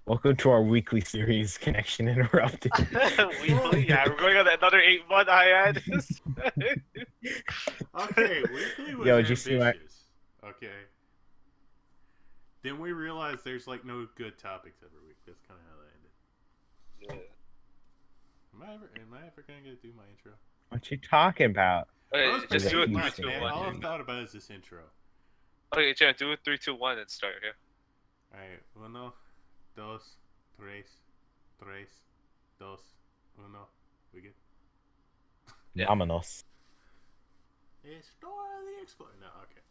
Welcome to our weekly series, Connection Interrupted. Weekly? Yeah, we're going on another 8-month hiatus. Okay, weekly was Yo, did you see my? ambitious. Okay. Then we realized there's like no good topics every week. That's kind of how that ended. Am I ever gonna get to do my intro? What you talking about? Okay, Most just do it too 3, much, 2, man. 1. All I've thought about is this intro. Okay, Jen, do it 3, 2, 1 and start here. Alright, uno, dos, tres, dos, uno. We good? Yeah. Vámonos. It's Dora the Explorer. No, okay.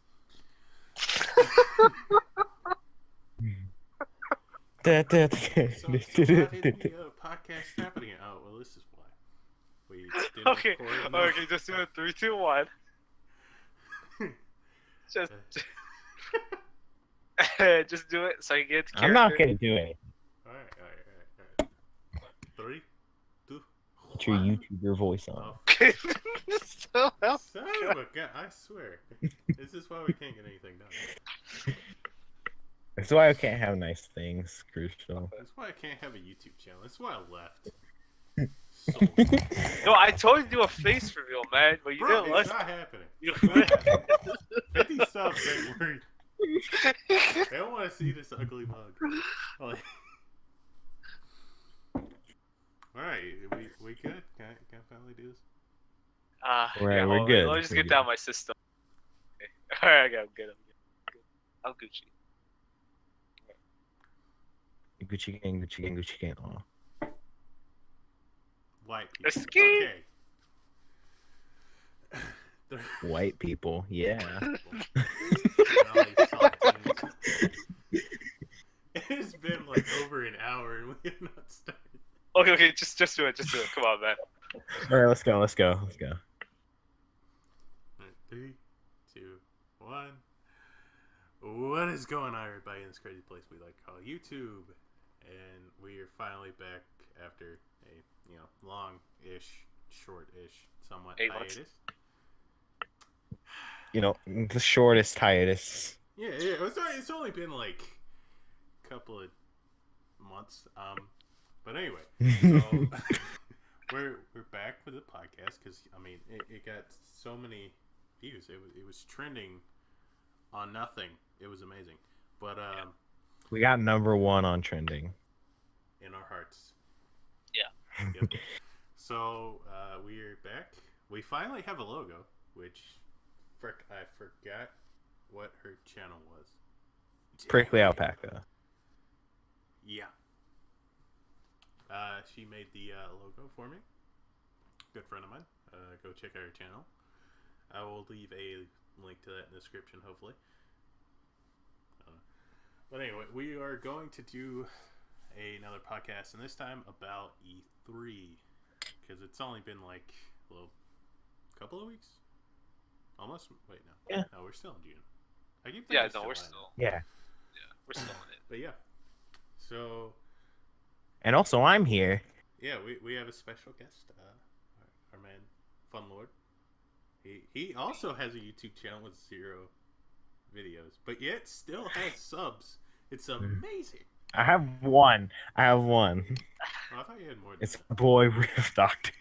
So how did the podcast happen again? Oh, well, this is why. We didn't Okay, record enough. okay, just do it 3, 2, 1. Just, just do it so you get the I'm not character. gonna do it. Alright. 3, 2, Put your 1. YouTuber voice on. Oh, So, well, son of a gun, I swear. This is why we can't get anything done. That's why I can't have nice things, Crucial. That's why I can't have a YouTube channel. That's why I left. no, I told you to do a face reveal, man, but you Bro, didn't it's listen. not happening. You 50 subs ain't worried. They don't want to see this ugly mug. Like... Alright, we good? Can I finally do this? We're hold on, good, Let me just we're get good. down my system. Okay. Alright, I'm good. I'm Gucci. Gucci gang. Oh. White people. Escape! Okay. White people, yeah. It's been like over an hour and we have not started. Okay, just do it. Come on, man. All right, let's go. 3, 2, 1. What is going on, everybody, in this crazy place we like to call YouTube? And we are finally back after a long-ish, short-ish, somewhat 8 months. hiatus. You know, the shortest hiatus. Yeah, it's only been like a couple of months. But anyway, so we're back with the podcast because I mean it got so many views. It was trending on nothing. It was amazing. But We got #1 on trending. in our hearts. Yeah. Yep. So we're back. We finally have a logo, which I forgot what her channel was. Prickly Alpaca. Yeah. She made the logo for me. Good friend of mine. Go check out her channel. I will leave a link to that in the description, hopefully. But anyway, we are going to do another podcast, and this time about E3. Because it's only been like a couple of weeks? Almost? Wait, no. Yeah. No, we're still in June. I keep Yeah, thinking no, we're July now. still. Yeah. Yeah, we're still in it. But yeah. So, And also, I'm here. yeah, we have a special guest, our man, Fun Lord. He also has a YouTube channel with 0 videos, but yet still has subs. It's amazing. I have one. Oh, I thought you had more than It's that. Boy Riff Doctor.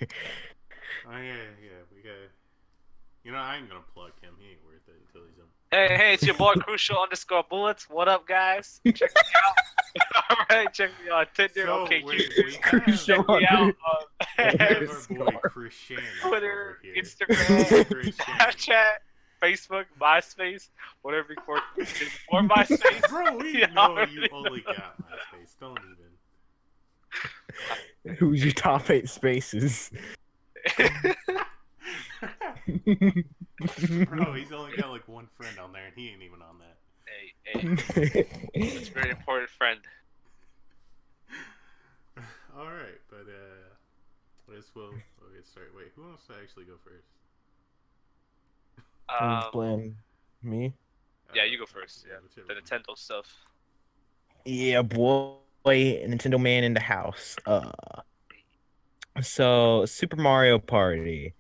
Oh, yeah, we got... You know, I ain't gonna plug him. He ain't worth it until he's on. Hey, it's your boy Crucial_Bullets. What up, guys? Check me out. Alright, check me out on Tinder. So, Okay, we Crucial. check me out have on our boy Chris Shannon Twitter, over here. Instagram, Chris Shannon. Snapchat, Facebook, MySpace, whatever you call it, or MySpace. Bro, we Yeah, know already you only got MySpace. Don't even. Who's your top 8 spaces? Bro, he's only got like one friend on there, and he ain't even on that. Hey, it's a very important friend. All right, but we'll get started. Wait, who wants to actually go first? Blame me? Yeah, you go first. Yeah, whichever the one. Nintendo stuff. Yeah, boy, Nintendo man in the house. So Super Mario Party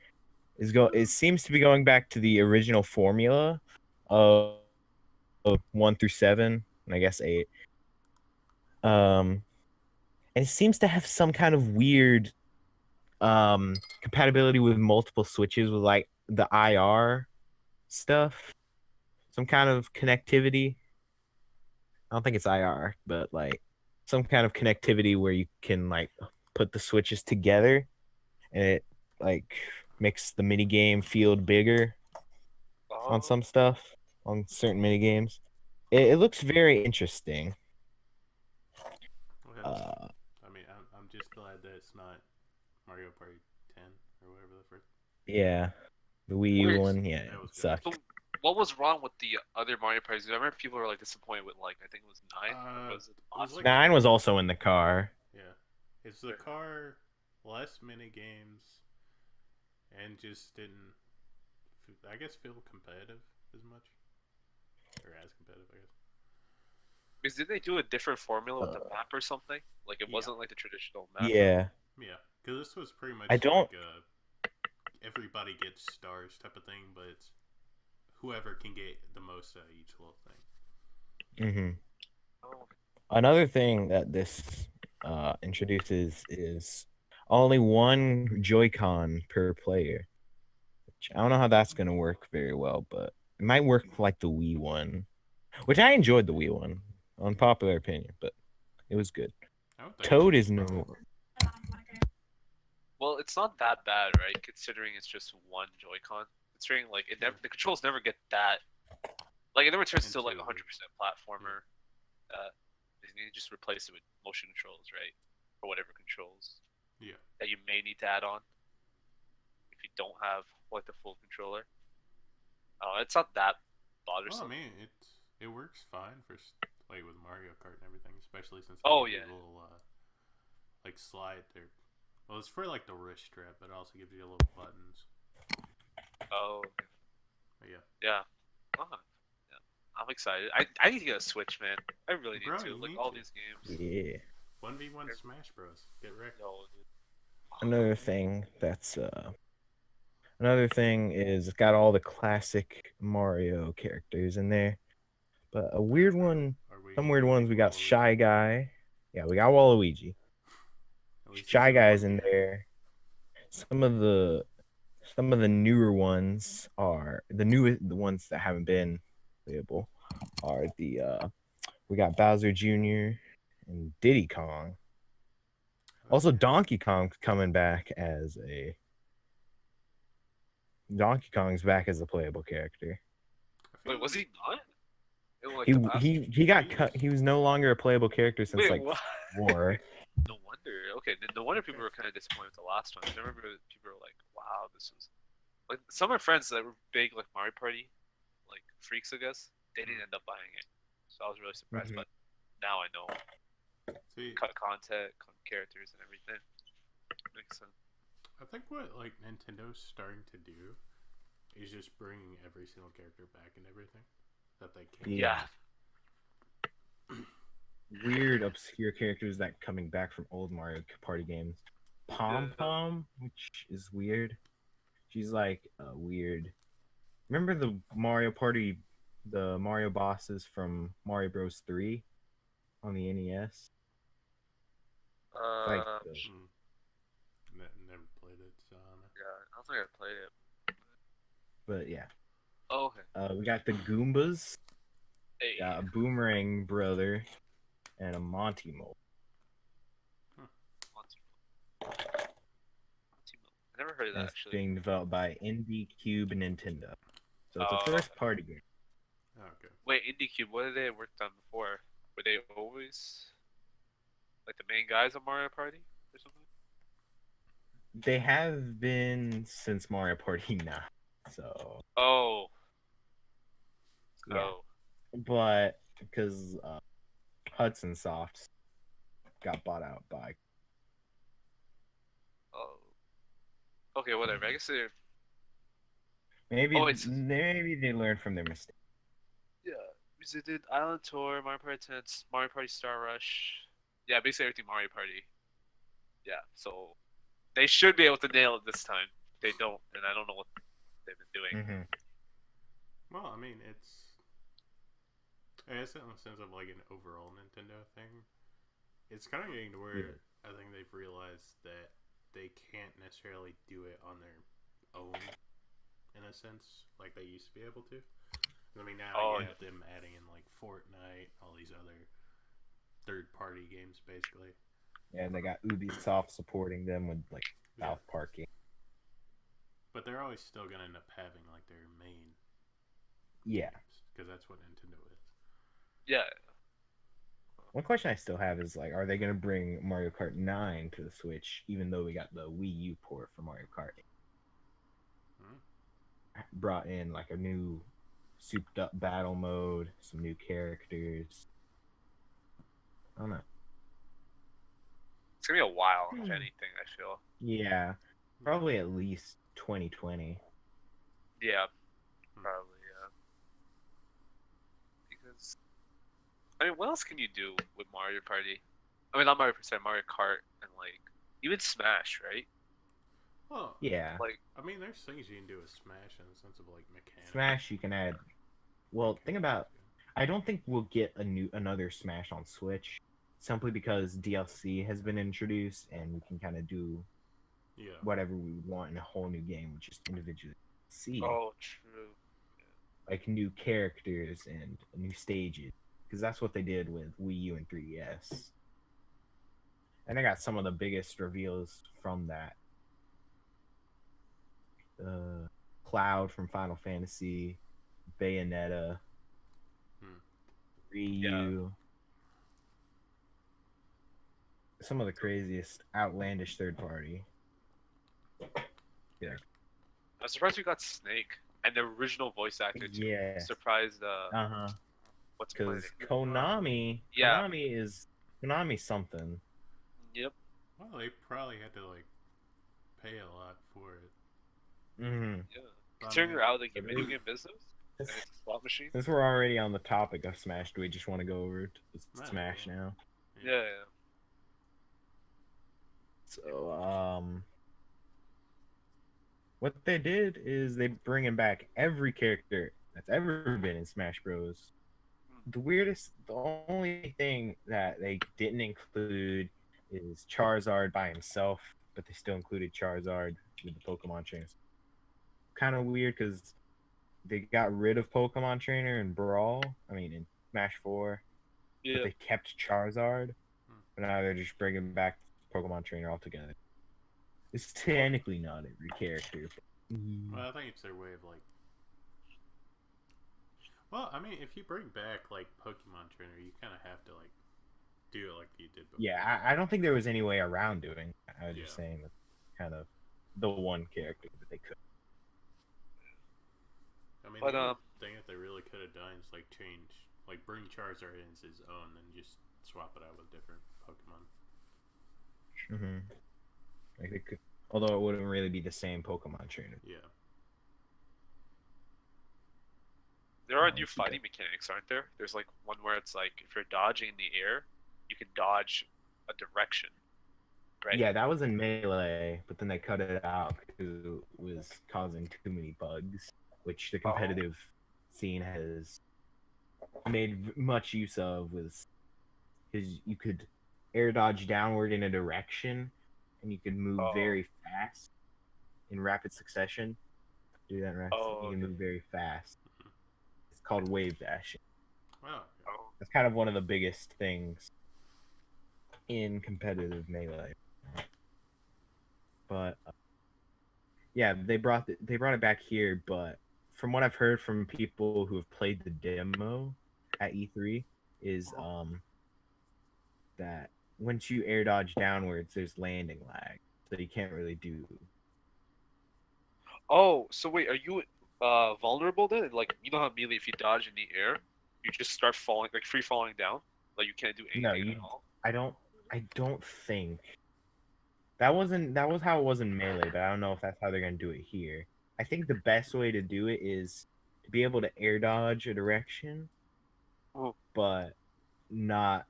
it seems to be going back to the original formula of 1 through 7, and I guess 8. and it seems to have some kind of weird compatibility with multiple switches with like the IR stuff, some kind of connectivity. I don't think it's IR, but like some kind of connectivity where you can like put the switches together and it like makes the mini game feel bigger on Oh, some stuff, on certain mini games. It looks very interesting. Okay. Uh, I mean, I'm just glad that it's not Mario Party 10 or whatever the first. yeah, the Wii U wait. one, yeah, That was it good. sucked. So, what was wrong with the other Mario parties? I remember people were like disappointed with like I think it was 9. Or was it It was last like- one? 9 was also in the car. Yeah, it's the car, less mini games, and just didn't, I guess, feel competitive as much, or as competitive, I guess. Because did they do a different formula with the Uh, map or something? Like it yeah. wasn't like the traditional map. Yeah, Yeah, because this was pretty much I don't. like everybody gets stars type of thing, but it's whoever can get the most out of each little thing. hmm Oh, Another thing that this introduces is only one Joy-Con per player. Which I don't know how that's gonna work very well, but it might work like the Wii one, which I enjoyed the Wii one, unpopular opinion, but it was good. I don't think Toad it is no. well, it's not that bad, right? Considering it's just one Joy-Con. Considering like it never, the controls never get that. Like it never turns into like Into- 100% platformer. You just replace it with motion controls, right? Or whatever controls Yeah. that you may need to add on if you don't have like the full controller. It's not that Well, I bothersome. mean, it works fine for like with Mario Kart and everything, especially since Oh, gives you yeah. a little like slide there. Well, it's for like the wrist strap, but it also gives you little buttons. Oh, But yeah, yeah. Oh, yeah. I'm excited. I need to get a Switch, man. I really need Bro, to. you Like need all to. these games. Yeah. 1v1 Smash Bros. Get wrecked. No, dude. Another thing that's another thing is it's got all the classic Mario characters in there. But a weird one, Are we some weird ones, we got Waluigi? Shy Guy. Yeah, we got Waluigi. At least Shy he's Guy's in one game. there. Some of the newer ones are the ones that haven't been playable are the we got Bowser Jr. and Diddy Kong. Also, Donkey Kong's coming back as a Donkey Kong's back as a playable character. I feel Wait, was like- he not? In, like, He the past? he got cut. He was no longer a playable character since Wait, like what? 4. No wonder. Okay, no wonder people were kind of disappointed with the last one. I remember people were like, "Wow, this was." Like some of my friends that were big like Mario Party, like freaks, I guess, they didn't end up buying it. So I was really surprised. Mhm. But now I know See, cut content, characters, and everything. Makes sense. I think what like Nintendo's starting to do is just bringing every single character back and everything that they can. Yeah. Yeah. Weird obscure characters that coming back from old Mario Party games. Pom Pom, which is weird. She's like a weird. Remember the Mario Party, the Mario bosses from Mario Bros. 3 on the NES? Like the- Mm. Never played it, so I don't know. Yeah, I don't think I played it. but yeah, Oh, okay. we got the Goombas, Hey. got a Boomerang brother, and a Monty Mole. I never heard of And that it's actually. being developed by Indie Cube and Nintendo. So it's a Oh. first party game. Oh, okay. Wait, IndieCube, what did they worked on before? Were they always like the main guys on Mario Party or something? They have been since Mario Party 9. So, Oh. Yeah. Oh. but because Hudson Soft got bought out by. Oh. Okay, whatever. I guess they're Maybe Oh, it's- maybe they learned from their mistake. yeah. Because they did Island Tour, Mario Party 10, Mario Party Star Rush. Yeah, basically everything Mario Party. Yeah, so they should be able to nail it this time. They don't, and I don't know what they've been doing. Mm-hmm. Well, I mean, I guess in the sense of like an overall Nintendo thing, it's kind of getting to where Yeah. I think they've realized that they can't necessarily do it on their own, in a sense, like they used to be able to. I mean, now Oh, you have them adding in like Fortnite, all these other third-party games, basically. And they got Ubisoft supporting them with like Yeah. South Park games. But they're always still gonna end up having like their main Yeah. because that's what Nintendo is. yeah. One question I still have is like, are they gonna bring Mario Kart 9 to the Switch, even though we got the Wii U port for Mario Kart? Hmm. Brought in like a new souped up battle mode, some new characters. I don't know. It's gonna be a while, if anything. I feel. Yeah, probably at least 2020. Yeah, Hmm. probably. Yeah. Because I mean, what else can you do with Mario Party? I mean, not Mario Party, Mario Kart, and like even Smash, right? Well, Yeah, Like, I mean, there's things you can do with Smash in the sense of like mechanics. Smash you can add. Well, think about. I don't think we'll get another Smash on Switch, simply because DLC has been introduced and we can kind of do Yeah. whatever we want in a whole new game, which is individually see oh, true. like new characters and new stages, because that's what they did with Wii U and 3DS. And I got some of the biggest reveals from that. Cloud from Final Fantasy, Bayonetta, Hmm. Ryu. Some of the craziest, outlandish third party. I'm surprised we got Snake and the original voice actor too. Yeah. Surprised. Uh-huh. What's playing Because it? Konami, Yeah. Konami something. Yep. Well, they probably had to like pay a lot for it. Mm-hmm. Yeah. But, I Considering mean, they're out of the So video game business and Since, it's a slot machine. since we're already on the topic of Smash, do we just want to go over to Might as Smash well. now? Yeah. So, what they did is they bringing back every character that's ever been in Smash Bros. The only thing that they didn't include is Charizard by himself, but they still included Charizard with the Pokemon trainers. Kind of weird because they got rid of Pokemon Trainer in Brawl. I mean, in Smash 4, Yeah. but they kept Charizard. But now they're just bringing back Pokemon Trainer altogether. It's technically not every character. Well, I think it's their way of like. Well, I mean, if you bring back like Pokemon Trainer, you kind of have to like do it like you did before. Yeah, I don't think there was any way around doing that. I was just Yeah. saying that kind of the one character that they could. I mean, But, the only thing that they really could have done is like change, like bring Charizard in as his own, and just swap it out with different Pokemon. Mm-hmm. Like they could, although it wouldn't really be the same Pokemon trainer. Yeah. There are Oh, new okay. fighting mechanics, aren't there? There's like one where it's like if you're dodging in the air, you can dodge a direction. Right? Yeah, that was in Melee, but then they cut it out because it was causing too many bugs, which the competitive scene has made much use of. Was because you could air dodge downward in a direction, and you could move very fast in rapid succession. Do that in rapid. You can move very fast. It's called wave dashing. Wow. Oh. That's kind of one of the biggest things in competitive Melee. But yeah, they brought it back here. But from what I've heard from people who have played the demo at E3, is that once you air dodge downwards, there's landing lag, so you can't really do. Oh, so wait, are you vulnerable then? Like, you know how immediately if you dodge in the air, you just start falling, like free falling down? Like you can't do anything at all? I don't think that was how it was in Melee, but I don't know if that's how they're gonna do it here. I think the best way to do it is to be able to air dodge a direction, but not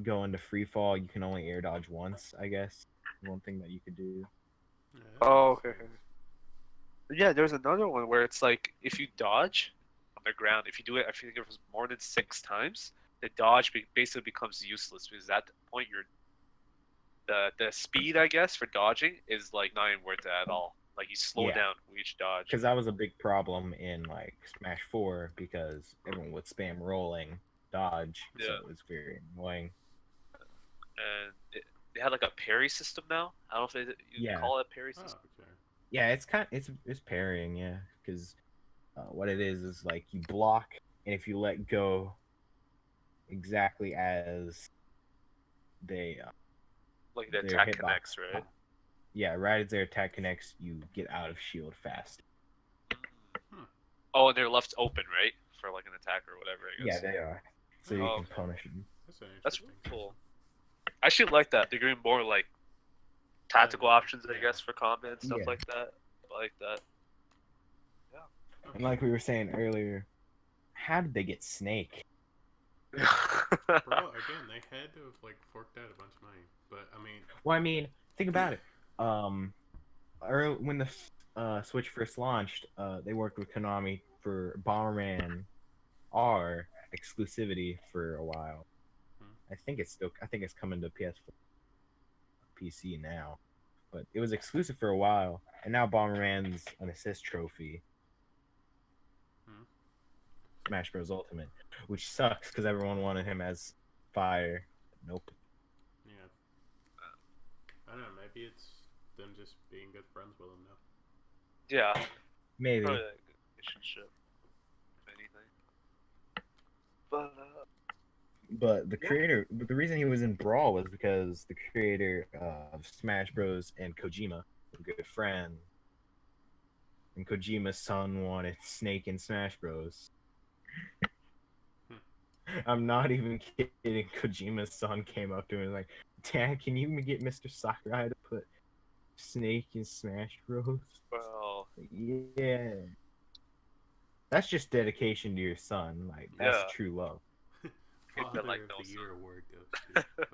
go into free fall. You can only air dodge once, I guess. One thing that you could do. Yeah, Oh, okay. Yeah, there's another one where it's like if you dodge on the ground, if you do it, I think it was more than 6 times, the dodge basically becomes useless because at that point you're the speed, I guess, for dodging is like not even worth it at all. Like you slow Yeah. down with each dodge. Because that was a big problem in like Smash 4 because everyone would spam rolling dodge, so Yeah. it was very annoying. And they had like a parry system now. I don't know if you Yeah. call it a parry Oh, system. okay. Yeah, it's parrying, yeah, because what it is like you block, and if you let go exactly as they Like the their attack hitbox, connects, right? yeah, right as their attack connects, you get out of shield fast. Hmm. Oh, and they're left open, right, for like an attack or whatever. I Yeah, guess. they are, so you Oh, can okay. punish them. That's an That's interesting. really cool. I actually like that. They're giving more like tactical options, I guess, for combat and stuff Yeah. like that. I like that. And like we were saying earlier, how did they get Snake? Bro, again, they had to have like forked out a bunch of money, but I mean, Well, I mean, think about it. When the Switch first launched, they worked with Konami for Bomberman R exclusivity for a while. Hmm. I think it's coming to PS4, PC now, but it was exclusive for a while, and now Bomberman's an assist trophy. Hmm. Smash Bros. Ultimate, which sucks because everyone wanted him as Fire. Nope. Yeah. I don't know. Maybe it's them just being good friends with him now. Yeah, Maybe. probably like a good relationship, if anything. But But the reason he was in Brawl was because the creator of Smash Bros. And Kojima were good friends. And Kojima's son wanted Snake in Smash Bros. I'm not even kidding. Kojima's son came up to him and was like, Dad, can you get Mr. Sakurai to put Snake in Smash Bros? well, Yeah. That's just dedication to your son. Like, that's Yeah. true love. Father like of no the son. Year award goes to Koji.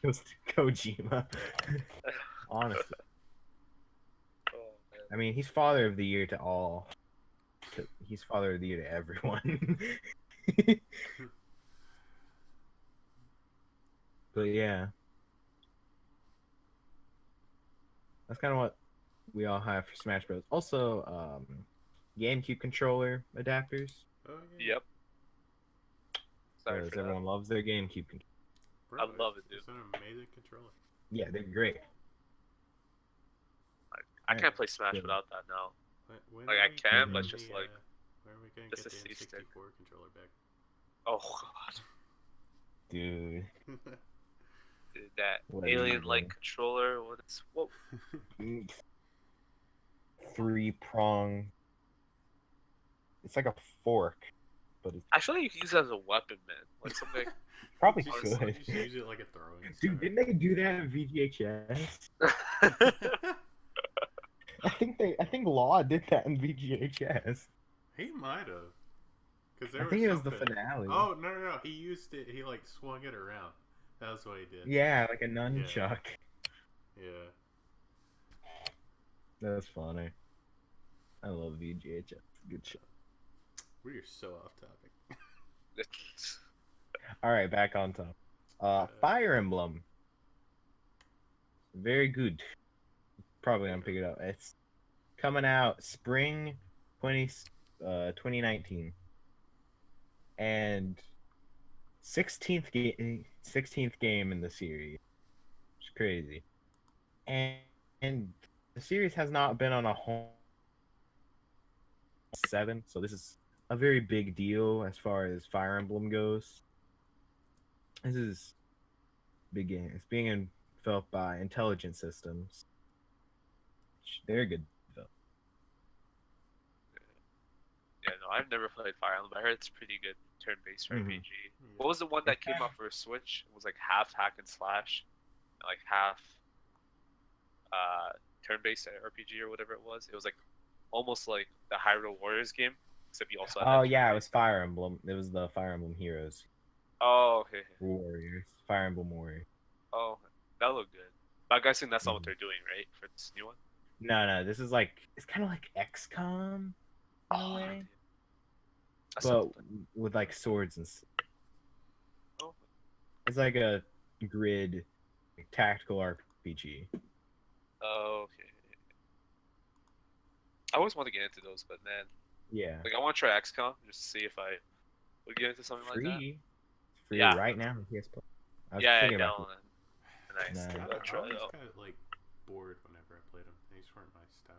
It was to Kojima. Honestly. oh man. I mean, he's father of the year to all. He's father of the year to everyone. But yeah. That's kind of what we all have for Smash Bros. Also, GameCube controller adapters. Oh yeah. Yep. Sorry Because for that. everyone loves their GameCube controller. Bro, I love it, It's an amazing controller. Yeah, they're great. I can't play Smash Good. without that now. When Like, are I we can, getting but Mhm. just like, when are we gonna just get a the C-stick. N64 controller back? oh god, Dude. dude, that What are you alien-like doing? controller. What? 3-prong. It's like a fork, but it's I feel like you can use it as a weapon, man. Like something. probably just, could. Just use it like a throwing Dude, star. didn't they do that in VGHS? I think Law did that in VGHS. He might have. Cause there I think it was the something. finale. Oh no! He used it. He like swung it around. That's what he did. Yeah, like a nunchuck. Yeah. That's funny. I love VGHS. Good show. We are so off topic. All right, back on top. Fire Emblem. Very good. Probably gonna pick it up. It's coming out spring 2019. And 16th game in the series. It's crazy. And the series has not been on a home 7, so this is a very big deal as far as Fire Emblem goes. This is a big game. It's being developed by Intelligent Systems. They're good. Yeah, no, I've never played Fire Emblem. I heard it's pretty good turn-based Mhm. RPG. What was the one that came out for Switch? It was like half hack and slash, like half turn-based RPG or whatever it was. It was like almost like the Hyrule Warriors game, except you also had Oh that yeah, it turn-based. was Fire Emblem. It was the Fire Emblem Heroes Oh, okay. Warriors. Fire Emblem Warriors. Oh, that looked good. But I'm guessing that's not what Mhm. they're doing, right? For this new one? No, this is like it's kind of like XCOM in a Oh, way, damn. That but sounds like- with like swords and oh, it's like a grid tactical RPG. RPG. Oh, okay. I always want to get into those, but man, Yeah, like I want to try XCOM just to see if I would get into something like that. free. It's free Yeah. right now on PS Plus. I was Yeah, thinking I about know. Nice. Nah. I'll I try it always out. got like bored whenever I played them. These weren't my style.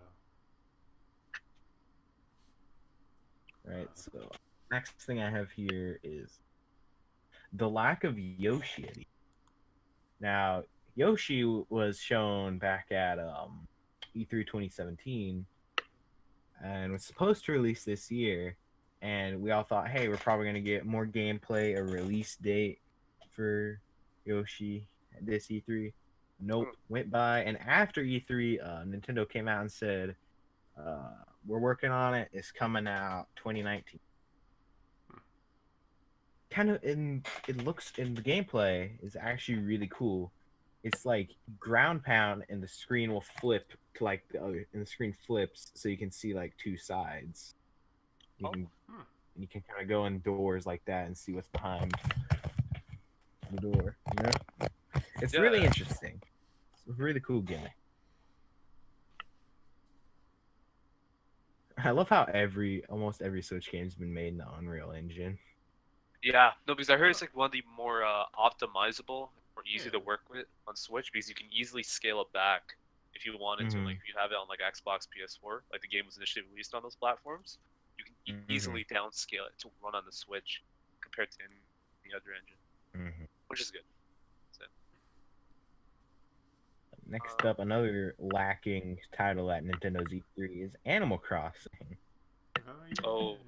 Right. So next thing I have here is the lack of Yoshi. Now Yoshi was shown back at E3 2017 and was supposed to release this year. And we all thought, hey, we're probably gonna get more gameplay, a release date for Yoshi at this E3. Nope, went by, and after E3, Nintendo came out and said, "We're working on it. It's coming out 2019." Kind of it looks in the gameplay is actually really cool. It's like ground pound, and the screen will flip to like the other, and the screen flips so you can see like two sides. You can Hmm. and you can kind of go indoors like that and see what's behind the door. You know, it's Yeah. really interesting. It's a really cool gimmick. I love how almost every Switch game's been made in the Unreal Engine. Yeah, no, because I heard it's like one of the more optimizable or easy Yeah. to work with on Switch because you can easily scale it back if you wanted to. Mhm. Like if you have it on like Xbox, PS4, like the game was initially released on those platforms, you can easily downscale it to run on the Switch compared to any other engine, Mhm. which is good. So, Next up, another lacking title at Nintendo's E3 is Animal Crossing. Oh yeah. Oh.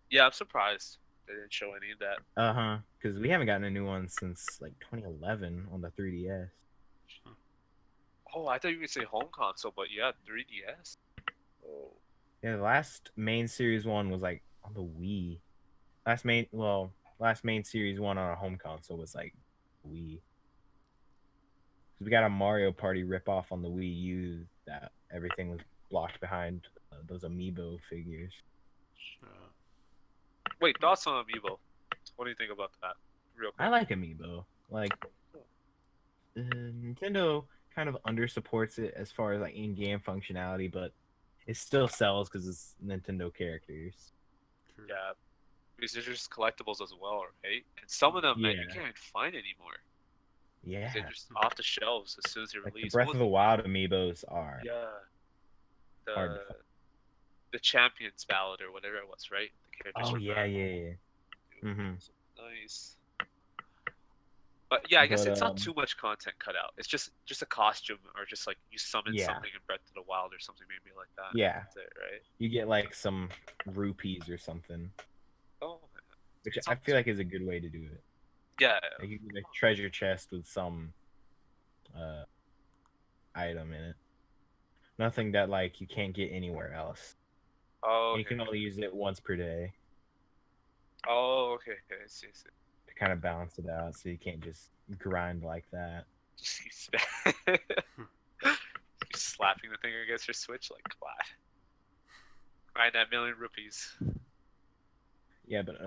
yeah, I'm surprised they didn't show any of that. Because we haven't gotten a new one since like 2011 on the 3DS. Oh, I thought you could say home console, but yeah, 3DS. Oh. Yeah, the last main series one was like on the Wii. Last main series one on a home console was like Wii. 'Cause we got a Mario Party ripoff on the Wii U that everything was blocked behind those amiibo figures. Uh, Wait, thoughts on Amiibo? What do you think about that? Real quick. I like amiibo. Like Nintendo kind of undersupports it as far as like in-game functionality, but it still sells because it's Nintendo characters. true. Yeah, because they're just collectibles as well, right? And some of them, man, you Yeah. can't even find anymore. Yeah, They're just off the shelves as soon as they like the release. Breath What of was the Wild amiibos are yeah, hard to the find. the Champions Ballad or whatever it was, right? The characters Oh from yeah, that. yeah. Mm-hmm. Nice. But yeah, I guess But it's not too much content cut out. It's just a costume or just like you summon Yeah. something in Breath of the Wild or something maybe like that. yeah, That's it, right? you get like some rupees or something, Oh, which it's I not feel like is a good way to do it. yeah. Like you get a treasure chest with some uh item in it. Nothing that like you can't get anywhere else. Oh, And you okay. can only use it once per day Oh, okay. I see. to kind of balance it out, so you can't just grind like that. Just keep slapping the thing against your Switch like what? Grind that million rupees. Yeah, but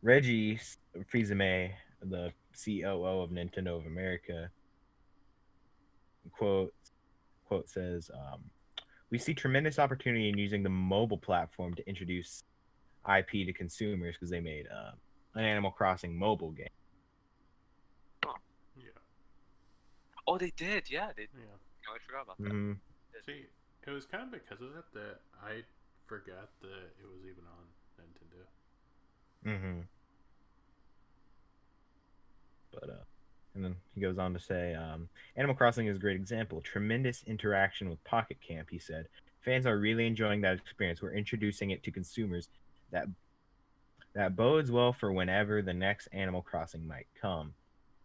Reggie Fils-Aimé, the COO of Nintendo of America, quote says, "We see tremendous opportunity in using the mobile platform to introduce IP to consumers because they made an Animal Crossing mobile game." Yeah. Oh, they did. Yeah, they. Yeah. Oh, I forgot about that. Mm-hmm. See, it was kind of because of that I forgot that it was even on Nintendo. Mm-hmm. But and then he goes on to say, Animal Crossing is a great example. Tremendous interaction with Pocket Camp, he said. Fans are really enjoying that experience. We're introducing it to consumers. That bodes well for whenever the next Animal Crossing might come.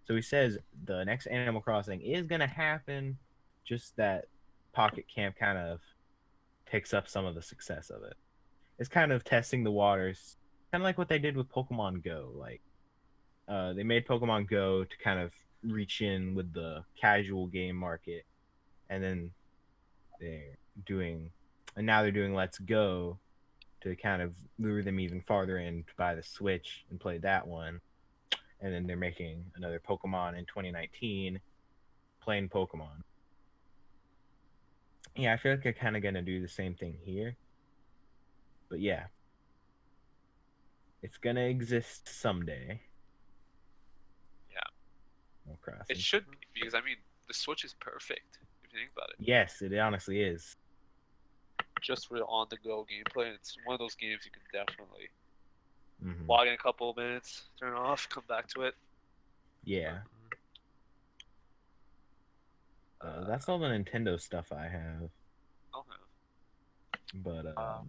So he says the next Animal Crossing is going to happen, just that Pocket Camp kind of takes up some of the success of it. It's kind of testing the waters, kind of like what they did with Pokemon Go. Like, they made Pokemon Go to kind of reach in with the casual game market, and then they're doing, and now they're doing Let's Go to kind of lure them even farther in to buy the Switch and play that one. And then they're making another Pokemon in 2019 playing Pokemon. Yeah, I feel like they're kind of gonna do the same thing here. But yeah, it's gonna exist someday. Yeah. Animal It Crossing. should be, because I mean the Switch is perfect if you think about it. Yes, it honestly is. Just for the on-the-go gameplay, it's one of those games you can definitely Hmm. log in a couple of minutes, turn it off, come back to it. Yeah. That's all the Nintendo stuff I have. Okay. But All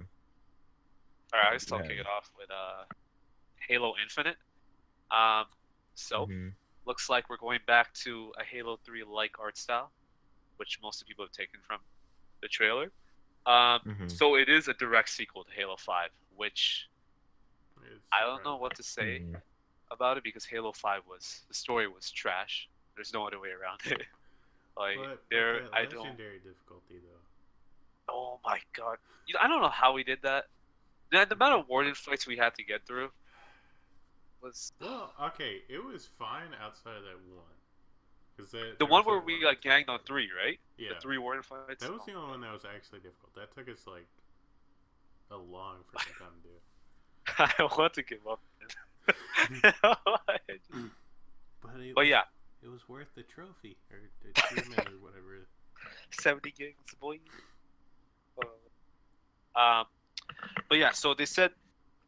right, I guess go I'll ahead. kick it off with Halo Infinite. Um, so Mhm. looks like we're going back to a Halo 3 like art style, which most of the people have taken from the trailer. Mhm. So it is a direct sequel to Halo 5, which It's I don't know what to say Mhm. about it because Halo 5 the story was trash. There's no other way around it. Like But there, that I don't. legendary difficulty though. Oh my god, I don't know how we did that. The amount of warden fights we had to get through was Well, okay, it was fine outside of that one. Cause the there one was where like we one got ganged on 3, right? Yeah, The 3 warden fights. that was the only one that was actually difficult. That took us like a long freaking time to do. I want to give up. But yeah, it was worth the trophy or the achievement or whatever. 70 gigs, boy. Um, but yeah, so they said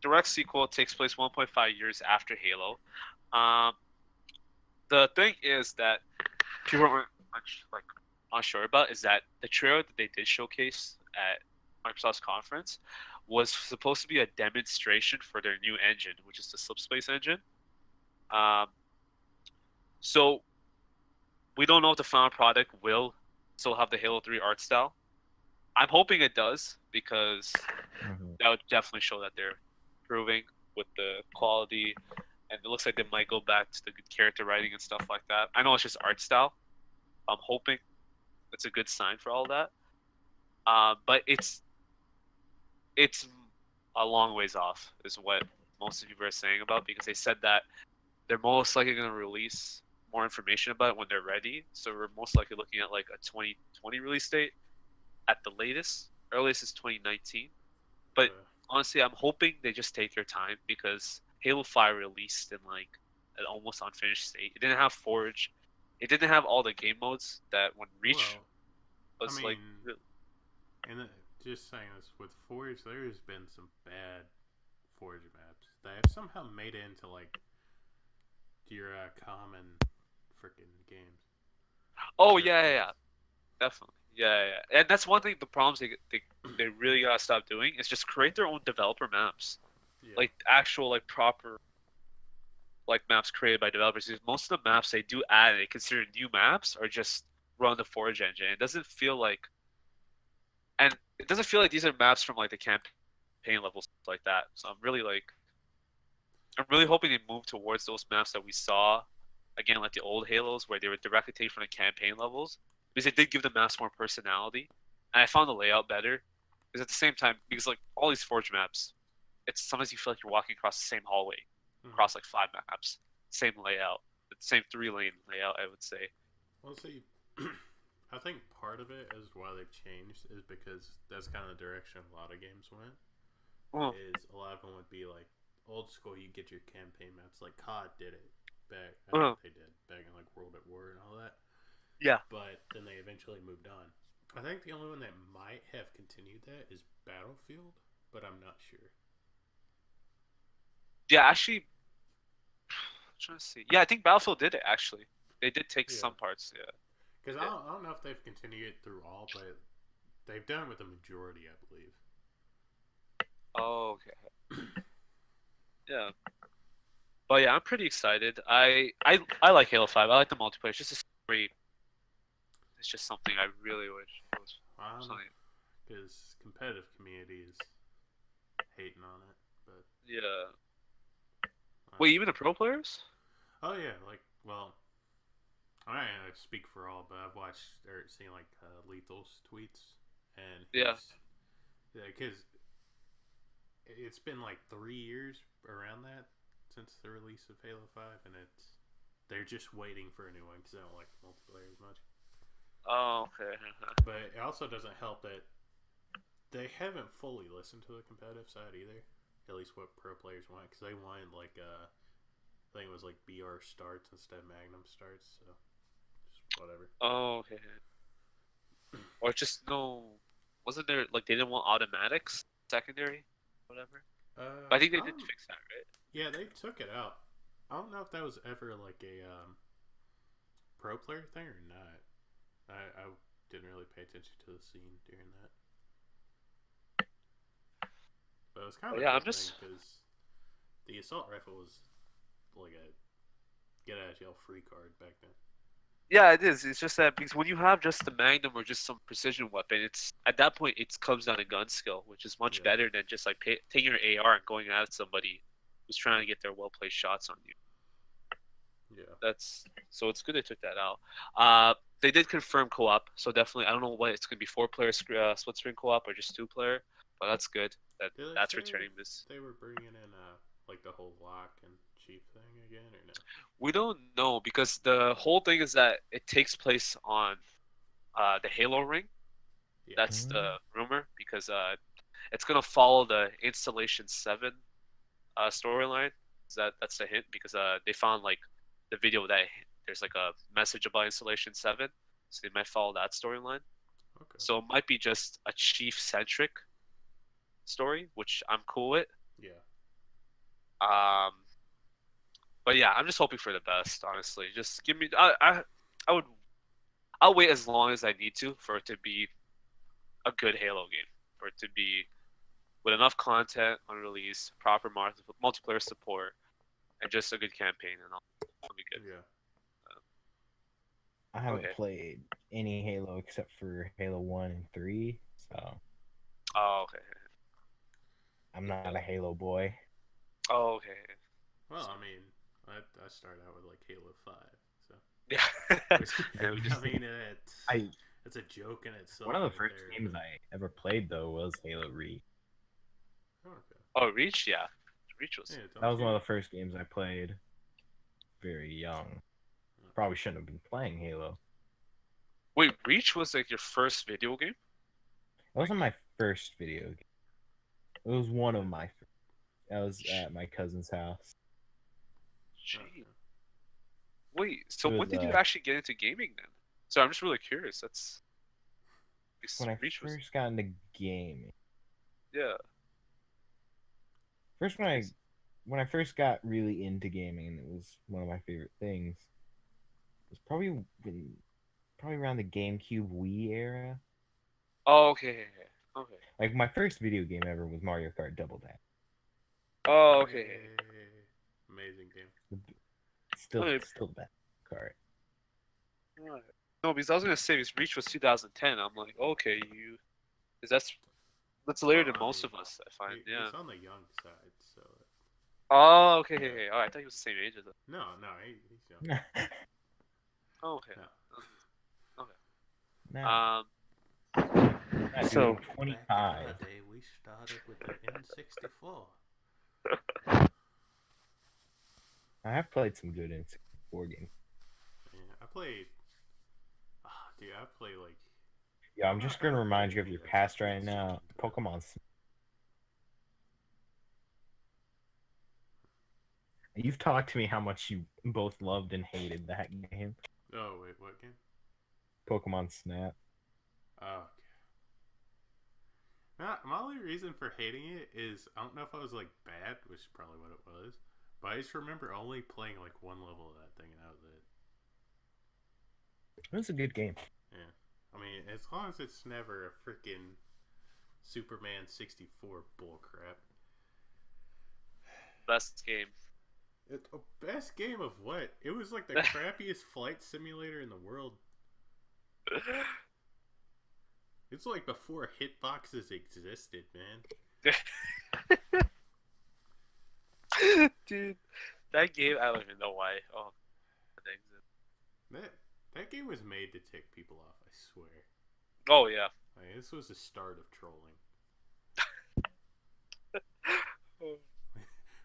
direct sequel takes place 1.5 years after Halo. Um, the thing is that people aren't like unsure about is that the trailer that they did showcase at Microsoft's conference was supposed to be a demonstration for their new engine, which is the Slipspace engine. Um, so we don't know if the final product will still have the Halo 3 art style. I'm hoping it does because Mhm. that would definitely show that they're improving with the quality, and it looks like they might go back to the good character writing and stuff like that. I know it's just art style. I'm hoping it's a good sign for all that. But it's a long ways off, is what most of you are saying about, because they said that they're most likely going to release more information about it when they're ready. So we're most likely looking at like a 2020 release date at the latest. Earliest is 2019. But Uh, honestly, I'm hoping they just take their time because Halo 5 released in like an almost unfinished state. It didn't have Forge. It didn't have all the game modes that when Reach well, was I like. mean, and just saying this with Forge, there's been some bad Forge maps that have somehow made it into like your common freaking games. Oh yeah, definitely. Yeah. And that's one thing. The problems they really gotta stop doing is just create their own developer maps, Yeah. like actual like proper like maps created by developers. Because most of the maps they do add and they consider new maps are just run the Forge engine. It doesn't feel like, and it doesn't feel like these are maps from like the campaign levels like that. So I'm really hoping they move towards those maps that we saw again, like the old Halos, where they were directly taken from the campaign levels, because they did give the maps more personality, and I found the layout better. Because at the same time, because like all these Forge maps, it's sometimes you feel like you're walking across the same hallway, across like 5 maps, same layout, the same 3-lane layout, I would say. Well, see, I think part of it is why they've changed is because that's kind of the direction a lot of games went. Oh. Is a lot of them would be like old school. You get your campaign maps like COD did it back. I think they did back in like World at War and all that. Yeah. But then they eventually moved on. I think the only one that might have continued that is Battlefield, but I'm not sure. Yeah, actually, I'm trying to see. Yeah, I think Battlefield did it actually. They did take some parts. Yeah. Because I don't know if they've continued it through all, but they've done it with the majority, I believe. Oh, okay. Yeah. But yeah, I'm pretty excited. I like Halo 5. I like the multiplayer. It's just a story. It's just something I really wish was something. Because competitive community is hating on it, but Yeah. Wait, even the pro players? oh yeah, like well, I'm not gonna speak for all, but I've watched or seen like Lethal's tweets, and Yeah. because it's been like 3 years around that since the release of Halo 5, and they're just waiting for a new one because I don't like multiplayer as much. Oh, okay. But it also doesn't help that they haven't fully listened to the competitive side either. At least what pro players want, because they wanted like I think it was like BR starts instead of Magnum starts. So just whatever. Oh, okay. Or just no. Wasn't there like they didn't want automatics secondary, whatever? But I think they did Um, fix that, right? yeah, they took it out. I don't know if that was ever like a pro player thing or not. I didn't really pay attention to the scene during that, but it was kind But of a yeah, I'm good thing just because the assault rifle was like a get out of jail free card back then. yeah, it is. It's just that because when you have just the Magnum or just some precision weapon, it's at that point it comes down to gun skill, which is much Yeah. better than just like taking your AR and going at somebody who's trying to get their well placed shots on you. Yeah. That's so it's good they took that out. They did confirm co-op, so definitely I don't know what it's gonna be 4 player split screen co-op or just 2 player, but that's good. Did they That's say returning this. they were bringing in like the whole lock and cheap thing again or no? We don't know because the whole thing is that it takes place on the Halo ring. Yeah. That's the rumor because it's gonna follow the Installation 7 storyline. That's the hint because they found like the video that there's like a message about Installation 7, so they might follow that storyline. Okay. So it might be just a chief centric story, which I'm cool with. Yeah. Um, but yeah, I'm just hoping for the best. Honestly, just give me. I would. I'll wait as long as I need to for it to be a good Halo game, for it to be with enough content on release, proper multiplayer support, and just a good campaign, and I'll be good. Yeah. I haven't Okay. played any Halo except for Halo 1 and 3, so Oh, okay. I'm not a Halo boy. Oh, okay. Well, I mean, I started out with like Halo 5, so Yeah. Yeah, we just- I mean, I it's a joke in itself. One of the right first there, games but- I ever played though was Halo Reach. Oh, okay. Oh, Reach, yeah. Reach was. Yeah, That was one of the first games I played very young. Probably shouldn't have been playing Halo. Wait, Reach was like your first video game? It wasn't my first video game. It was one of my first. I was at my cousin's house. Gee. Okay. Wait, so It when was, did you actually get into gaming then? So I'm just really curious. That's When I Reach was first got into gaming. yeah. First when I first got really into gaming, it was one of my favorite things. It was probably around the GameCube Wii era. Oh, okay. Okay. Like my first video game ever was Mario Kart Double Dash. Oh, okay. Yay. Amazing game. Still Okay. still the best cart. Right. No, because I was gonna say because Reach was 2010. I'm like, okay, because that's later than most of us. I find, yeah. He's on the young side, so Oh, okay. Oh, I thought he was the same age as us. no, he's young. Oh, okay. No. Nah, So- 25. Back in the day, we started with the N64. I have played some good N64 games. Yeah, I played. Dude, I play like. Yeah, I'm just gonna remind you of your past right now. Pokemon. You've talked to me how much you both loved and hated that game. Oh wait, what game? Pokemon Snap. Oh. Okay. My only reason for hating it is I don't know if I was like bad, which is probably what it was, but I just remember only playing like one level of that thing and that was it. It was a good game. Yeah. I mean, as long as it's never a freaking Superman 64 bullcrap. Best game. Best game of what? It was like the crappiest flight simulator in the world. It's like before hitboxes existed, man. Dude, that game, I don't even know why. Oh, That game was made to tick people off, I swear. oh yeah. Like, this was the start of trolling.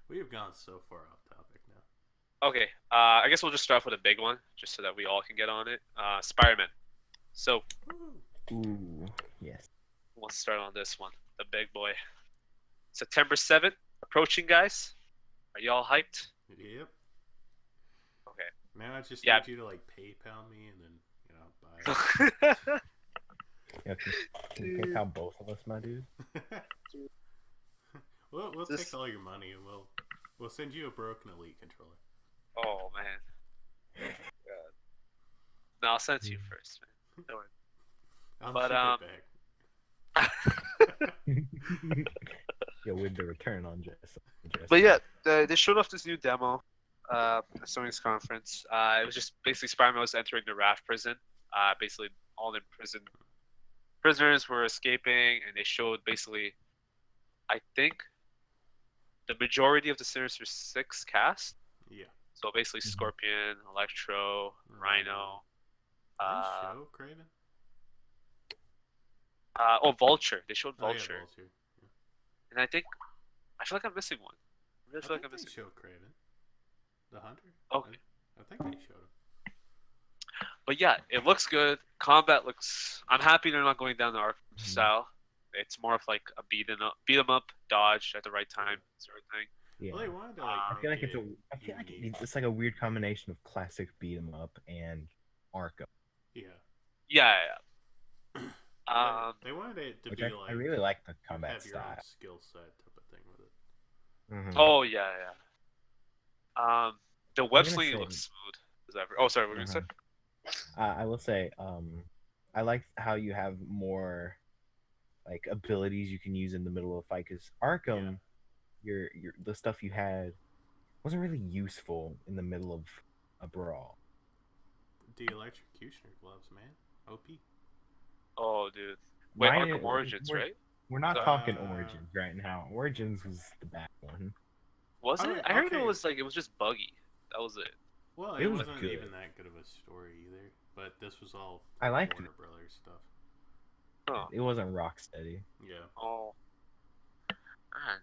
We have gone so far off topic now. Okay, I guess we'll just start off with a big one, just so that we all can get on it. Spider-Man. So, Woo. Ooh, yes. let's start on this one. The big boy. September 7th, approaching, guys. Are y'all hyped? Yep. Okay. Now I just Yeah. need you to like PayPal me and then buy it. Yeah, can you PayPal both of us, my dude? we'll This- take all your money and we'll send you a broken Elite controller. Oh, man. God. No, I'll send it to you first, man. Don't worry. I'll But, ship it back. Yeah, with the return on Jess. But yeah, they showed off this new demo at Sony's conference. It was just basically Spider-Man was entering the Raft prison. Basically, all the prisoners were escaping, and they showed basically, I think, the majority of the Sinister Six cast. Yeah. So basically, Mhm. Scorpion, Electro, Rhino. Did they show Craven? Vulture. They showed Oh, yeah, Vulture, Vulture. Yeah. and I feel like I'm missing one. I really I feel like think I'm they missing. showed Craven. The Hunter? Okay. I think they showed him. But yeah, it looks good. Combat looks. I'm happy they're not going down the Arkham Mhm. style. It's more of like a beat 'em up, dodge at the right time sort of thing. Yeah. Well, they wanted to I I feel like make I feel like unique. it's like a weird combination of classic beat 'em up and Arkham. Yeah. Yeah. They wanted it to Which be I like really like the you combat have your own style. skill set type of thing with it. Mhm. Oh yeah. The web gonna slinging say- looks smooth as ever. Oh, sorry, what were you gonna say? I will say, I like how you have more like abilities you can use in the middle of a fight. Because Arkham, your the stuff you had wasn't really useful in the middle of a brawl. The electrocutioner gloves, man. OP. Oh, dude. Wait, Mine- Arkham Origins, we're- right? We're not Uh, talking Origins right now. Origins was the bad one. Was I it? mean, I heard okay. it was just buggy. That was it. Well, It it was wasn't good. even that good of a story either. But this was all I liked Warner Brothers stuff. Huh. It wasn't Rocksteady. Yeah. Oh. Man.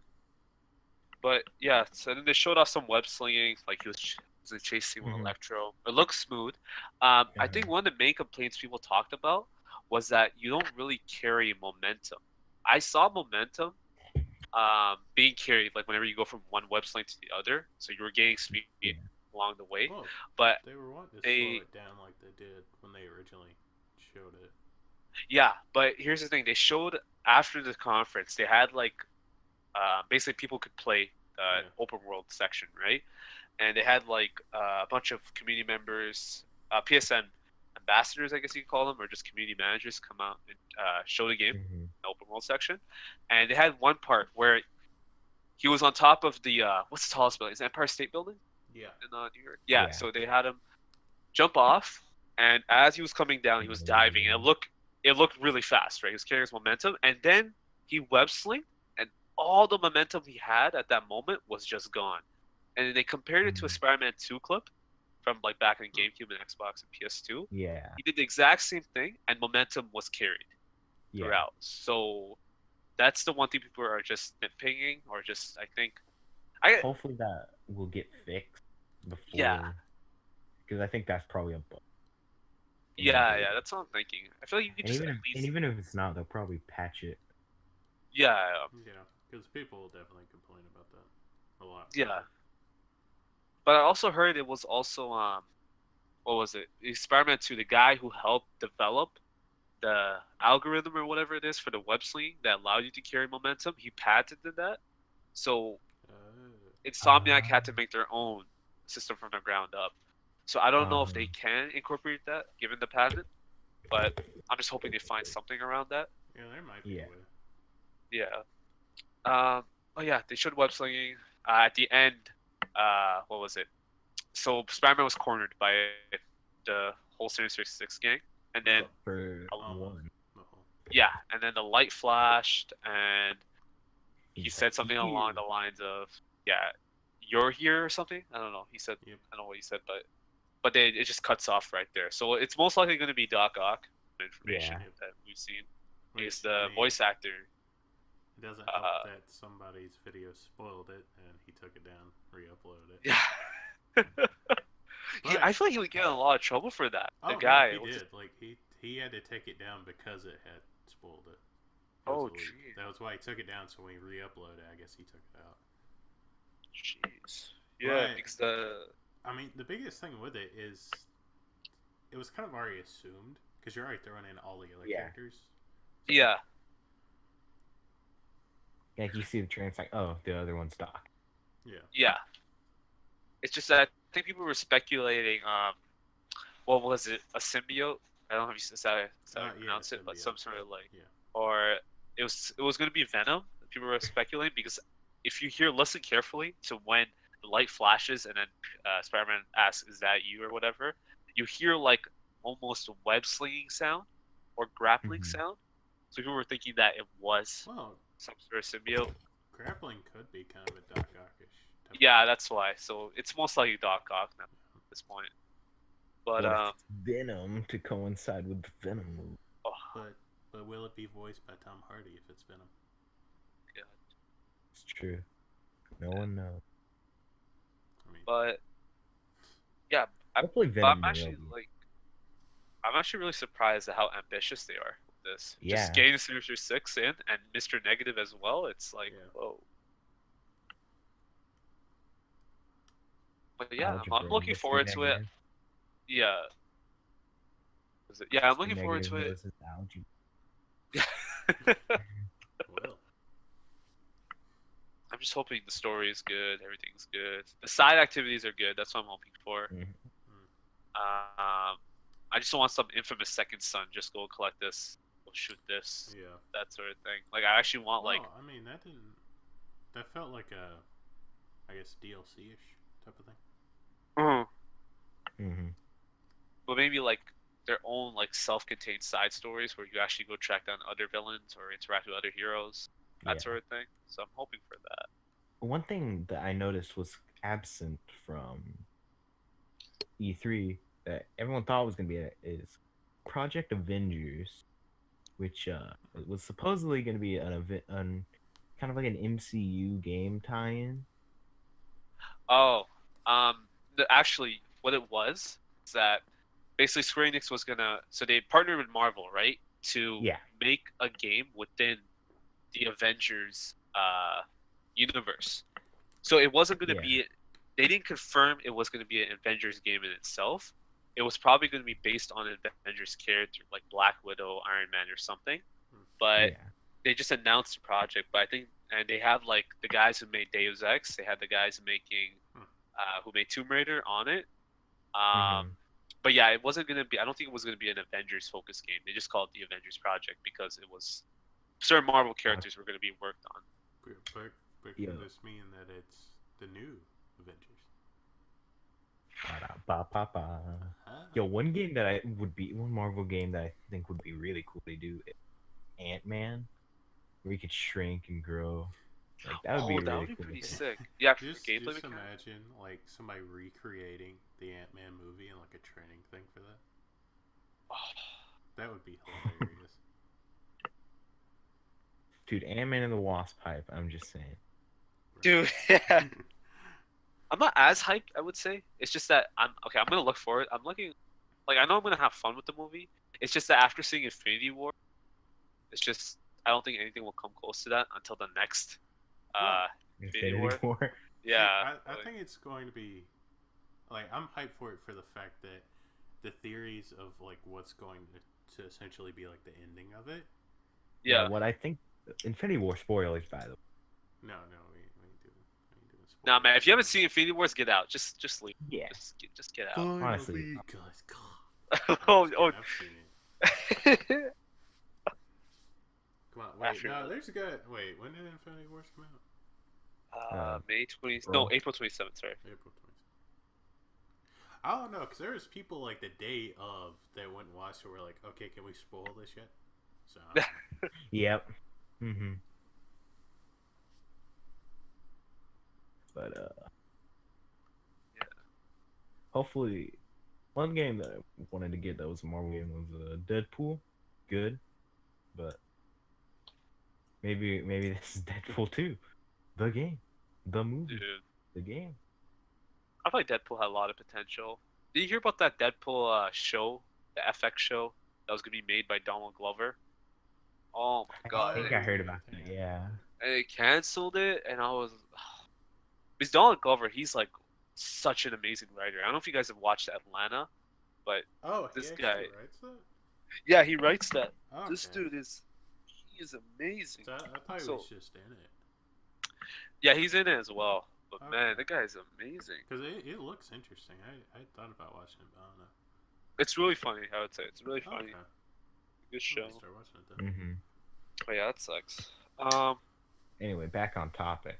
But yeah, so then they showed off some web slinging, like he was chasing with Mhm. Electro. It looks smooth. I think one of the main complaints people talked about was that you don't really carry momentum. I saw momentum being carried like whenever you go from one web sling to the other, so you were gaining speed Yeah. along the way. Well, But they were wanting to they- slow it down like they did when they originally showed it. yeah, but here's the thing: they showed after the conference, they had like basically people could play Yeah. open world section, right? And they had like a bunch of community members, PSN ambassadors, I guess you could call them, or just community managers come out and show the game, Mhm. the open world section. And they had one part where he was on top of the what's the tallest building? Is it Empire State Building Yeah. in New York? Yeah. Yeah. So they had him jump off, and as he was coming down, he was diving, and it looked really fast, right? He was carrying his momentum, and then he web slinged, and all the momentum he had at that moment was just gone. And then they compared it to a Mhm. Spider-Man 2 clip from like back in GameCube and Xbox and PS2. Yeah. He did the exact same thing, and momentum was carried Yeah. throughout. So that's the one thing people are just nitpicking, or just I think, Hopefully that will get fixed before. Yeah. Because I think that's probably a bug. yeah, that's what I'm thinking. I feel like you could And just even at if, least, and even if it's not, they'll probably patch it. yeah, Yeah. Because people will definitely complain about that a lot. yeah. But I also heard it was also what was it? It's Spider-Man 2, the guy who helped develop the algorithm or whatever it is for the web sling that allowed you to carry momentum. He patented that, so Insomniac had to make their own system from the ground up. So I don't know if they can incorporate that given the patent, but I'm just hoping they find something around that. Yeah, there might be Yeah. a way. Yeah. Oh yeah, they showed web slinging at the end. What was it? So Spider-Man was cornered by the whole Sinister Six gang, and then For Oh. one. Oh. yeah, and then the light flashed, and he He's said like, something "Here." along the lines of, "Yeah, you're here" or something. I don't know. He said, Yep. I don't know what he said, but then it just cuts off right there. So it's most likely going to be Doc Ock information Yeah. that we've seen. Which, He's I the mean, voice actor. It doesn't help that somebody's video spoiled it and he took it down, re-uploaded it. Yeah. I feel like he would get in a lot of trouble for that. The Oh, guy. no, was he just- did. Like he he had to take it down because it had spoiled it. Oh, was a leak. gee. That was why he took it down. So when he re-uploaded it, I guess he took it out. Jeez. Yeah, But- because the I mean, the biggest thing with it is it was kind of already assumed because you're already throwing in all the other Yeah. characters. yeah. Like you see the trailer, it's like, oh, the other one's Doc. Yeah. Yeah. It's just that I think people were speculating. What was it? A symbiote? I don't know if you how Yeah, to pronounce it, but some symbiote. sort of like, Yeah. or it was going to be Venom. People were speculating because if you listen carefully to when the light flashes and then Spider-Man asks, "Is that you?" or whatever, you hear like almost a web slinging sound or grappling Mhm. sound. So people were thinking that it was Well, some sort of symbiote. grappling could be kind of a Doc Ockish. Yeah, that's why. So it's most likely Doc Ock now at this point. But What if it's Venom to coincide with the Venom movie? oh, But will it be voiced by Tom Hardy if it's Venom? God. It's true. No one knows. I mean, But yeah, Hopefully but I'm Venom actually will be. like, I'm actually really surprised at how ambitious they are with this. Yeah. Just getting Sinister Six in and Mr. Negative as well. It's like, Yeah. whoa. But yeah, Algebra, I'm looking Mr. forward to it. Negative. Yeah. Yeah, I'm Mr. looking forward to Negative it. knows his algebra. well, I'm just hoping the story is good, everything's good. The side activities are good. That's what I'm hoping for. Mhm. I just don't want some infamous second son. Just go collect this, go shoot this, yeah. that sort of thing. Like I actually want like, Well, I mean, that didn't. That felt like a, I guess, DLC-ish type of thing. Mhm. but maybe like their own like self-contained side stories where you actually go track down other villains or interact with other heroes, that Yeah. sort of thing. So I'm hoping for that. One thing that I noticed was absent from E3 that everyone thought was gonna be it is Project Avengers, which it was supposedly gonna be an event, kind of like an MCU game tie-in. Oh, actually, what it was is that basically Square Enix was gonna, so they partnered with Marvel, right, to Yeah. make a game within the Avengers universe. So it wasn't gonna Yeah. be, they didn't confirm it was gonna be an Avengers game in itself. It was probably gonna be based on an Avengers character like Black Widow, Iron Man, or something. But Yeah. they just announced the project. But I think, and they have like the guys who made Deus Ex. They had the guys making, who made Tomb Raider on it. Mhm. But yeah, it wasn't gonna be. I don't think it was gonna be an Avengers focused game. They just called it the Avengers Project because it was certain Marvel characters were gonna be worked on. But Yeah. can this mean that it's the new Avengers? Ba-da-ba-ba-ba. Huh? Yo, one Marvel game that I think would be really cool to do, Ant-Man, where you could shrink and grow. Like that would be That really would be cool. pretty sick. Yeah, for Just gameplay mechanics. imagine like somebody recreating the Ant-Man movie and like a training thing for that. Oh, That would be hilarious. Dude, Ant-Man and the Wasp hype. I'm just saying. dude, yeah. I'm not as hyped. I would say it's just that I'm gonna look forward. I'm looking, like I know I'm gonna have fun with the movie. It's just that after seeing Infinity War, it's just I don't think anything will come close to that until the next. Well, Infinity Infinity War? War. Yeah, See, I think it's going to be like I'm hyped for it for the fact that the theories of like what's going to essentially be like the ending of it. yeah. What I think, Infinity War spoilers, by the way. No, we ain't doing spoilers. Nah, man. If you haven't seen Infinity Wars, get out. Just leave. Yeah. Just get out. Honestly. guys, oh, I've seen it. oh. Come on, wait. After- No, there's a guy. Wait, when did Infinity Wars come out? May 20. April. No, April 27th. Sorry. April 20th. I don't know, because there was people like the day of that went and watched who were like, okay, can we spoil this yet? So, Yep. Mm-hmm. But Yeah. hopefully, one game that I wanted to get that was a Marvel game was Deadpool. Good, but maybe this is Deadpool 2. The game, the movie, Dude, the game. I feel like Deadpool had a lot of potential. Did you hear about that Deadpool show, the FX show that was gonna be made by Donald Glover. Oh my I god! think Oh, I heard yeah, about I think that. I- Yeah. And they canceled it, and I was. Because Donald Glover, he's like such an amazing writer. I don't know if you guys have watched Atlanta, but Oh, he this actually guy, writes that? yeah, he writes that. Okay. This dude he is amazing. So I thought he So was just in it. yeah, he's in it as well. But man, Okay. the guy's amazing. Because it looks interesting. I thought about watching it, but I don't know. It's really funny. I would say it's really funny. Okay. Good I show. might start watching it then. Hmm. But yeah, that sucks. Anyway, back on topic.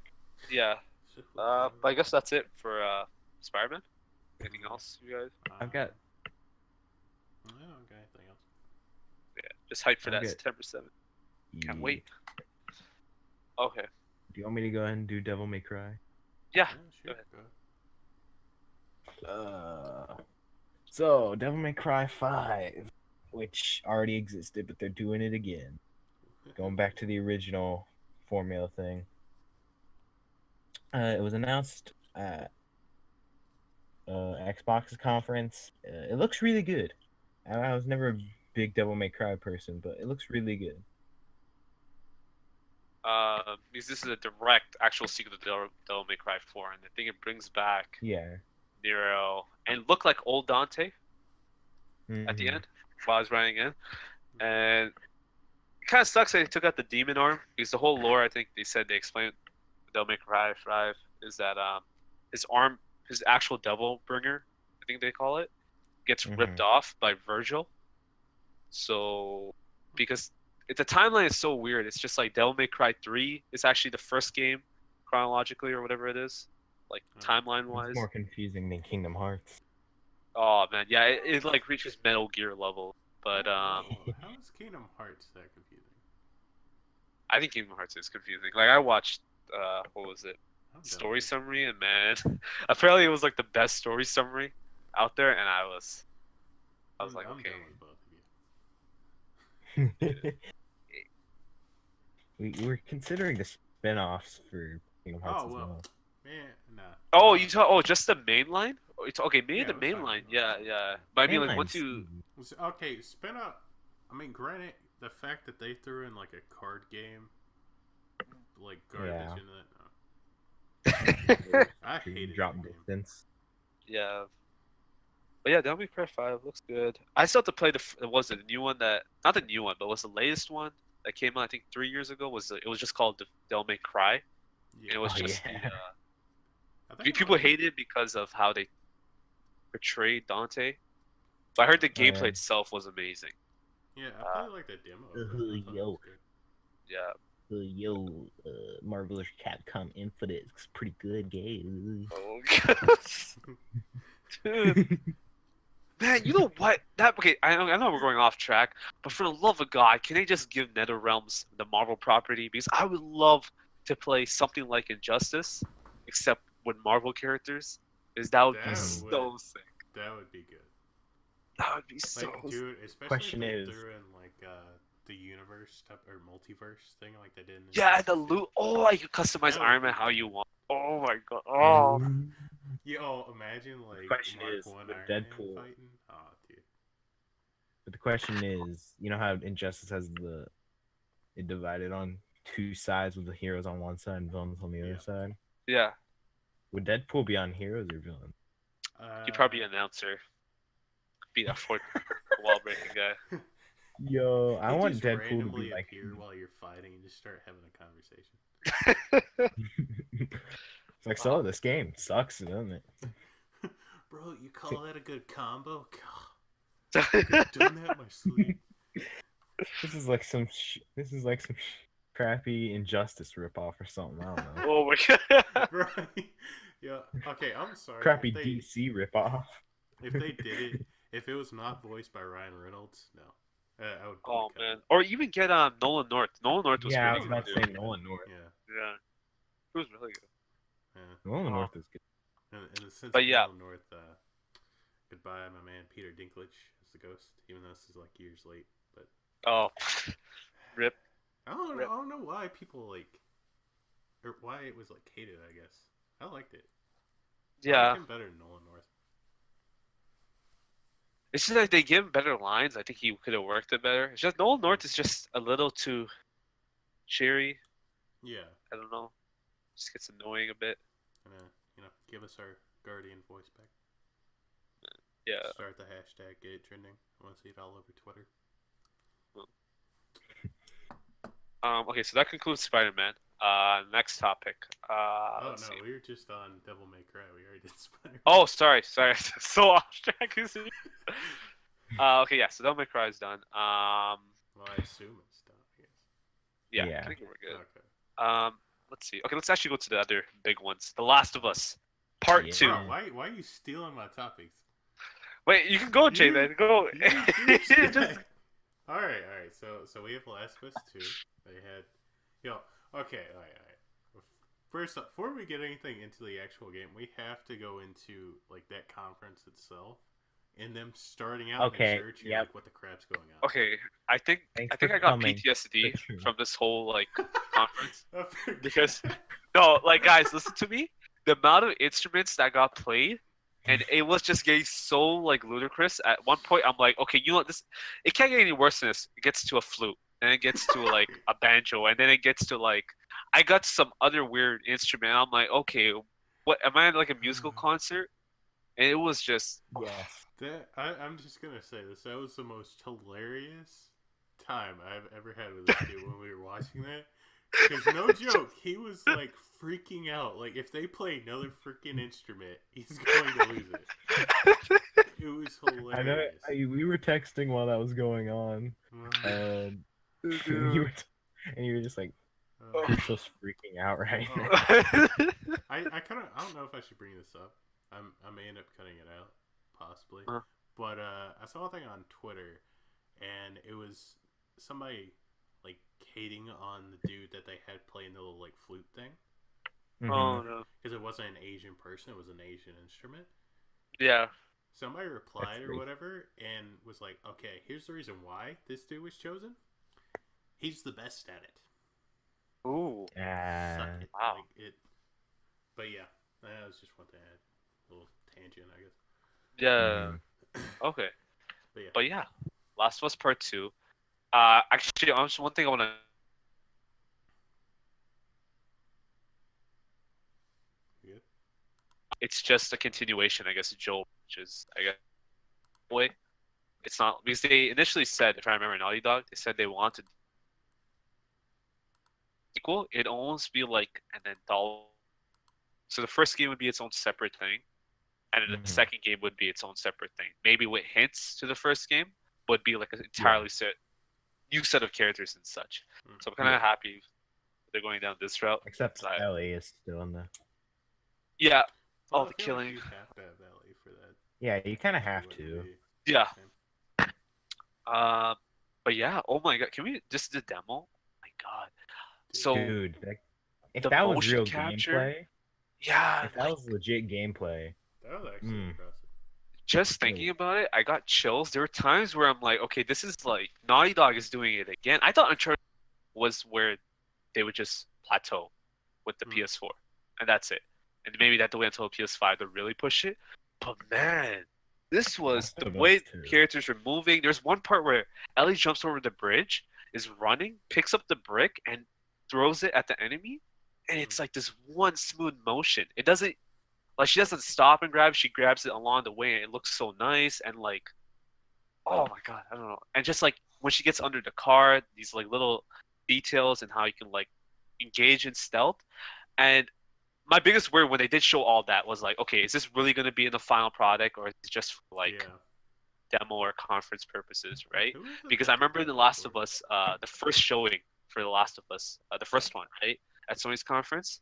Yeah. Shit, But I guess that's it for Spider-Man. Anything else, you guys? I've got. I don't got anything else. Yeah, just hype for I'm that good. September 7th. Can't Yeah. wait. Okay. Do you want me to go ahead and do Devil May Cry? Yeah. Yeah, Go sure. ahead. Go ahead. So Devil May Cry 5, which already existed, but they're doing it again. Going back to the original formula thing. It was announced at Xbox's conference. It looks really good. I was never a big Devil May Cry person, but it looks really good. Because this is a direct actual sequel to Devil May Cry 4, and I think it brings back Yeah. Nero and look like old Dante at the Mhm. end while I was running in. And it kind of sucks that they took out the demon arm because the whole lore, I think they said they explained Devil May Cry 5 is that his arm, his actual devil bringer, I think they call it, gets ripped off by Virgil. So because the timeline is so weird, it's just like Devil May Cry 3 is actually the first game chronologically or whatever it is, like timeline wise. It's more confusing than Kingdom Hearts. Oh man, yeah, it like reaches Metal Gear level, but How is Kingdom Hearts that confusing? I think Kingdom Hearts is confusing. Like I watched, what was it, I'm done story with it. summary, and man, apparently it was like the best story summary out there, and I was like, I'm okay, done with both of you. We're considering the spin-offs for Kingdom Hearts Oh, as well. well. Man, nah. oh you talk, oh just the main line? Oh, it's okay, maybe Yeah, the let's main talk line, about yeah, it. yeah. But I mean, like Mainline's once you, Okay, spin up. I mean, granted, the fact that they threw in like a card game, like garbage Yeah. into that. No. I hated Drop that game. distance. yeah. But yeah, Devil May Cry 5 looks good. I still have to play was it the new one that, not the new one, but was the latest one that came out I think 3 years ago. It was just called Devil May Cry. And it was Oh, just yeah. I think people I like hated it because of how they portrayed Dante. But I heard the Oh, yeah. gameplay itself was amazing. Yeah, I played like the demo. Of it. I thought it was Yo. good. Yo, Marvel vs. Capcom Infinite is pretty good game. Oh, dude. Man, you know what? I know we're going off track, but for the love of God, can they just give NetherRealms the Marvel property? Because I would love to play something like Injustice, except with Marvel characters. Because that would be That so would- sick. That would be good. That would be so Like, sick. dude, especially Question if they is- threw in like the universe type or multiverse thing like they did. In Yeah, and the Injustice. loot. Oh, you can customize That would Iron be Man how good. you want. Oh my God. Oh. Yo, imagine like question Mark is, 1 with Iron Man Deadpool- fighting. Oh, dude. But the question is, you know how Injustice has it divided on two sides with the heroes on one side and villains on the Yeah. other side? Yeah, Would Deadpool be on heroes or villains? you'd probably be an announcer. Be that fourth wall breaking guy. Yo, I He want just Deadpool to randomly be like. appear while you're fighting and just start having a conversation. It's like, so this game sucks, doesn't it? Bro, you call that a good combo? God, I've done that in my sleep. This is like some crappy Injustice ripoff or something. I don't know. Oh my God. Right? Yeah. Okay, I'm sorry. Crappy if they, DC ripoff. If they did it, if it was not voiced by Ryan Reynolds, no. I would. Oh boycott man. it. Or even get Nolan North. Nolan North was Yeah, I pretty was good. about to dude. say Nolan North. Yeah. Yeah. It was really good. Yeah. Nolan Oh. North is good. In the sense But of yeah. Nolan North, goodbye, my man Peter Dinklage as the ghost, even though this is like years late. But Oh. Rip. I don't Rip. know why people like, or why it was like hated. I guess I liked it. I Yeah. like him better than Nolan North. It's just like they give him better lines. I think he could have worked it better. It's just Nolan North is just a little too cheery. Yeah. I don't know. Just gets annoying a bit. And, give us our Guardian voice back. Yeah. Start the hashtag, get it trending. I want to see it all over Twitter. Okay, so that concludes Spider-Man. Next topic. Oh Let's no, see. we were just on Devil May Cry. We already did Spider. Oh, sorry. So off track. Okay, yeah. So Devil May Cry is done. Well, I assume it's done. Yes. Yeah, Yeah. I think we're good. Okay. Let's see. Okay, let's actually go to the other big ones. The Last of Us, Part Yeah. 2. Bro, why are you stealing my topics? Wait, you can go, Jay. You- Then go. Just- All right. So we have Last of Us 2. They had, okay, all right. First, before we get anything into the actual game, we have to go into like that conference itself and them starting out in Okay, the church and yep. like what the crap's going on. Okay, I think Thanks I think for I got coming. PTSD For sure. from this whole like conference I forgot. because no, like guys, listen to me. The amount of instruments that got played, and it was just getting so like ludicrous. At one point, I'm like, okay, you know what? This it can't get any worse than this. It gets to a flute, then it gets to like a banjo, and then it gets to like I got some other weird instrument. I'm like, okay, what am I at like a musical concert? And it was just Yes. I'm just gonna say this. That was the most hilarious time I've ever had with this dude when we were watching that. Because no joke, he was like freaking out. Like if they play another freaking instrument, he's going to lose it. It was hilarious. I know. We were texting while that was going on. And you were just like, Crystal's freaking out right now. I don't know if I should bring this up. I may end up cutting it out, possibly. But I saw a thing on Twitter, and it was somebody like hating on the dude that they had playing the little like flute thing. Oh no. Because it wasn't an Asian person, it was an Asian instrument. Yeah. Somebody replied That's or great. whatever and was like, okay, here's the reason why this dude was chosen. He's the best at it. Ooh. Suck it. Wow. Like it. But yeah, that was just one thing. A little tangent, I guess. Yeah. Mhm. Okay. But yeah. But yeah, Last of Us Part 2. Actually, honestly, one thing I want to. You good? It's just a continuation, I guess, of Joel, which is, I guess, way. It's not because they initially said, if I remember, Naughty Dog, they said they wanted sequel. It'd almost be like an anthology. So the first game would be its own separate thing, and then the Mhm. second game would be its own separate thing. Maybe with hints to the first game, but be like an entirely new set of characters and such. So I'm kind of happy they're going down this route. Except I- Ellie is still in the. Yeah, Well, all I the feel like killing. you have to have Ellie for that. Yeah, you kind of have It to. wouldn't Yeah. be the same. But yeah, oh my god, can we just the demo? Oh my god. Dude. So Dude, if the that was motion real capture, gameplay, yeah, if that was legit gameplay, That was actually Mm. impressive. just thinking about it, I got chills. There were times where I'm like, okay, this is like Naughty Dog is doing it again. I thought Uncharted was where they would just plateau with the Hmm. PS4, and that's it. And maybe that the way until PS5 to really push it. But man, this was Last the of way Us 2. characters were moving. There's one part where Ellie jumps over the bridge, is running, picks up the brick, and throws it at the enemy, and it's like this one smooth motion. It doesn't like she doesn't stop and grab. She grabs it along the way, and it looks so nice. And like, oh my god, I don't know. And just like when she gets under the car, these like little details and how you can like engage in stealth. And my biggest worry when they did show all that was like, okay, is this really going to be in the final product, or is it just for like Yeah. demo or conference purposes, right? Who was the Because I remember in The developer Last for of it? Us, the first showing for The Last of Us, the first one, right, at Sony's conference,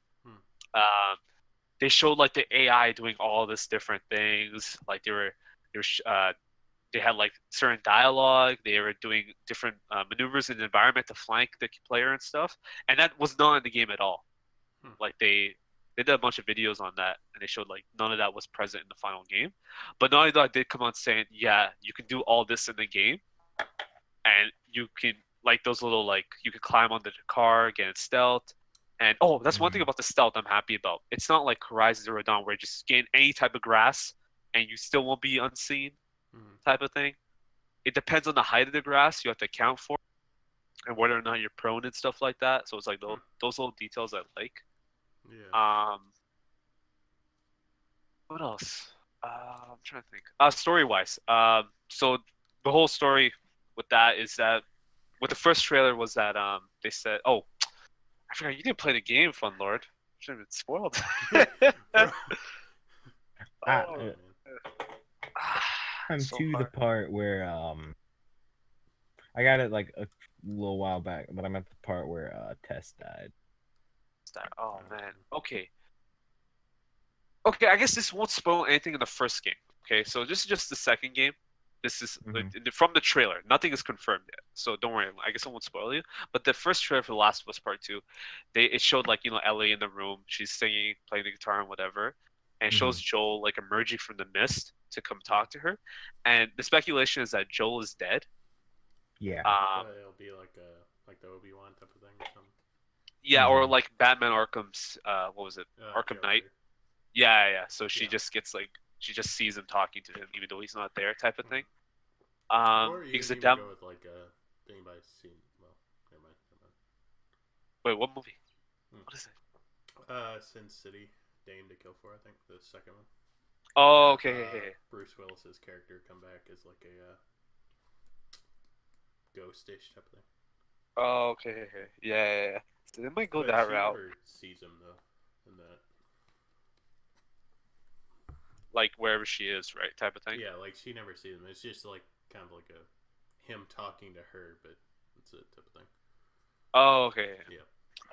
they showed like the AI doing all this different things. Like they had like certain dialogue. They were doing different maneuvers in the environment to flank the player and stuff, and that was not in the game at all. Like they did a bunch of videos on that, and they showed like none of that was present in the final game. But Naughty Dog did come on saying, yeah, you can do all this in the game, and you can like those little like you can climb onto the car, get in stealth. And oh, that's one thing about the stealth I'm happy about. It's not like Horizon Zero Dawn where you just gain any type of grass and you still won't be unseen. type of thing. It depends on the height of the grass you have to account for, and whether or not you're prone and stuff like that. So it's like those little details I like. Yeah. What else? I'm trying to think. Story wise, so the whole story with that is that with the first trailer was that they said, oh, I forgot you didn't play the game, Fun Lord. Should have been spoiled. I, Oh, Man. I'm so to the hard. part where I got it like a little while back, but I'm at the part where Tess died. Oh man. Okay. Okay, I guess this won't spoil anything in the first game. Okay, so this is just the second game. This is from the trailer. Nothing is confirmed yet, so don't worry. I guess I won't spoil you. But the first trailer for The Last of Us Part Two, it showed like Ellie in the room. She's singing, playing the guitar, and whatever, and it shows Joel like emerging from the mist to come talk to her. And the speculation is that Joel is dead. Yeah. It'll be like the Obi-Wan type of thing or something. Yeah, or like Batman Arkham's what was it? Arkham Joker. Knight. Yeah. So she just gets like she just sees him talking to him even though he's not there, type of thing. Or you Because the can even demo. go with like thing by scene. Well, never mind. Wait, what movie? Hmm. What is it? Sin City, Dame to Kill For, I think the second one. Oh, okay. Bruce Willis's character come back as like a ghostish type of thing. Oh, okay. Yeah. So they might go that she route, never sees him though in that. like wherever she is, right? Type of thing. Yeah, like she never sees him. It's just like kind of like him talking to her, but it's a type of thing. Oh, okay. Yeah.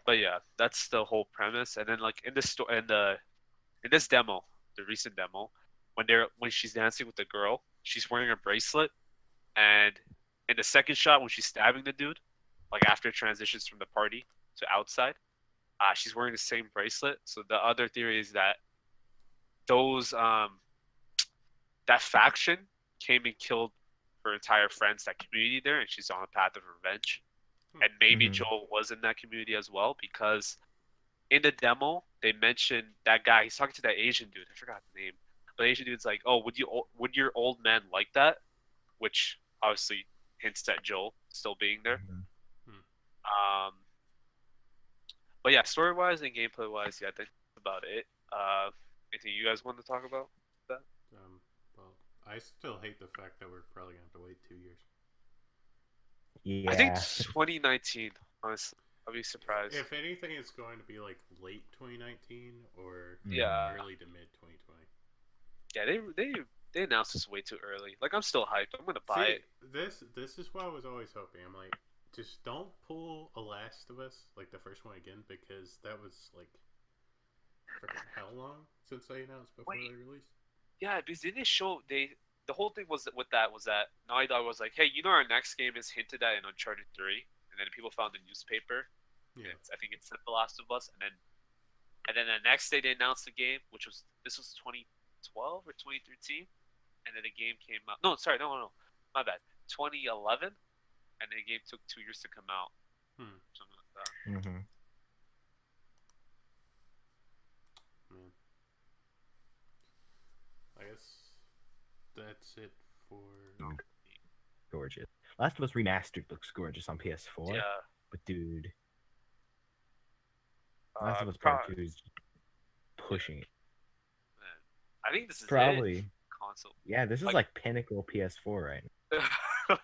But yeah, that's the whole premise. And then like in this in this demo, the recent demo, when she's dancing with the girl, she's wearing a bracelet, and in the second shot when she's stabbing the dude, like after it transitions from the party to outside, she's wearing the same bracelet. So the other theory is that those that faction came and killed her entire friends, that community there, and she's on a path of revenge. And maybe Joel was in that community as well, because in the demo they mentioned that guy. He's talking to that Asian dude. I forgot the name, but the Asian dude's like, "Oh, would your old man like that?" Which obviously hints at Joel still being there. But yeah, story wise and gameplay wise, yeah, I think that's about it. Anything you guys want to talk about? Well, I still hate the fact that we're probably gonna have to wait 2 years. Yeah. I think 2019. Honestly, I'll be surprised. If anything, it's going to be like late 2019 or early to mid 2020. Yeah, they announced this way too early. Like, I'm still hyped. I'm gonna buy it. This is what I was always hoping. I'm like, just don't pull a Last of Us like the first one again, because that was like freaking how long since they announced before they released? Yeah, because they didn't show the whole thing was that Naughty Dog was like, hey, our next game is hinted at in Uncharted 3, and then people found the newspaper. Yeah. I think it said The Last of Us, and then the next day they announced the game, which was 2012 or 2013, and then the game came out. No, sorry, no, my bad. 2011, and the game took 2 years to come out. Something like that. I guess that's it for. Gorgeous. Last of Us Remastered looks gorgeous on PS4. Yeah. But dude, Last of Us Part 2 is pushing it. Man, I think this is probably it. Console. Yeah, this is like pinnacle PS4 right now.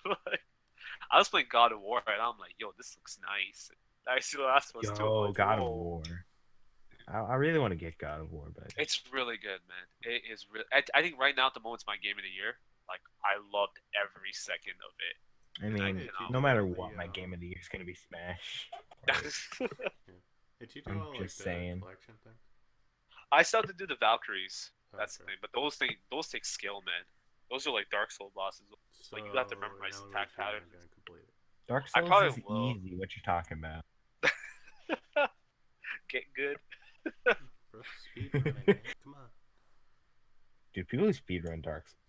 I was playing God of War, and I'm like, yo, this looks nice. I see the Last of Us too. Yo, like, God of War. I really want to get God of War, but it's really good, man. It is really. I think right now at the moment it's my game of the year. Like, I loved every second of it. I mean, no matter what, my game of the year is gonna be Smash. Did you do all like the collection thing? I still have to do the Valkyries. That's the thing, but those take skill, man. Those are like Dark Souls bosses. So, like, you have to memorize attack patterns. Dark Souls is easy. What you talking about? Get good. Come on, dude. People who speedrun Dark Souls.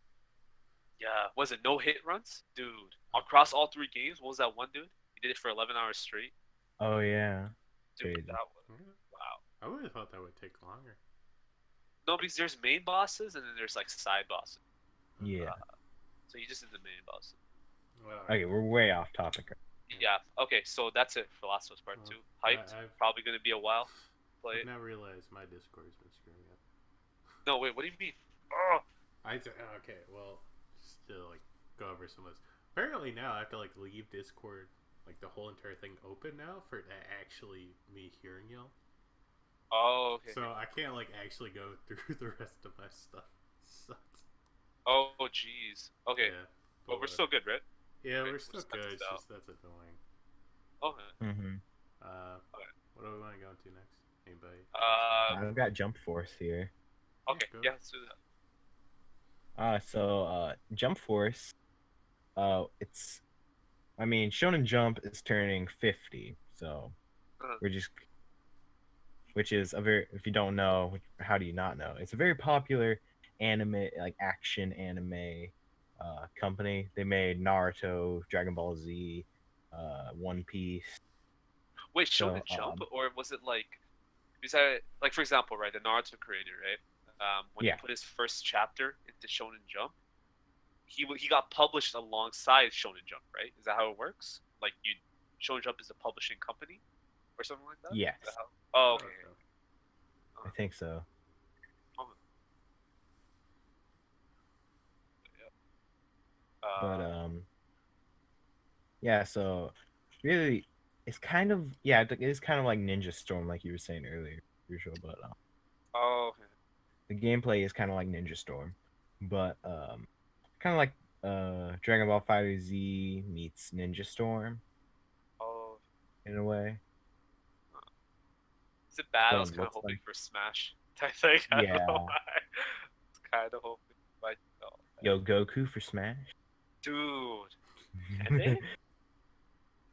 Yeah, was it no hit runs, dude? Across all 3 games, what was that one dude? He did it for 11 hours straight. Oh yeah, dude, that was wow. I would have thought that would take longer. No, because there's main bosses and then there's like side bosses. Yeah. So he just did the main boss. Well, Okay, we're way off topic. Yeah. Okay, so that's it for Last of Us Part Well, 2. Hyped. I've- Probably gonna be a while. Play I've it. now realized my Discord's been screwing up. No, wait. What do you mean? Oh. Okay, well, just to like go over some of this. Apparently now I have to like leave Discord, like the whole entire thing open now for it to actually me hearing y'all. Oh. Okay. So I can't like actually go through the rest of my stuff. Sucks. Oh. Jeez. Okay. Yeah, But we're still good, right? yeah, okay, we're we'll still just cut good. this It's out. just that's annoying. Okay. Mm-hmm. Okay. What do we want to go into next? Anybody? I've got Jump Force here. Okay. go. Yeah. Let's do that. So Jump Force, it's, I mean, Shonen Jump is turning 50, so Uh-huh. which is a very, if you don't know, how do you not know? It's a very popular anime, like action anime, company. They made Naruto, Dragon Ball Z, One Piece. Wait, So, Shonen Jump, or was it like? Because like for example, right, the Naruto creator, right? When Yeah. he put his first chapter into Shonen Jump, he got published alongside Shonen Jump, right? Is that how it works? Like Shonen Jump is a publishing company, or something like that. Yes, Is that how- Oh, okay. I think so. But yeah. So really, it's kind of, yeah, it is kind of like Ninja Storm, like you were saying earlier, usual. But Oh, okay. the gameplay is kind of like Ninja Storm, but kind of like Dragon Ball Fighter Z meets Ninja Storm Oh, in a way. is it bad? I What was it kind of looks hoping like. for Smash type thing. I don't know Yeah. why. It's kind of hoping, but oh, Yo, Goku for Smash. dude. Can they?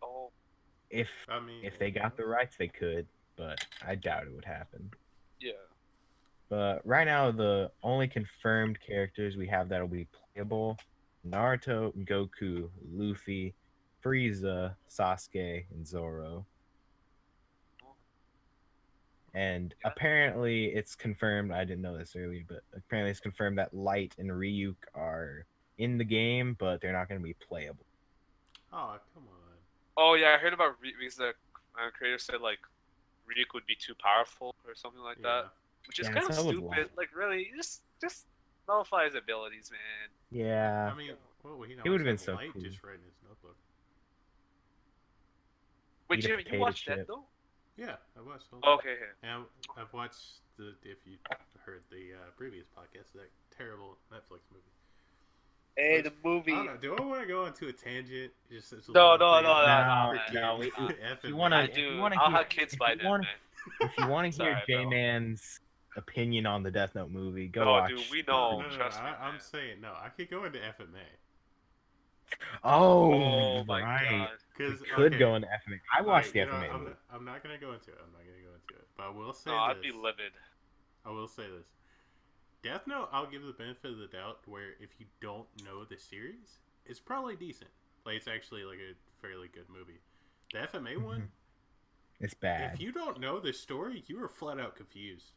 Oh, If I mean, if they got the rights, they could, but I doubt it would happen. yeah. But right now, the only confirmed characters we have that'll be playable: Naruto, Goku, Luffy, Frieza, Sasuke, and Zoro. And Yeah. apparently, it's confirmed. I didn't know this earlier, but apparently, it's confirmed that Light and Ryuk are in the game, but they're not going to be playable. oh come on. Oh yeah, I heard about because the creator said like Ryuk would be too powerful or something like Yeah. that, which is Yeah, kind of so would stupid. Light. Like really, just nullify his abilities, man. Yeah. I mean, well, he It would've been have so Light cool. just writing his notebook. Wait, Eat a Jimmy, you potato watched that chip. though? Yeah, I watched. Okay, yeah. And I've watched if you heard the previous podcast, that terrible Netflix movie. Hey, Which- the movie. I don't know. Do I want to go into a tangent? Just as a No, little no, thing no, about no, freaking no, we- FMA? you wanna- I if you do. wanna I'll hear- have kids if by you then, wanna- man. If you want to hear Sorry, J bro. Man's opinion on the Death Note movie, go No, watch. dude, we No, know. no, no, Trust me, I'm man. saying no. I could go into FMA Oh, Oh my right. god. We because could go into FMA. I watched the you know, FMA I'm movie. not gonna go into it. I'm not gonna go into it. But I will say No, this. I'd be livid. I will say this. Death Note, I'll give the benefit of the doubt where if you don't know the series, it's probably decent. Like, it's actually like a fairly good movie. The FMA one, It's bad. if you don't know the story, you are flat out confused.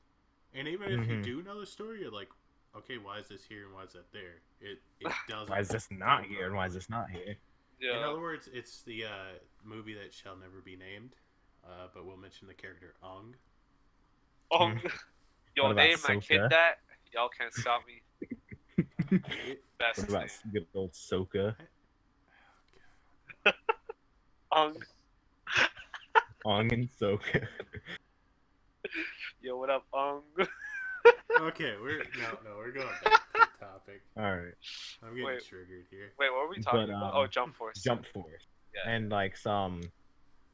And even if you Mhm. do know the story, you're like, okay, why is this here and why is that there? It doesn't. Why is this not go here and why is properly. this not here? In Yeah. other words, it's the movie that shall never be named, but we'll mention the character Ong. Oh, What yo, about name my kid Sokka? that. Y'all can't stop me. It- Best What about name. good old Sokka? Ung. Ong and Sokka. Yo, what up, Ung? Okay, we're going back to the topic. All right. I'm getting Wait. triggered here. Wait, what were we talking But, about? um, Oh, Jump Force. Jump Force. Yeah. And like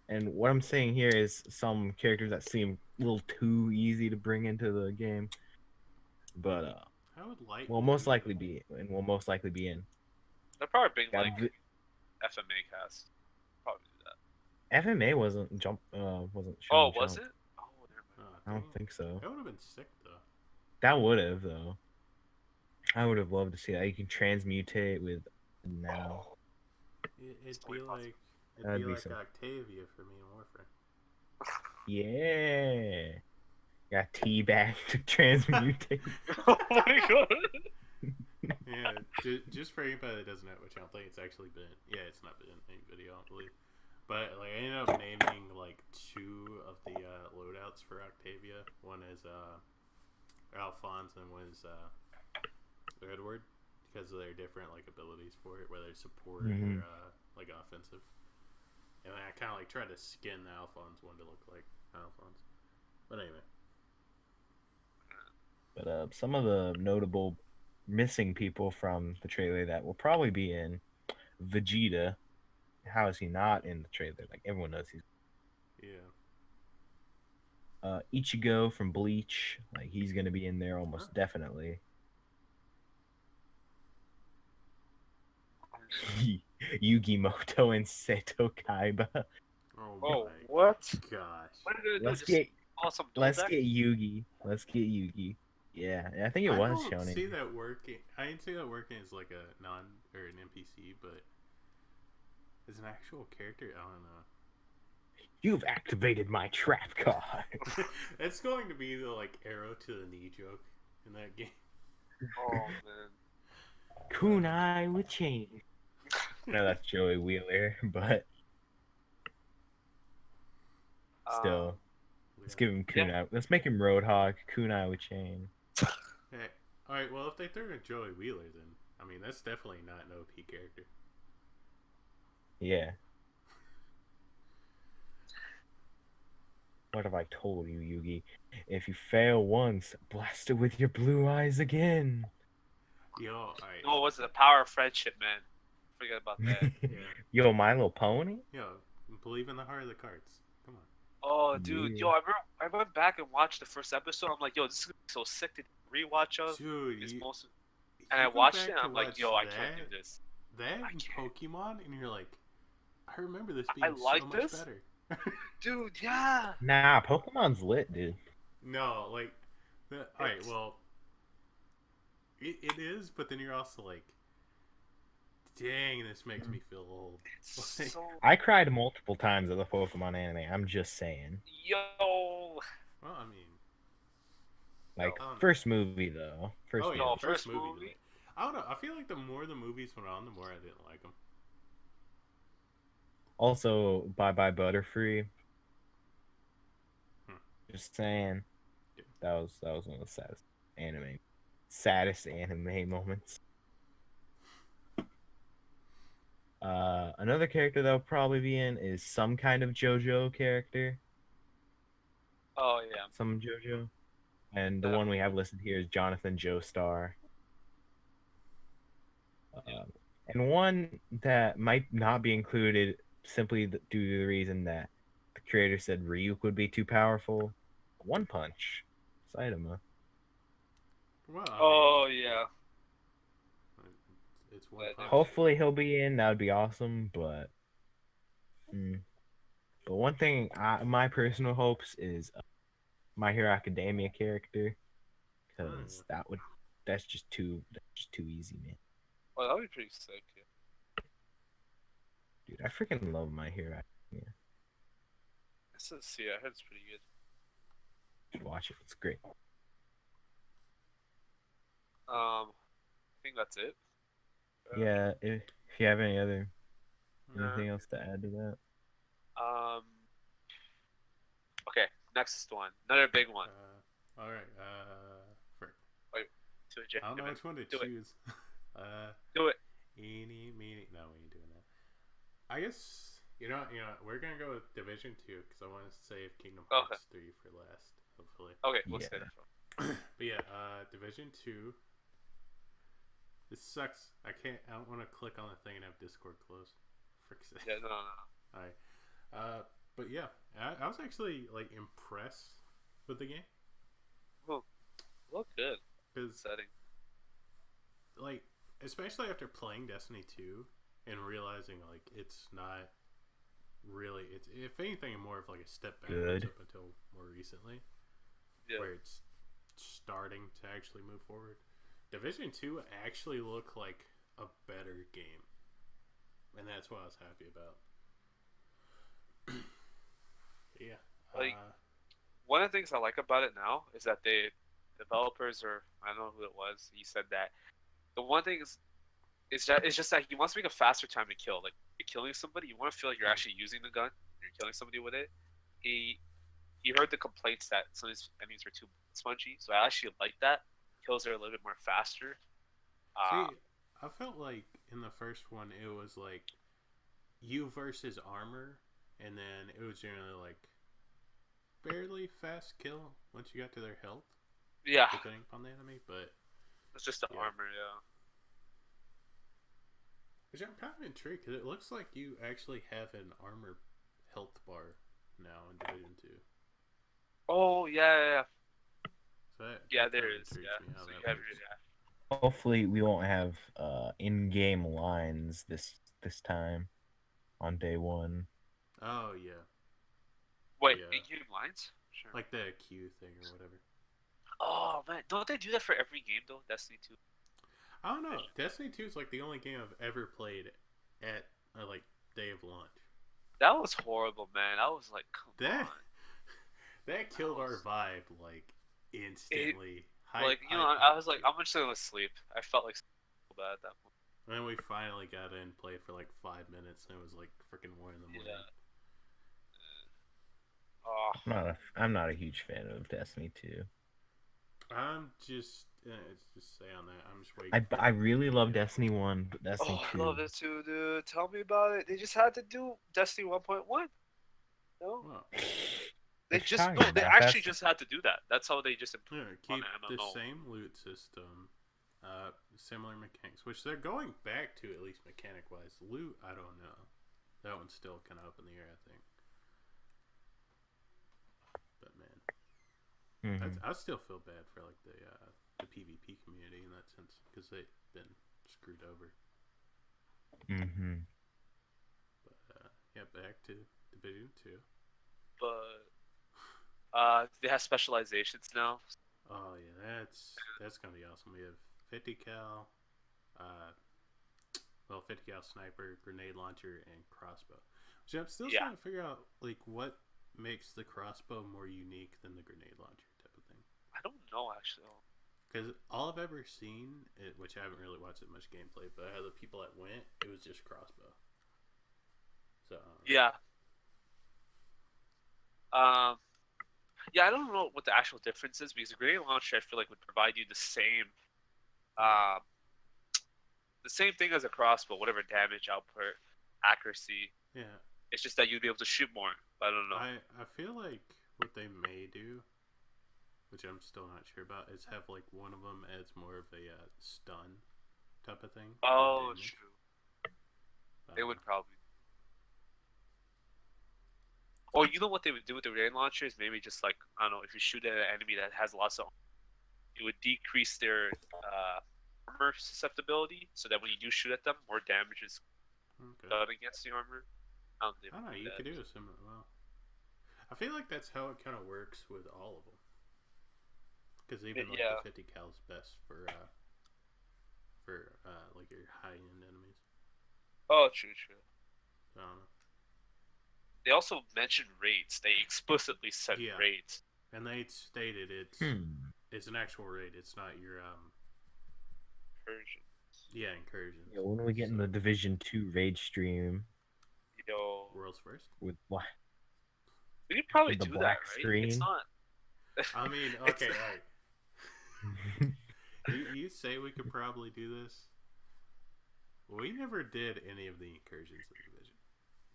and what I'm saying here is some characters that seem a little too easy to bring into the game. But How would Light? will most likely be in. They're probably bring Got like vi- FMA cast. Probably do that. FMA wasn't jump wasn't Oh, Shonen was Jump. it? Oh, never mind. I don't think so. That would have been sick though. That would have though. I would have loved to see that. You can transmutate with now. Oh, It'd Story be possible. like That'd be some- Octavia for me in Warframe. Yeah. Got teabag to transmutate. oh my god. Yeah, just for anybody that doesn't know, which I don't think it's actually been. Yeah, it's not been in any video, I don't believe. But like, I ended up naming like two of the loadouts for Octavia. One is Alphonse, and one is Edward, because of their different like abilities for it, whether it's support Mhm. or like offensive. And I kind of like tried to skin the Alphonse one to look like Alphonse. But anyway. But some of the notable missing people from the trailer that will probably be in Vegeta. How is he not in the trailer? Like everyone knows he's Yeah. Ichigo from Bleach. Like he's gonna be in there Huh. almost definitely. Yugi Moto and Seto Kaiba. Oh Oh, my what? gosh. What are they gonna do? Let's Just get call some let's Dolbeck? get Yugi. Let's get Yugi. Yeah, I think it I was don't shown see in. that working. I didn't see that working as like a non or an NPC, but as an actual character, I don't know. You've activated my trap card. That's going to be the like arrow to the knee joke in that game. Oh man. Kunai with chain. No, that's Joey Wheeler, but still, let's give him Yeah. Kunai. Let's make him Roadhog. Kunai with chain. Hey, all right. Well, if they threw in Joey Wheeler, then I mean that's definitely not an OP character. Yeah. What have I told you, Yugi? If you fail once, blast it with your blue eyes again. Yo, all right. No, it wasn't the power of friendship, man. Forget about that. Yeah. Yo, My Little Pony? Yo, believe in the heart of the cards. Come on. Oh, dude, Yeah. yo, I went back and watched the first episode. I'm like, yo, this is gonna be so sick to rewatch of. Dude, It's you, most, you and I go watched back it. And to I'm like, watch yo, I can't do this. that I and can't. Pokemon, and you're like, I remember this I being like so much this? better. Dude, yeah. Nah, Pokemon's lit, dude. No, like, all right, well, it is, but then you're also like, dang, this makes me feel old. It's Like, so I cried multiple times at the Pokemon anime. I'm just saying. yo. well, I mean, Like, No. first movie, though. First oh movie. yeah, No, the first first movie. movie? Like, I don't know. I feel like the more the movies went on, the more I didn't like them. Also, Bye Bye Butterfree. Hmm. Just saying. That was one of the saddest anime moments. Another character that'll probably be in is some kind of JoJo character. Oh yeah. Some JoJo. And the Yeah. one we have listed here is Jonathan Joestar. Yeah. And one that might not be included simply due to the reason that the creator said Ryuk would be too powerful. One Punch. Saitama. Well, I Oh yeah. mean, it's one That- punch. Hopefully he'll be in. That would be awesome. But, but one thing, my personal hopes is My Hero Academia character, because that's just too easy, man. Oh, that would be pretty sick. Yeah. Dude, I freaking love My Hero Academia. Let's see. I heard it's pretty good. Should watch it. It's great. I think that's it. Yeah, if you have anything Yeah. else to add to that? Okay, next one. Another big one. All right. Frick. To a I don't know which one to Do it. choose. Do it. Eeny, meeny. No, we ain't doing that. I guess you know. We're gonna go with Division 2 because I want to save Kingdom Hearts 3 for last, hopefully. Okay, we'll Yeah. say that. But yeah, Division 2. This sucks. I don't want to click on the thing and have Discord closed. Frick's sake. Yeah, no. All right. But yeah, I was actually like impressed with the game Look good. because Setting. like especially after playing Destiny 2 and realizing like it's not really it's if anything more of like a step backwards Good. up until more recently Yeah. where it's starting to actually move forward. Division 2 actually looked like a better game, and that's what I was happy about. Yeah. Like, One of the things I like about it now is that developers, or I don't know who it was, he said that The one thing is that it's just that he wants to make a faster time to kill. Like you're killing somebody, you want to feel like you're actually using the gun. You're killing somebody with it. He he heard the complaints that some of his enemies were too spongy, so I actually like that. Kills are a little bit more faster. See, Uh, I felt like in the first one it was like you versus armor, and then it was generally like barely fast kill once you got to their health, yeah, depending upon the enemy. But it's just the yeah, armor. Yeah. which I'm kind of intrigued because it looks like you actually have an armor health bar now in Division Two. Oh yeah. So Yeah, that kind there of is. intrigues Yeah. me how So you that have works. Hopefully, we won't have in-game lines this time on day one. Oh yeah, Wait, the in-game lines? Sure. like the Q thing or whatever. Oh man, don't they do that for every game though? Destiny 2. I don't know. Destiny 2 is like the only game I've ever played at like day of launch. That was horrible, man. I was like, come That on. that killed our was- vibe like instantly. Like I was like, I'm just gonna sleep. I felt like so bad at that point. And then we finally got in, played for like 5 minutes, and it was like freaking 1 in the morning. Yeah. Oh, I'm not a huge fan of Destiny 2. I'm just say on that. I'm just waiting. I really love Destiny 1, but Destiny oh, I 2. love it too, dude. Tell me about it. They just had to do Destiny 1.1. No, Well, they What you just talking no. They about? actually That's- just had to do that. That's how they just improved yeah, on keep the the MMO. same loot system, similar mechanics, which they're going back to at least mechanic wise. Loot, I don't know. That one's still kind of up in the air, I think. But man, Mhm. I still feel bad for like the PvP community in that sense because they've been screwed over. Mhm. But yeah, back to Division 2. But they have specializations now. Oh yeah, that's gonna be awesome. We have 50 cal, uh, 50 cal sniper, grenade launcher, and crossbow. Which I'm still Yeah. trying to figure out like what makes the crossbow more unique than the grenade launcher type of thing. I don't know actually. Because all I've ever seen, which I haven't really watched that much gameplay, but I had the people that went, it was just crossbow. So Yeah. Um. Yeah, I don't know what the actual difference is because the grenade launcher I feel like would provide you um, the same thing as a crossbow, whatever damage output, accuracy. yeah, It's just that you'd be able to shoot more. But I don't know. I feel like what they may do, which I'm still not sure about, is have like one of them as more of a stun type of thing. Oh, damage. true. I They don't would know. probably. Or you know what they would do with the grenade launcher is maybe just like I don't know if you shoot at an enemy that has lots of, it would decrease their armor susceptibility so that when you do shoot at them, more damage is Okay. done against the armor. I don't think I don't know. they would do You that. could do a similar. Well, I feel like that's how it kind of works with all of them. Because even like Yeah. the 50 cal is best for like your high end enemies. Oh, true. I don't know. They also mentioned raids. They explicitly said Yeah. raids. And they stated it's Hmm. it's an actual raid. It's not your Version. incursion. Yeah, when are we getting the Division 2 raid stream Yo, world's first? with what? we could probably With the do that, black right? screen? It's not. I mean, It's- okay, all right. You say we could probably do this. We never did any of the incursions in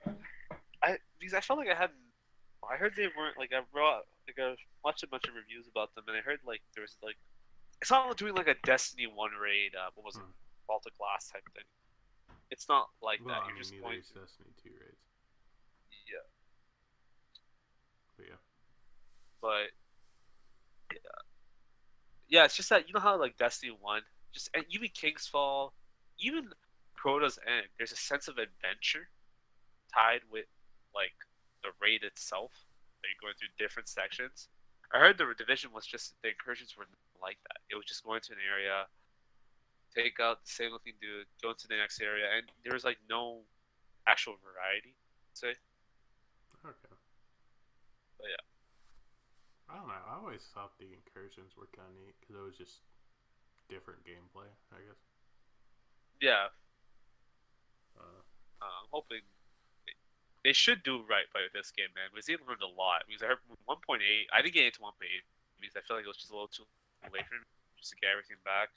the division. Because I felt like I heard they weren't like I watched a bunch of reviews about them, and I heard like there was like it's not doing like a Destiny 1 raid. What was it? Hmm. Baltic Glass type thing. It's not like Well, that. I You're mean, just neither going is to Destiny 2 raids. yeah, But yeah. but yeah, it's just that you know how like Destiny 1, just and even King's Fall, even Crota's End, there's a sense of adventure tied with like the raid itself. That you're going through different sections. I heard the division was just the incursions were like that. It was just going to an area, take out the same looking dude, go into the next area, and there was like no actual variety. Say, Okay. but yeah, I don't know. I always thought the incursions were kind of neat because it was just different gameplay, I guess. Yeah, Uh, I'm hoping they should do right by this game, man. Because they learned a lot. Because I heard 1.8. I didn't get into 1.8 because I feel like it was just a little too late for me just to get everything back.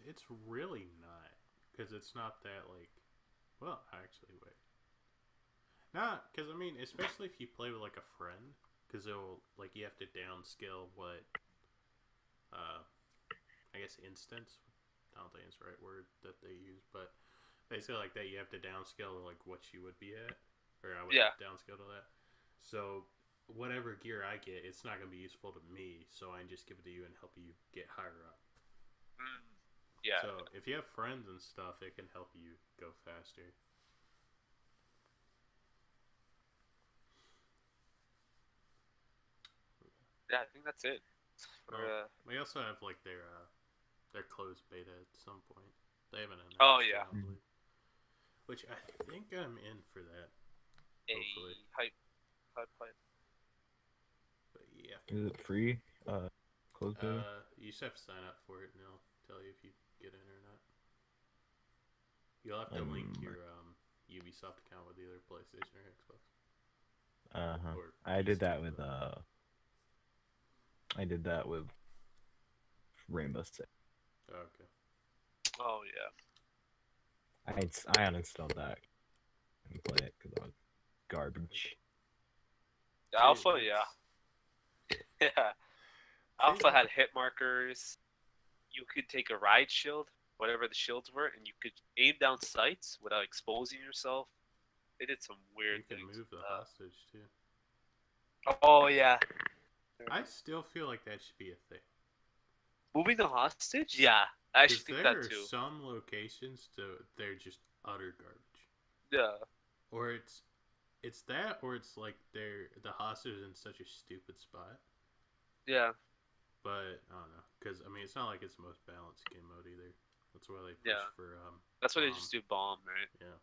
it's really not, because it's not that like. Well, actually, wait. Not because I mean, especially if you play with like a friend, because it'll like you have to downscale what. Uh, I guess instance. I don't think it's the right word that they use, but basically like that you have to downscale to like what you would be at, or I would Yeah. downscale to that. So whatever gear I get, it's not gonna be useful to me, so I can just give it to you and help you get higher up. Mm, yeah. So if you have friends and stuff, it can help you go faster. Yeah, I think that's it. For, Well, we also have like their closed beta at some point. They haven't announced Oh, it, yeah. I don't believe. Which I think I'm in for that. Hopefully. hype, hype. But yeah. Is it free? Close beta. You just have to sign up for it, and they'll tell you if you get in or not. You'll have to link your Ubisoft account with either PlayStation or Xbox. Or I did PC, that with but- I did that with Rainbow Six. Oh, okay. Oh yeah. I uninstalled that and play it because I was garbage. The Alpha, Dude, yeah. that's- Yeah. Alpha had hit markers. You could take a ride shield, whatever the shields were, and you could aim down sights without exposing yourself. They did some weird You can things. move the hostage too. Oh yeah. I still feel like that should be a thing. Moving the hostage? Yeah. I should Because think there that are too. some locations they're just utter garbage. Yeah. Or it's that, or it's like the hostage is in such a stupid spot. Yeah. But I don't know, because I mean it's not like it's the most balanced game mode either. That's why they push Yeah. for That's why they bomb. just do bomb, right? Yeah.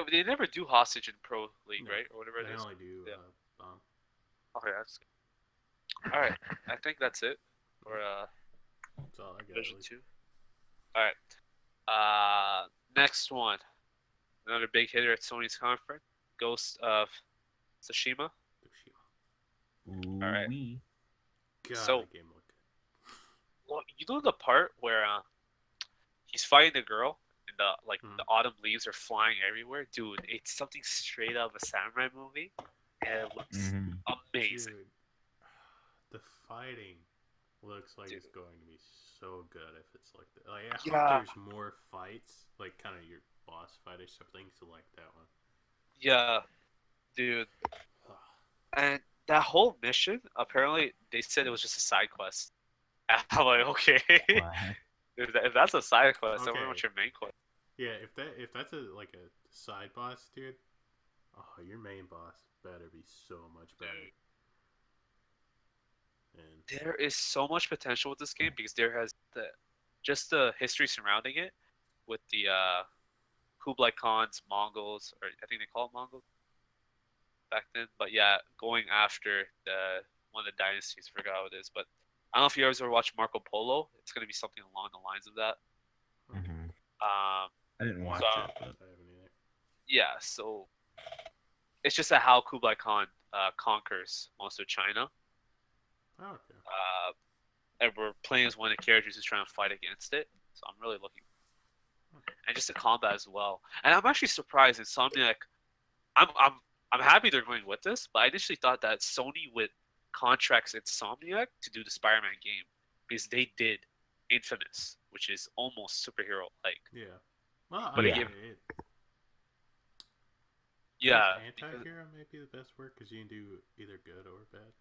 They never do hostage in Pro League, No, right? Or whatever it They is. only do Yeah. bomb. Okay, that's good. Alright. I think that's it for That's all I got. Division At least. 2. Alright. Next one. Another big hitter at Sony's conference. Ghost of Tsushima. Tsushima. All right. Ooh-wee. God, So- that game looked good. Well, you know the part where he's fighting the girl and the autumn leaves are flying everywhere? Dude, it's something straight out of a samurai movie. And it looks Mhm. amazing. Dude, the fighting looks like it's Dude. going to be so good if it's like that. Like, I hope Yeah. there's more fights, like kind of your boss fight or something, to like that one. Yeah, dude. And that whole mission, apparently, they said it was just a side quest. I'm like, okay. What? If that's a side quest, I wonder Okay. what your main quest. Yeah, if that's like a side boss, dude. Oh, your main boss better be so much better. And There is so much potential with this game because there has the history surrounding it with the Kublai Khan's Mongols, or I think they call it Mongols back then. But yeah, going after one of the dynasties, I forgot what it is. But I don't know if you ever watched Marco Polo. It's gonna be something along the lines of that. Mhm. Um, I didn't watch So- it, but I haven't either. yeah, so it's just how Kublai Khan conquers most of China. Oh, okay. And we're playing as one of the characters who's trying to fight against it. So I'm really looking, and just the combat as well. And I'm actually surprised Insomniac. I'm happy they're going with this, but I initially thought that Sony would contracts Insomniac to do the Spider-Man game because they did Infamous, which is almost superhero like. Yeah. Well, But I yeah. mean, Yeah, anti-hero may be the best word because you can do either good or bad.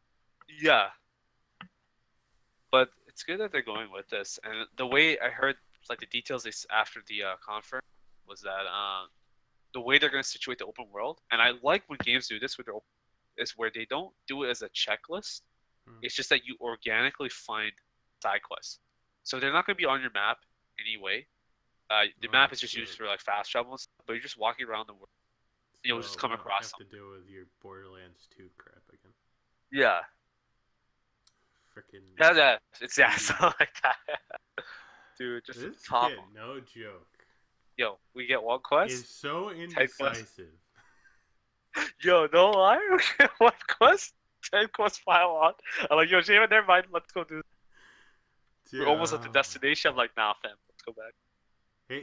yeah. But it's good that they're going with this, and the way I heard, like the details after the conference was that the way they're going to situate the open world, and I like when games do this with their is where they don't do it as a checklist. Hmm. It's just that you organically find side quests, so they're not going to be on your map anyway. The Oh, map is just so- used for like fast travel and stuff, but you're just walking around the world. You'll just come we don't across have to deal with your Borderlands 2 crap again. Yeah, Freaking. yeah, it's something like that. dude, just This top kid, 'em. no joke, Yo, we get one quest. is so quest. indecisive. Yo, no lie. We get one quest. 10 quests pile on. I'm like, yo, Jamin, never mind. Let's go do. We're almost at the Yeah. destination. I'm like, nah, fam. Let's go back.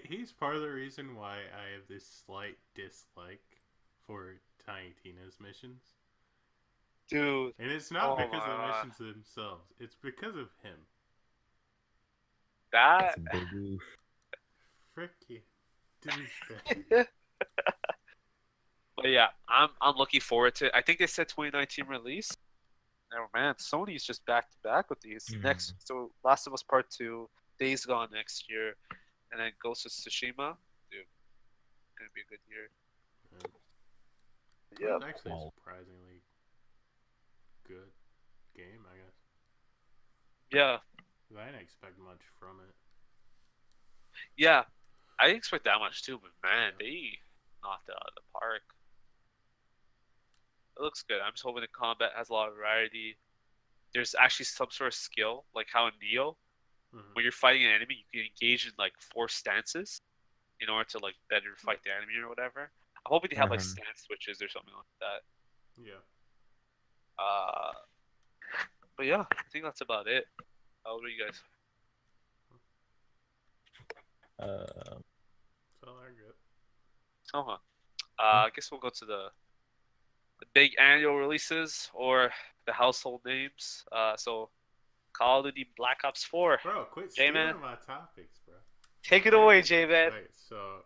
He's part of the reason why I have this slight dislike for Tiny Tina's missions. Dude. And it's not Oh because of the my God. missions themselves. It's because of him. That. It's a big oof. Frick you. Douchebag. But yeah, I'm looking forward to it. I think they said 2019 release. Oh man, Sony's just back to back with these. Mhm. So Last of Us Part 2, Days Gone next year, and then Ghost of Tsushima. Dude, gonna be a good year. Yeah. Yeah. It's actually a Well. surprisingly good game, I guess. Yeah. 'Cause I didn't expect much from it. Yeah. I didn't expect that much too, but man, they knocked it out of the park. It looks good. I'm just hoping the combat has a lot of variety. There's actually some sort of skill, like how in Neo, Mhm. when you're fighting an enemy, you can engage in like 4 stances in order to like better fight the enemy or whatever. I'm hoping they have like Uh-huh. stance switches or something like that. Yeah. But yeah, I think that's about it. What do you guys? That's all I got. Uh-huh. I guess we'll go to the big annual releases or the household names. So Call of Duty Black Ops 4. Bro, quit J-Man. stealing my topics, bro. Take it away, J-Man. Right, so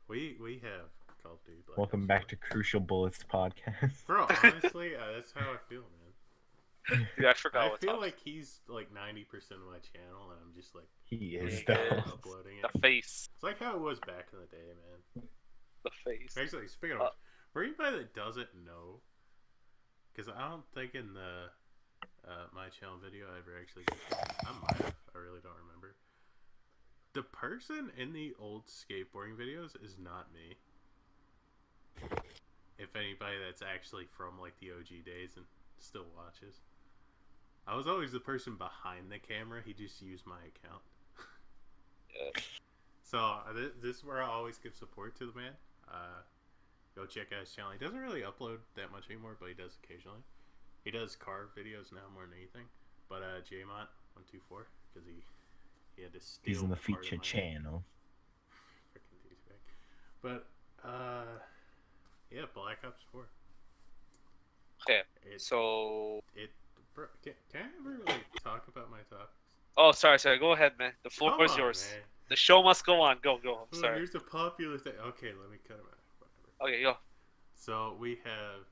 we have Call of Duty Black Welcome Ops back 4. to Crucial Bullets podcast. Bro, honestly, that's how I feel, man. Dude, I forgot I what's feel up. like he's like 90% of my channel, and I'm just like He is Yeah. though. uploading it. The face. It's like how it was back in the day, man. The face. Actually, speaking of which, for anybody that doesn't know, because I don't think in the my channel video I ever actually did that. I might have. I really don't remember. The person in the old skateboarding videos is not me. If anybody that's actually from like the OG days and still watches. I was always the person behind the camera. He just used my account. Yeah. So this is where I always give support to the man. Go check out his channel. He doesn't really upload that much anymore, but he does occasionally. He does car videos now more than anything. But Jmont124, because he had to steal. He's in the part of feature my- channel. Freaking douchebag. But yeah, Black Ops 4. Okay. It, So. bro, can I ever really talk about my topics? Oh, sorry. Go ahead, man. The floor Come is on, yours. man. The show must go on. Go. I'm Oh, sorry. here's a popular thing. Okay, let me cut him out. Whatever. Okay, go. So we have,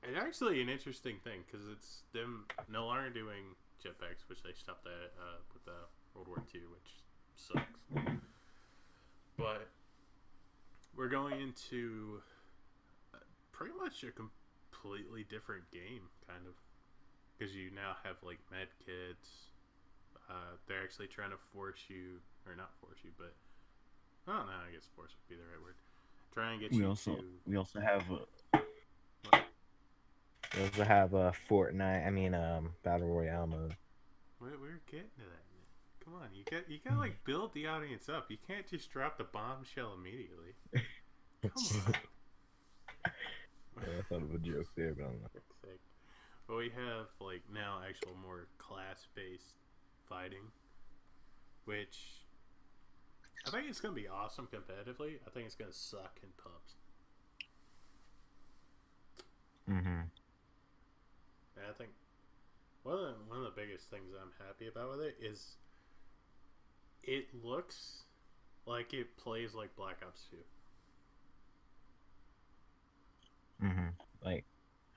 and actually an interesting thing because it's them no longer doing jetpacks, which they stopped at with World War II, which sucks. But we're going into pretty much a completely different game, kind of, because you now have like med kits. They're actually trying to force you, or not force you, but I don't know. I guess force would be the right word. Try and get We you also to. we also have a Fortnite. I mean, Battle Royale mode. We're getting to that, man. Come on, you gotta like build the audience up. You can't just drop the bombshell immediately. Come on. I thought of a joke there, but I'm not. Frick's sake. But we have like now actual more class-based fighting, which I think it's gonna be awesome competitively. I think it's gonna suck in pubs. Mm-hmm. And I think one of the biggest things I'm happy about with it is it looks like it plays like Black Ops 2. Mm-hmm. Like,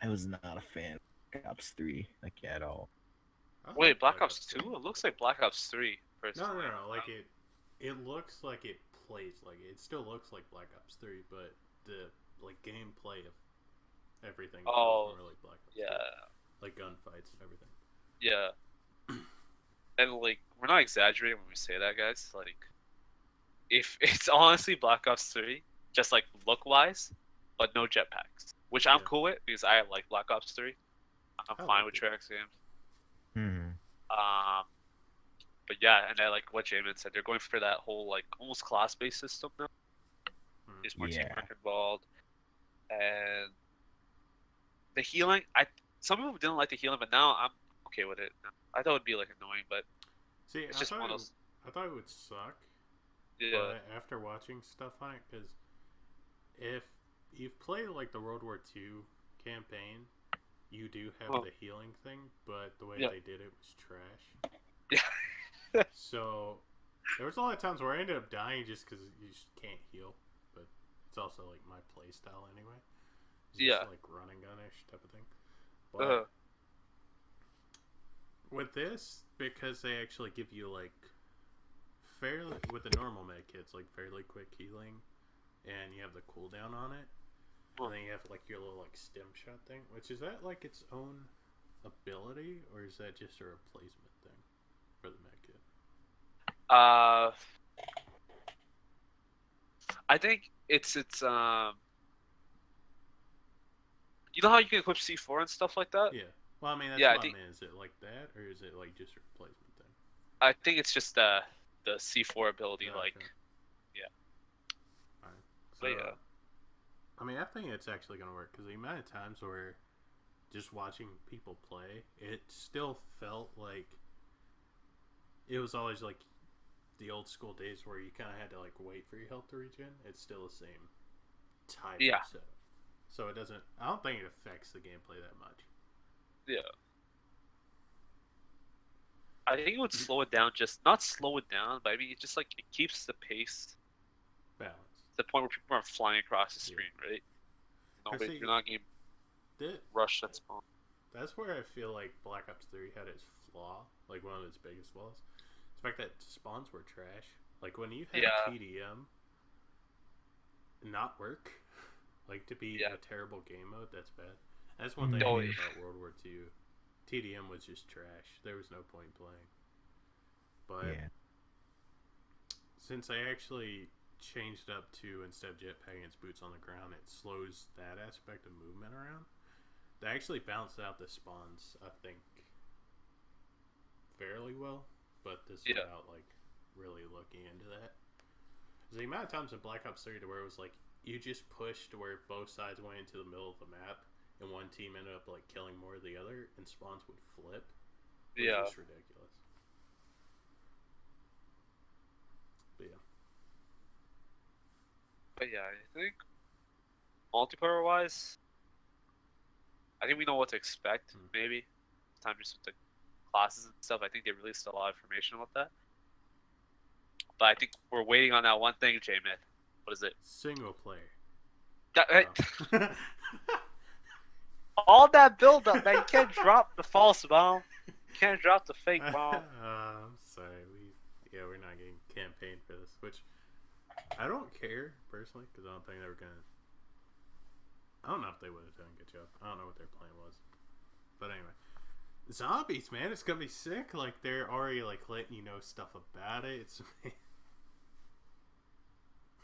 I was not a fan of Black Ops 3, like, at all. I like Wait, Black Ops 2? It looks like Black Ops 3. No, Personally. like it looks like it plays like it. It still looks like Black Ops 3, but the like gameplay of everything feels Oh, more like Black Ops 2. Yeah. Like gunfights and everything. Yeah. And like, we're not exaggerating when we say that, guys. Like, if it's honestly Black Ops 3, just like look-wise, but no jetpacks, which I'm Yeah. cool with because I like Black Ops 3. I'm I fine like with it. Treyarch games. Mm-hmm. But yeah, and I like what Jamin said. They're going for that whole like almost class-based system now. There's more Yeah. teamwork involved, and the healing. Some people didn't like the healing, but now I'm okay with it. I thought it'd be like annoying, but See, it's just one of those. I thought it would suck, Yeah, but after watching stuff on it, because if you've played like the World War II campaign, you do have Oh. the healing thing, but the way Yeah. they did it was trash. yeah, So there was a lot of times where I ended up dying just because you just can't heal, but it's also like my play style anyway. It's just Yeah. like running gunish type of thing. But uh, with this, because they actually give you like fairly with the normal med kits like fairly quick healing, and you have the cooldown on it. Huh. And then you have like your little like stem shot thing, which is that like its own ability, or is that just a replacement thing for the med kit? I think it's you know how you can equip C4 and stuff like that. Yeah. Well, I mean that's Yeah, I what I think mean. Is it like that, or is it like just a replacement thing? I think it's just the C4 ability. Oh, Like, okay. yeah. Alright. So, But yeah. I mean, I think it's actually gonna work because the amount of times where just watching people play, it still felt like it was always like the old school days where you kind of had to like wait for your health to regen. It's still the same type Yeah. of setup. So it doesn't. I don't think it affects the gameplay that much. Yeah. I think it would slow it down. Just not slow it down, but I mean, it just like it keeps the pace Balance. to the point where people aren't flying across the screen, right? Nobody, see, you're not getting rushed at spawn. That's where I feel like Black Ops 3 had its flaw, like one of its biggest flaws. The fact that spawns were trash. Like when you had Yeah. TDM not work, like to be Yeah. a terrible game mode, that's bad. That's one thing Oh, I hate yeah. about World War II. TDM was just trash. There was no point in playing. But Yeah. since I actually changed up to instead of jetpacking its boots on the ground, it slows that aspect of movement around. They actually balanced out the spawns, I think, fairly well. But this Yeah. without like really looking into that. The amount of times in Black Ops 3 to where it was like you just pushed to where both sides went into the middle of the map, and one team ended up like killing more of the other, and spawns would flip. It was Yeah. just ridiculous. But yeah. But yeah, I think multiplayer wise, I think we know what to expect. Hmm. Maybe time just with the classes and stuff. I think they released a lot of information about that. But I think we're waiting on that one thing, J-Man. What is it? Single player. That, Oh. all that build up, man. You can't drop the false bomb. You can't drop the fake bomb. I'm sorry. We're not getting campaign for this, which I don't care personally because I don't think they were gonna. I don't know if they would have done a good job. I don't know what their plan was, but anyway, zombies, man, it's gonna be sick. Like they're already like letting you know stuff about it. It's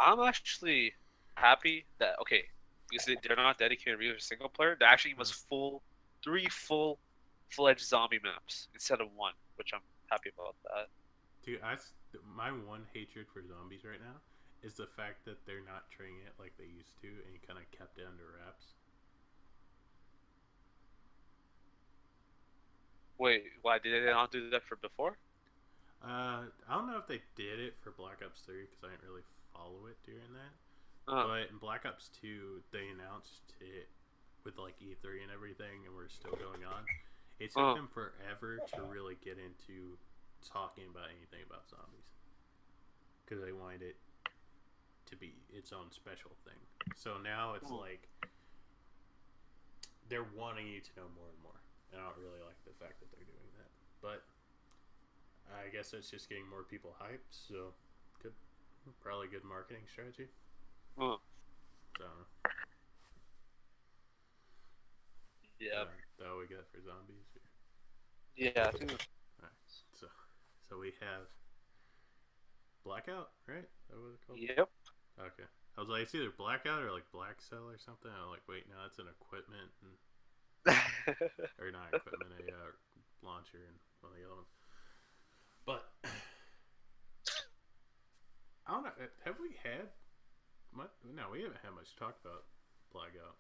I'm actually happy that because they're not dedicated really to single player. They actually was three full-fledged zombie maps instead of one, which I'm happy about that. dude. My one hatred for zombies right now is the fact that they're not treating it like they used to, and you kind of kept it under wraps. Wait, why did they not do that for before? I don't know if they did it for Black Ops 3 because I didn't really follow it during that. Oh, But in Black Ops 2, they announced it with like E3 and everything, and we're still going on. It took them forever to really get into talking about anything about zombies because they wanted it to be its own special thing. So now it's like they're wanting you to know more and more, and I don't really like the fact that they're doing that. But I guess it's just getting more people hyped, so good, probably good marketing strategy. oh. So, Yeah. that what we got for zombies. Yeah, I think Alright, so we have Blackout, right? Is that what it's called? Yep. Okay. I was like, it's either Blackout or like Black Cell or something. I'm like, wait, no, that's an equipment, or not equipment, a launcher and one of the other ones. But I don't know. Have we had much? No, we haven't had much to talk about Blackout.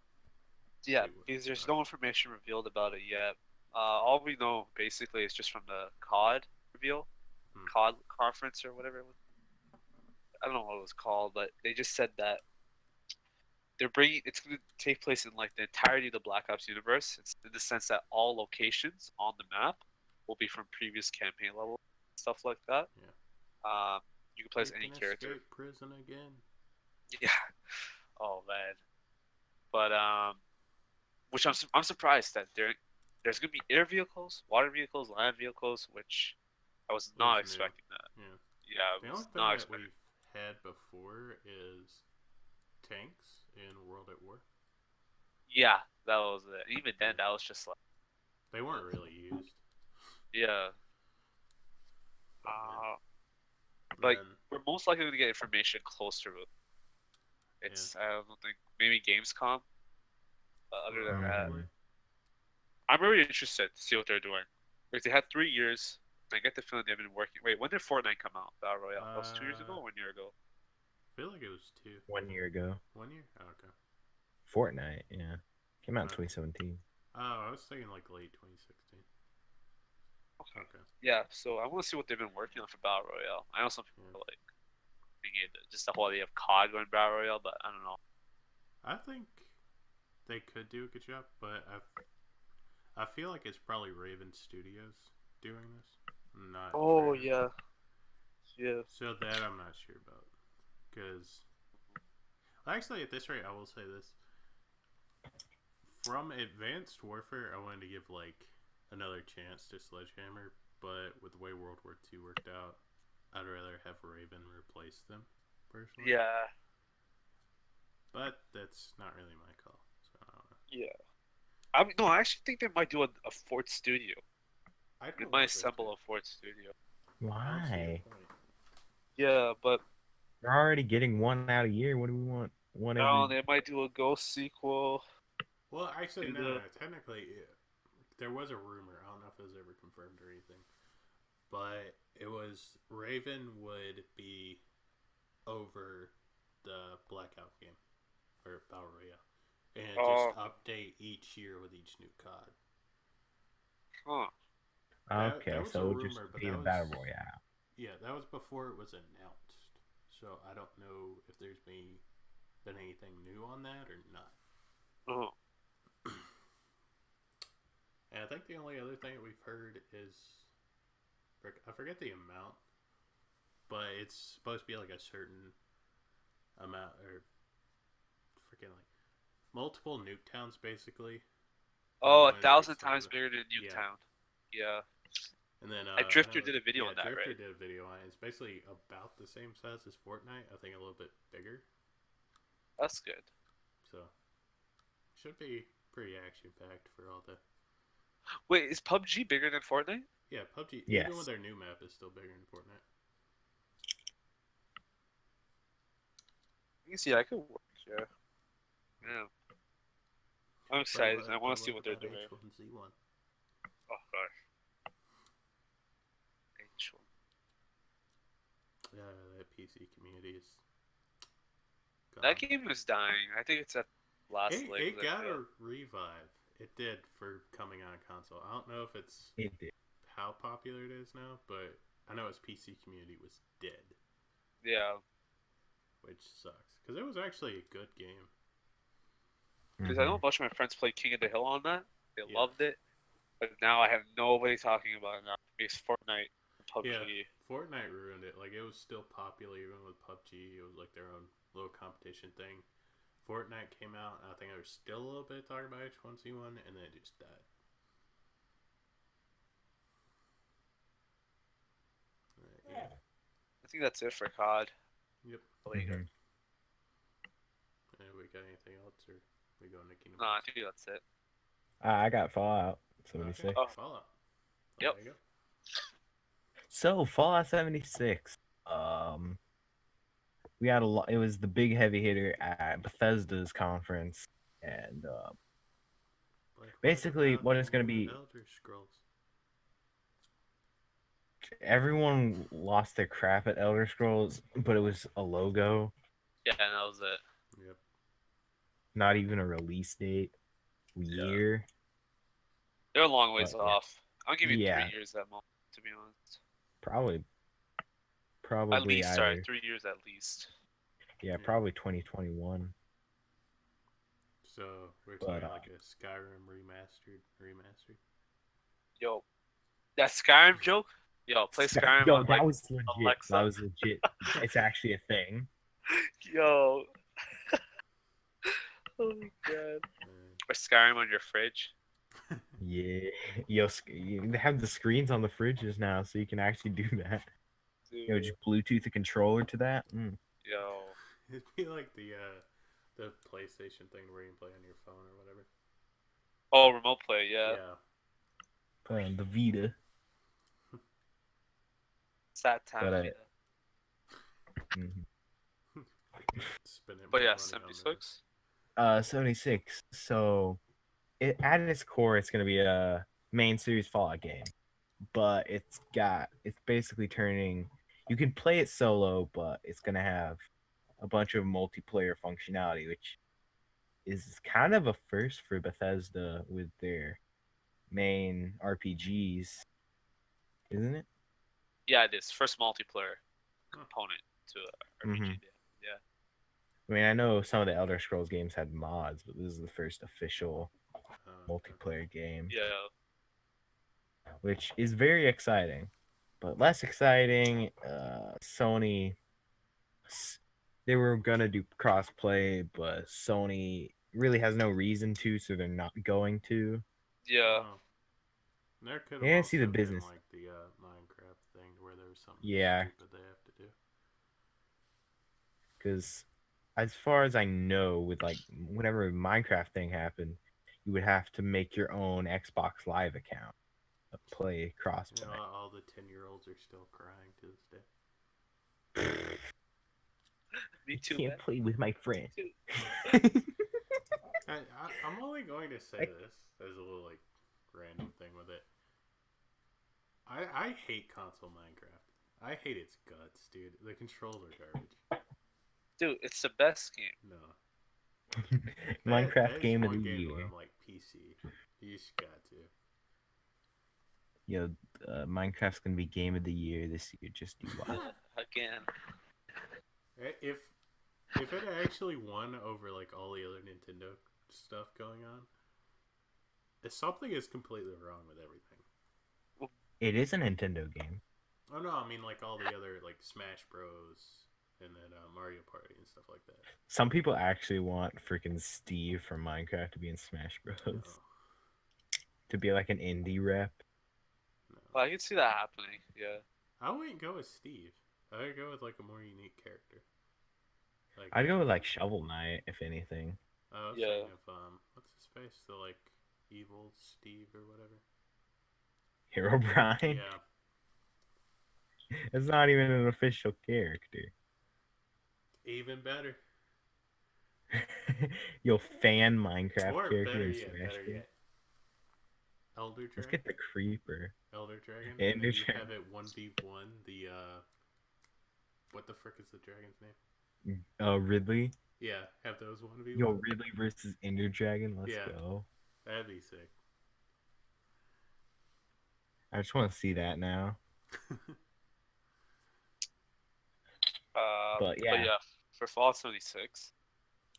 Yeah, Wait, because there's no information revealed about it yet. All we know basically is just from the COD reveal, Hmm. COD conference or whatever it was. I don't know what it was called, but they just said that they're bringing it's going to take place in like the entirety of the Black Ops universe. It's in the sense that all locations on the map will be from previous campaign levels, stuff like that. Yeah. You can play as We any can character. escape prison again. Yeah. Oh man. But which I'm surprised that there's gonna be air vehicles, water vehicles, land vehicles, which I was not Was new. expecting that. Yeah. Yeah, I The was only thing not that expecting. we've had before is tanks in World at War. Yeah, that was it. Even then, Yeah. that was just like, They weren't really used. yeah. But, man. Like Then, we're most likely going to get information closer to it. It's I don't think maybe Gamescom. But other than that, probably. I'm really interested to see what they're doing. Like they had 3 years. I get the feeling they've been working. Wait, when did Fortnite come out? Battle Royale. That was 2 years ago or 1 year ago? I feel like it was 2. 1 year ago. 1 year? Oh, okay. Fortnite, yeah. Came out in Okay. 2017. Oh, I was thinking like late 2016. Okay. Yeah, so I want to see what they've been working on for Battle Royale. I know some people are like thinking just the whole idea of COD going Battle Royale, but I don't know. I think they could do a good job, but I feel like it's probably Raven Studios doing this, not Oh Treyarch. yeah. So that I'm not sure about, because actually at this rate, I will say this: from Advanced Warfare, I wanted to give like another chance to Sledgehammer, but with the way World War II worked out, I'd rather have Raven replace them personally. Yeah. But that's not really my call, so I don't know. Yeah. I mean, no, I actually think they might do a Fort Studio. I'd They go might with that assemble too. a Fort Studio. I don't see your Why? point. Yeah, but We're already getting one out a year. What do we want? One no, every. they might do a Ghost sequel. Well, actually, Do no. the Technically, there was a rumor. I don't know if it was ever confirmed or anything, but it was Raven would be over the Blackout game or Battle Royale, and just oh, update each year with each new COD. huh. That Okay, was so a it'll just rumor, but be that the was battle royale. yeah, that was before it was announced. So I don't know if there's been anything new on that or not. Oh, And I think the only other thing that we've heard is I forget the amount, but it's supposed to be like a certain amount or freaking like multiple nuke towns basically. oh, Going to be 1,000 times expanded. bigger than Yeah, Nuketown. Yeah. and then And I Drifter know did a video on that, Drifter right? did a video on it. It's basically about the same size as Fortnite. I think a little bit bigger. That's good. So should be pretty action packed for all the Wait, is PUBG bigger than Fortnite? yeah PUBG. Even with Yes. their new map, is still bigger than Fortnite. You can see I could work. Yeah. Yeah. I'm excited. I want to see what they're doing. H1Z1. Oh gosh. H1. That PC community is gone. That game is dying. I think it's at last It legs. I got feel. a revive. It did for coming on console. I don't know if it's It did. how popular it is now, but I know its PC community was dead, Yeah. which sucks because it was actually a good game. Because I know a bunch of my friends played King of the Hill on that. They Yeah. loved it. But now I have nobody talking about it now. Because Fortnite and PUBG. Yeah, Fortnite ruined it. Like it was still popular even with PUBG. It was like their own little competition thing. Fortnite came out, and I think there was still a little bit talking about H1Z1, and then it just died. Yeah. I think that's it for COD. Yep. Mhm. We got anything else, or we going to Kingdom No, I Hearts? think that's it. I got Fallout 76. Okay. Oh. Fallout. Yep. There you go. So Fallout 76. We had a lot. It was the big heavy hitter at Bethesda's conference, and But basically about what it's gonna more be. Elder Scrolls. everyone lost their crap at Elder Scrolls, but it was a logo, Yeah, and that was it. Yep. not even a release date, year. They're a long ways But, yeah. off. I'll give you Yeah. 3 years at most, to be honest. Probably At least, sorry, either. 3 years at least. Yeah, Yeah. probably 2021. So we're But, talking like a Skyrim remastered. Yo, that Skyrim joke? Yo, play Skyrim Yo, on that like was legit. Alexa. That was legit. It's actually a thing. Yo. Oh my god. Uh, Or Skyrim on your fridge. Yeah. Yo, they have the screens on the fridges now, so you can actually do that. Dude. Yo, just Bluetooth a controller to that. Yo. It'd be like the PlayStation thing where you can play on your phone or whatever. Oh, remote play, yeah. Playing the Vita. Sad time. But, yeah. mhm. Spending But more yeah, money on 76. 76. So, at its core, it's gonna be a main series Fallout game, but it's basically turning. You can play it solo, but it's gonna have a bunch of multiplayer functionality, which is kind of a first for Bethesda with their main RPGs, isn't it? Yeah, it is. First multiplayer component to a RPG. Mhm. Yeah. I mean, I know some of the Elder Scrolls games had mods, but this is the first official multiplayer game, Yeah. which is very exciting. But less exciting, Sony, they were gonna do crossplay, but Sony really has no reason to, so they're not going to. Yeah. Oh. There could have Yeah, I also see the been business. like the Minecraft thing where there was something Yeah. stupid they have to do. Because as far as I know, with like whenever a Minecraft thing happened, you would have to make your own Xbox Live account to play crossplay. You know, all the 10-year-olds are still crying to this day. Me too, Can't man. play with my friend. I'm only going to say this as a little like random thing with it. I hate console Minecraft. I hate its guts, dude. The controls are garbage. Dude, it's the best game. No. Minecraft that is game of one the game year. where I'm like PC. You just got to. Yo, Minecraft's gonna be game of the year this year. Just do watch. Again. If it actually won over like all the other Nintendo stuff going on, something is completely wrong with everything. It is a Nintendo game. Oh no, I mean like all the other like Smash Bros. And then Mario Party and stuff like that. Some people actually want freaking Steve from Minecraft to be in Smash Bros. No. To be like an indie rep. No. Well, I can see that happening. Yeah. I wouldn't go with Steve. I'd go with like a more unique character. Like I'd go with like Shovel Knight, if anything. I was Yeah. thinking of what's his face? The like evil Steve or whatever. Hero Brian. Yeah. It's not even an official character. Even better. You'll fan Minecraft Or character better in yet, Smash better Bros. yet. Elder Dragon. Let's get the Creeper. Elder Dragon. Ender And then you Dragon. have it 1v1 the what the frick is the dragon's name? Ridley. Yeah, have those 1v1. Yo, Ridley versus Ender Dragon. Let's Yeah. go. That'd be sick. I just want to see that now. But yeah. For Fallout 76,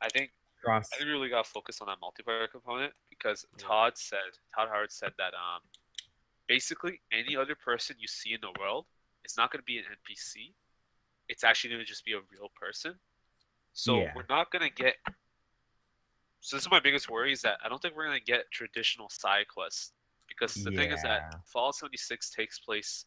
I think Cross. I really got to focus on that multiplayer component because Yeah. Todd Howard said that basically any other person you see in the world is not going to be an NPC. It's actually going to just be a real person. So Yeah. we're not going to get. So this is my biggest worry is that I don't think we're going to get traditional side quests because the thing is Yeah. that Fallout 76 takes place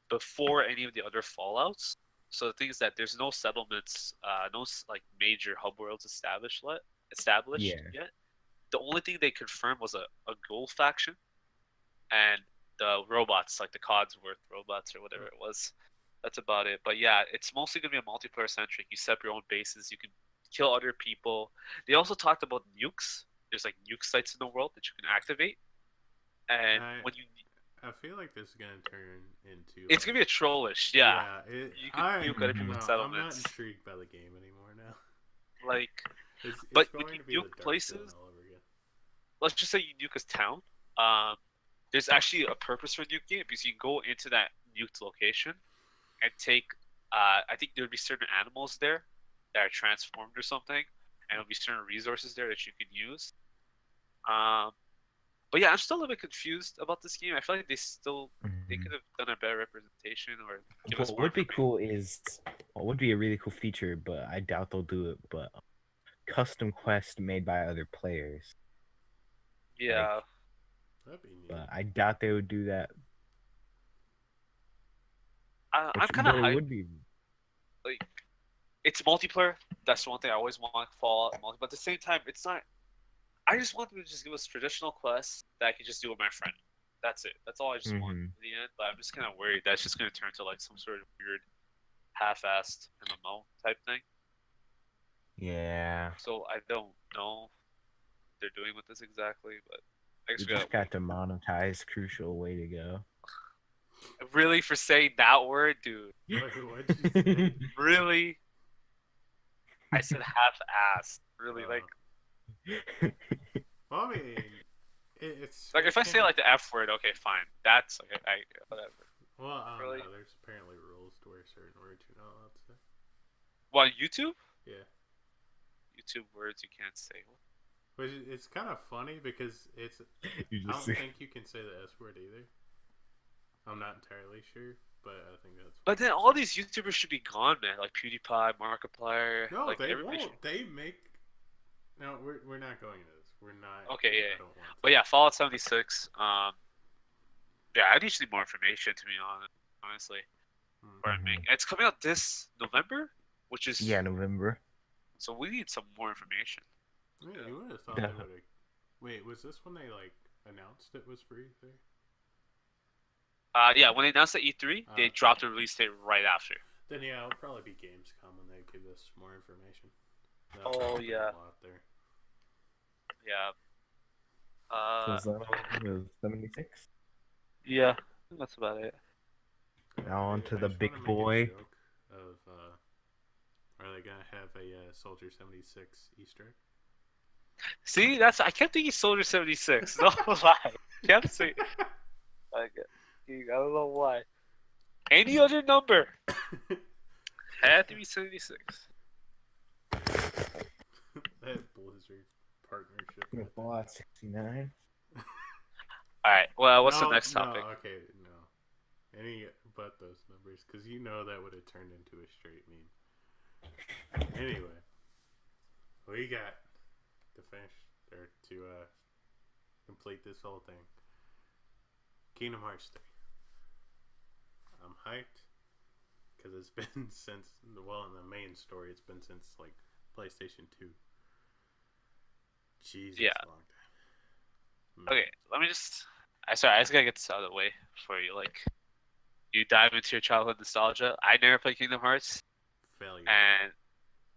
before any of the other Fallouts. So the thing is that there's no settlements, no like major hub worlds established Yeah. yet. The only thing they confirmed was a gold faction, and the robots, like the Codsworth robots or whatever it was. That's about it. But yeah, it's mostly gonna be a multiplayer centric. You set up your own bases. You can kill other people. They also talked about nukes. There's like nuke sites in the world that you can activate, and when you I feel like this is gonna turn into. It's gonna be a trollish. Yeah. You could I do gotta Mhm. with no, I'm not settlements. intrigued by the game anymore now. Like, It's but when going you to be the nuke Dark places, Zone all over again. let's just say you nuke a town. Um, there's actually a purpose for nuking it because you can go into that nuked location and take. I think there would be certain animals there that are transformed or something, and there'll be certain resources there that you can use. Um, but yeah, I'm still a little bit confused about this game. I feel like they Mhm. could have done a better representation or give us What more would be information. cool is what would be a really cool feature, but I doubt they'll do it. But custom quests made by other players. Yeah, That'd be neat. But I doubt they would do that. I'm kind of But it hyped. would be. Like, it's multiplayer. That's the one thing I always want Fallout multiplayer. But at the same time, it's not. I just want them to just give us traditional quests that I can just do with my friend. That's it. That's all I just want Mhm. in the end. But I'm just kind of worried that's just going to turn to like some sort of weird, half-assed MMO type thing. Yeah. So I don't know what they're doing with this exactly, but I guess We we just got got to monetize. Crucial way to go. really for saying that word, dude. Wait, what'd you say? Really, I said half-assed. Really, like Well, I mean, it's if I say freaking- like the F word, okay, fine. That's okay. Whatever. Well, I don't really? know. There's apparently rules to where certain words you're not allowed to say. Well, YouTube. Yeah, YouTube words you can't say. which it's kind of funny because it's. You I just don't think you can say the S word either. I'm not entirely sure, but I think that's. But then all these YouTubers should be gone, man. Like PewDiePie, Markiplier. No, like they everybody won't. should- They make. No, we're not going into this. We're not. Okay, yeah. I don't want to. But yeah, Fallout 76. Yeah, I need more information to be honest. Honestly, or Mhm. it's coming out this November, which is Yeah, November. So we need some more information. Yeah, you would have thought Yeah. they would have. Wait, was this when they like announced it was free there? Yeah, when they announced the E3, they Okay. dropped the release date right after. Then yeah, it'll probably be Gamescom when they give us more information. Oh, yeah. A lot there. Yeah. Was that 76? Yeah, that's about it. Now on to I the just big wanna make a boy. joke Of are they gonna have a Soldier 76 Easter egg? See, I kept thinking Soldier 76. No lie. Kept saying. Like, I don't know why. Any other number had to be 76. That Blizzard partnership. Yeah, Fallout 69. All right. Well, what's the No, next topic? No, okay, no. Any but those numbers, because you know that would have turned into a straight meme. Anyway, we got to finish or to complete this whole thing. Kingdom Hearts 3. I'm hyped because it's been since in the main story it's been since like PlayStation 2. Jesus, Yeah. long time. Okay, let me just. I just gotta get this out of the way before you you dive into your childhood nostalgia. I never played Kingdom Hearts, Failure. and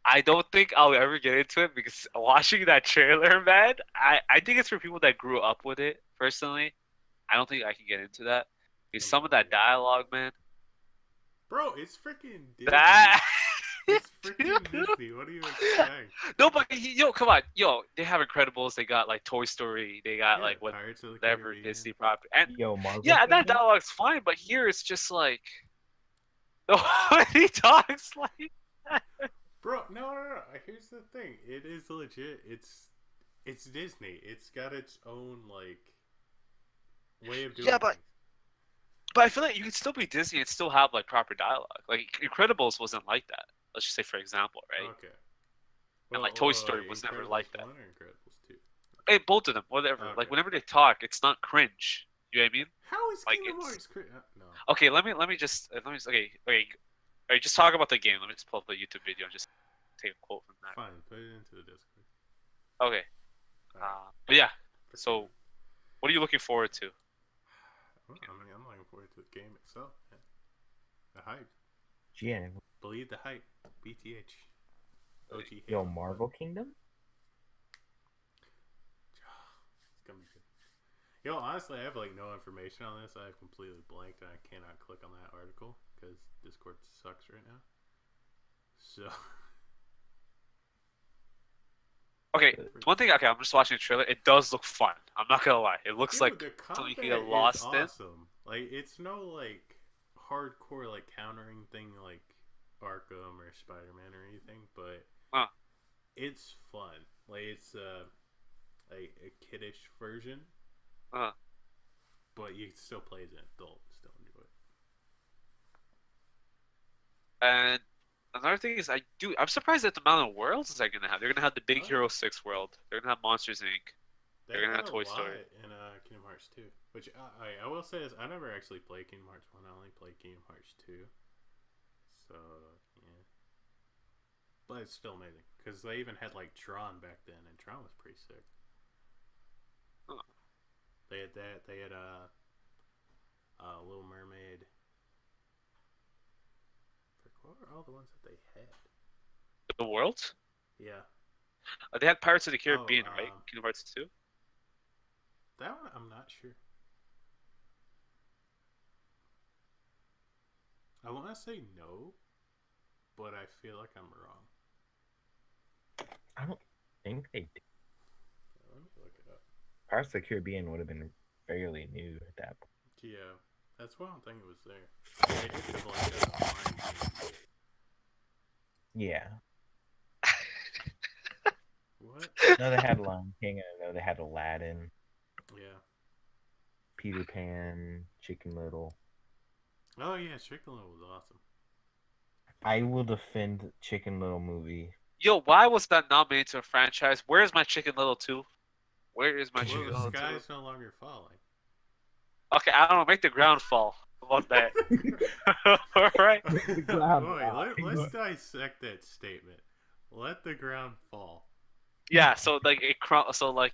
I don't think I'll ever get into it because watching that trailer, man, I think it's for people that grew up with it. Personally, I don't think I can get into that because some of that dialogue, man. Bro, it's freaking Disney. That. It's freaking Disney. What do you expect? No, but come on, they have Incredibles. They got like Toy Story. They got Yeah, like Pirates of the whatever Caribbean. Disney property. And Yo, Marvel. yeah, that Kingdom? dialogue's fine, but here it's just like nobody talks like. Bro, no. Here's the thing. It is legit. It's Disney. It's got its own like way of doing. Yeah, but- things. But I feel like you could still be Disney and still have like proper dialogue. Like Incredibles wasn't like that. Let's just say, for example, right? Okay. And, like, Toy Story was never Incredibles like that. 1 or Incredibles 2? Hey, both of them, whatever. Okay. Like whenever they talk, it's not cringe. You know what I mean? How is Like, Kingdom it's- Hearts? No. Okay, let me just okay. All right, just talk about the game. Let me just pull up the YouTube video and just take a quote from that. Fine, put it into the Discord. Okay. Alright. But yeah, so what are you looking forward to? Well, I mean, I'm looking forward to the game itself. Man. The hype. Yeah. Believe the hype. BTH. OG. Yo, Halo. Marvel Kingdom? It's gonna be good. Yo, honestly, I have like no information on this. I have completely blanked, and I cannot click on that article because Discord sucks right now. So, Okay, one thing. Okay, I'm just watching the trailer. It does look fun. I'm not gonna lie. It looks like the something you combat can get is lost in. awesome. Like, it's no like hardcore like countering thing like Arkham or Spider-Man or anything, but Huh. it's fun. Like, it's a kiddish version, Uh, but you can still play as an adult and still enjoy it. and another thing is, I'm surprised at the amount of worlds they're gonna have. They're gonna have the Big Oh. Hero 6 world. They're gonna have Monsters Inc. They They're gonna had have a Toy lot Story. in Kingdom Hearts 2, which I will say is I never actually played Kingdom Hearts 1. I only played Kingdom Hearts 2. So yeah, but it's still amazing because they even had like Tron back then, and Tron was pretty sick. Huh. They had that. They had Little Mermaid. What were all the ones that they had? The world? Yeah, They had Pirates of the Caribbean, right? um, Kingdom Hearts 2. that one I'm not sure. I want to say no, but I feel like I'm wrong. I don't think they did. Let me look it up. Pirates of the Caribbean would have been fairly new at that point. Yeah, that's why I don't think it was there. They did have like Lion King. Yeah. What? No, they had Lion King, and I know they had Aladdin, Yeah. Peter Pan, Chicken Little. Oh yeah, Chicken Little was awesome. I will defend Chicken Little movie. Yo, why was that nominated to a franchise? Where's my Chicken Little 2? Where is my Chicken Well, the Little 2? sky is no longer falling. Okay, I don't know. Make the ground fall. How about that? Alright. ground Wait, fall. let's dissect that statement. Let the ground fall. Yeah, so like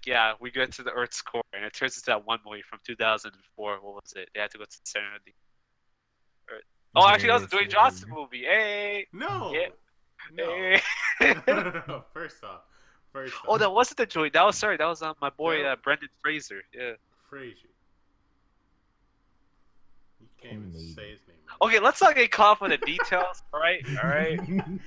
yeah, we get to the Earth's core, and it turns into that one movie from 2004. What was it? They had to go to the center of the Earth. Oh, actually, that was a Dwayne Johnson movie. Hey, No. Yeah. No. hey. No. First off. Oh, that wasn't the Dwayne. That was my boy That- Brendan Fraser. Yeah. Frazier. You can't even Comedian. say his name. Okay, let's not get caught up in the details. All right.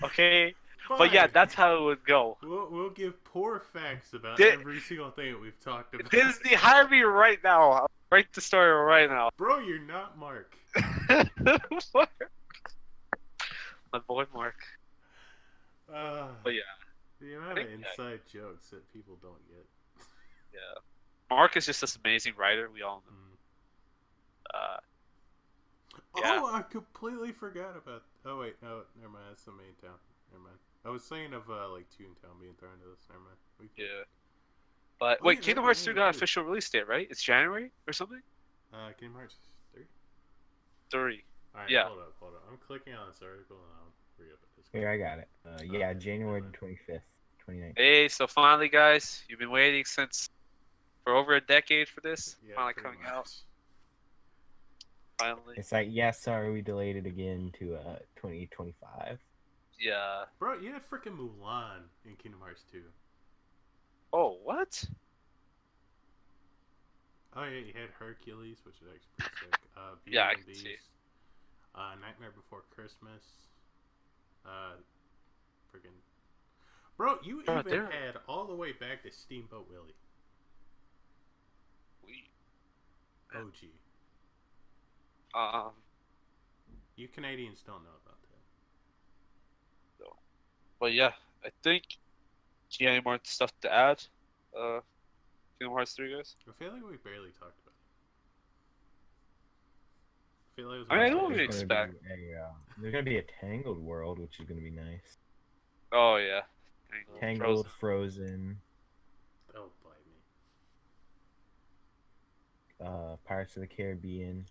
Okay. But yeah, Fine. that's how it would go. We'll give poor facts about Did- every single thing that we've talked about. Disney, hire me right now. I'll write the story right now. Bro, you're not Mark. My boy Mark. But yeah, The amount of think- inside jokes that people don't get. yeah. Mark is just this amazing writer. We all know. Yeah. Oh, I completely forgot about. Oh wait, no, never mind. That's the main town. Never mind. I was thinking of like Toontown being thrown into this. Never mind. Yeah. But Oh, wait, yeah, Kingdom that- Hearts yeah, 2 got an too. official release date, right? It's January or something? Kingdom Hearts 3. 3. All right, Yeah. Hold up. I'm clicking on this article and I'll re up it. Here, I got it. Yeah, Okay, January never 25th, 2019. Hey, so finally, guys, you've been waiting for over a decade for this. Yeah, Finally pretty coming out. much. Finally. It's like, yeah, sorry, we delayed it again to 2025. Yeah. Bro, you had freaking Mulan in Kingdom Hearts 2. Oh, what? Oh yeah, you had Hercules, which is actually pretty sick. Beauty Yeah, I and can Beast. see. Nightmare Before Christmas. Freaking. Bro, you Bro, even there- had all the way back to Steamboat Willie. OG. You Canadians don't know about that. But yeah, I think. Do you have any more stuff to add? Kingdom Hearts 3, guys? I feel like we barely talked about it. I feel like it was I mean, I about don't to really be- expect- There's gonna be a Tangled world, which is gonna be nice. Oh, yeah. Tangled, Frozen, Oh, bite me. Pirates of the Caribbean,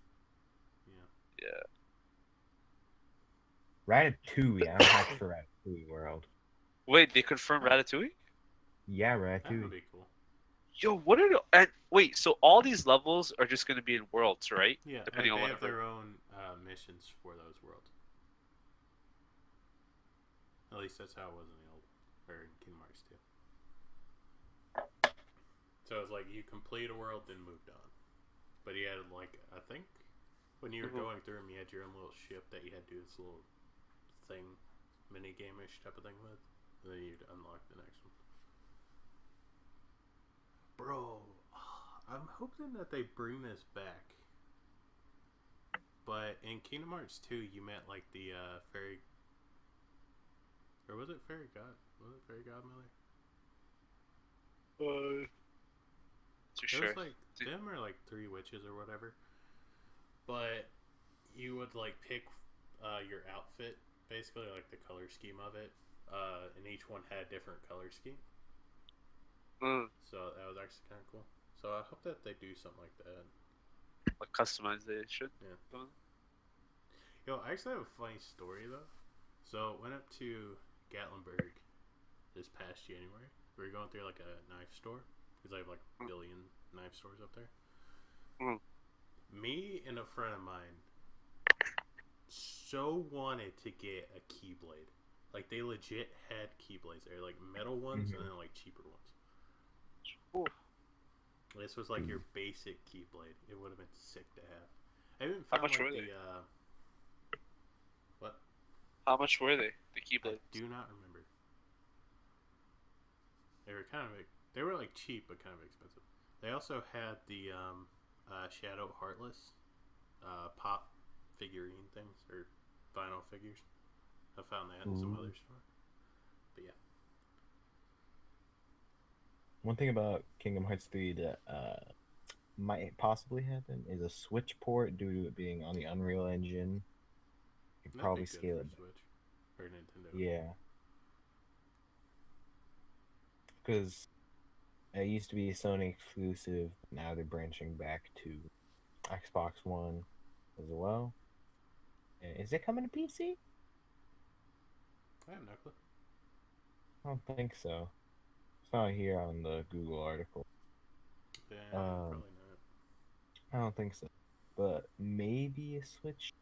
Yeah. Yeah. Ratatouille. I'm hyped for Ratatouille world. Wait, they confirmed Ratatouille? Yeah, That would Ratatouille. be cool. Yo, what are the... And wait, so all these levels are just going to be in worlds, right? Yeah, Depending like on they have whatever. their own missions for those worlds. At least that's how it was in the old, or in Kingdom Hearts 2. So it's like you complete a world, then moved on. but you had like I think when you were Mhm. going through them, you had your own little ship that you had to do this little thing, mini game-ish type of thing with, and then you'd unlock the next one. Bro, I'm hoping that they bring this back. But in Kingdom Hearts 2, you met like the fairy, or was it fairy god? Was it fairy godmother? Too It sure. was like them or like three witches or whatever. But you would like pick your outfit, basically like the color scheme of it, and each one had a different color scheme. So that was actually kind of cool. So I hope that they do something like that. Like customization. Yeah. Yo, I actually have a funny story though. So went up to Gatlinburg this past January. We were going through like a knife store because I have like a billion knife stores up there. Mm. Me and a friend of mine so wanted to get a Keyblade. Like they legit had Keyblades there, like metal ones and then like cheaper ones. Ooh. This was like your basic Keyblade. It would have been sick to have. I even How found much like were they? What? How much were they? The I Keyblades. do not remember. They were kind of they were like cheap but kind of expensive. They also had the Shadow Heartless pop figurine things or vinyl figures. I found that in some other store. But yeah. One thing about Kingdom Hearts 3 that might possibly happen is a Switch port due to it being on the Unreal Engine. You could That'd probably be good scale for it. Switch or Nintendo. Yeah. Because it used to be Sony exclusive. Now they're branching back to Xbox One as well. Is it coming to PC? I have no clue. I don't think so. It's not here on the Google article. Yeah, probably not. I don't think so. But maybe a Switch.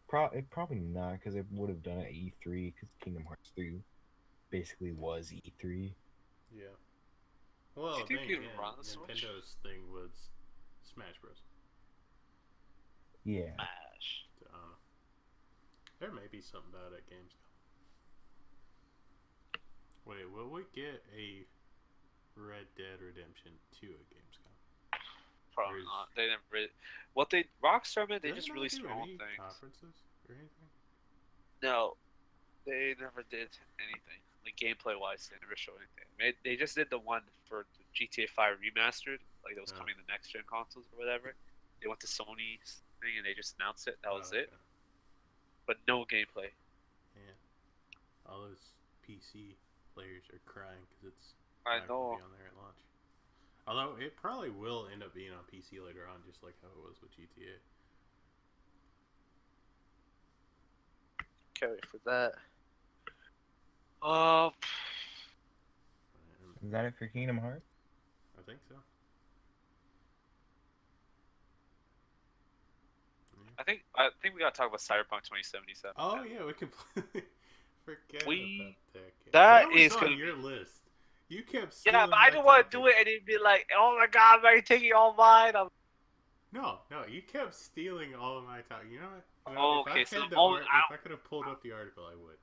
Probably not, because it would have done it at E3, because Kingdom Hearts 3 basically was E3. Yeah. Do Well, you think then you again, can run the Switch? Nintendo's thing was Smash Bros. Yeah. Smash. So, I don't know. There may be something about it at Gamescom. Wait, will we get a Red Dead Redemption 2 at Gamescom? Probably Or not. They never really. What they Rockstar man, they did just they not released do their own any things. conferences or anything? No, they never did anything. Like gameplay wise, they never showed anything. They just did the one for the GTA 5 remastered, like that was Oh. coming to the next gen consoles or whatever. They went to Sony's thing and they just announced it. That was Oh, it. But no gameplay. Yeah. All those PC players are crying because it's I not going know. to be on there at launch. Although it probably will end up being on PC later on, just like how it was with GTA. Can't wait for that. Is that it for Kingdom Hearts? I think so. I think we gotta talk about Cyberpunk 2077. Oh yeah, we completely forget about that game. That was is on gonna your be- list. You kept Yeah, stealing but I my didn't want to do topic. it and it'd be like, oh my god, man, you're taking all mine. No, you kept stealing all of my time. You know what? Oh, if okay, I so had the the moment if I could have pulled up the article, I would.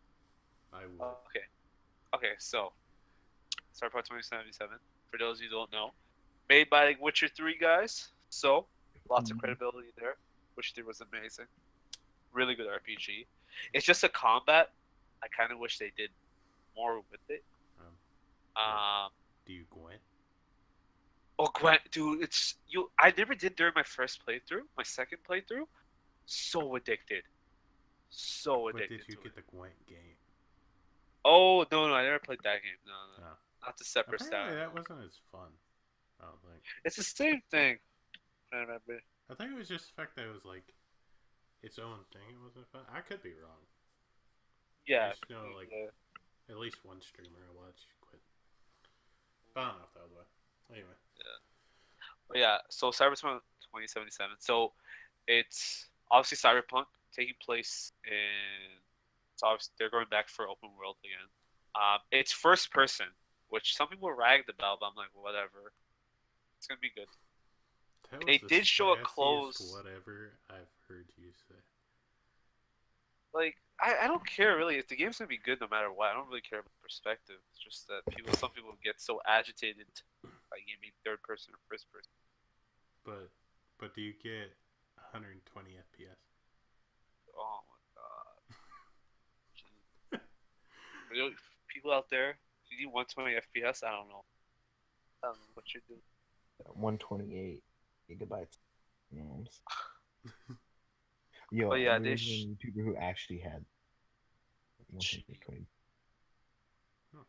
Okay, so Cyberpunk 2077. For those of you who don't know, made by the Witcher 3 guys, so lots of credibility there. Witcher 3 was amazing, really good RPG. It's just a combat. I kind of wish they did more with it. Do you Gwent? Oh, Gwent, dude, it's you. I never did during my first playthrough. My second playthrough, so addicted, so But addicted. did you to get it. the Gwent game? Oh no, I never played that game. No, No. not the separate Apparently style. that wasn't as fun. I don't think. It's the same thing. I remember. I think it was just the fact that it was like its own thing. It wasn't fun. I could be wrong. Yeah. I just know like at least one streamer I watch quit. But I don't know if that was why. Anyway. Yeah. But yeah, so Cyberpunk 2077. So it's obviously Cyberpunk taking place in. It's obviously they're going back for open world again. It's first person, which some people ragged about, but I'm like, whatever. It's gonna be good. That They was the did show a sassiest close. whatever I've heard you say. Like, I don't care really if the game's gonna be good no matter what. I don't really care about perspective. It's just that some people get so agitated by game being third person or first person. But do you get 120 FPS? Oh my god. Jeez. For you people out there, if you need 120 FPS, I don't know. I don't know what you're doing. 128 gigabytes. Yo, But yeah, there was one YouTuber who actually had 120. Huh.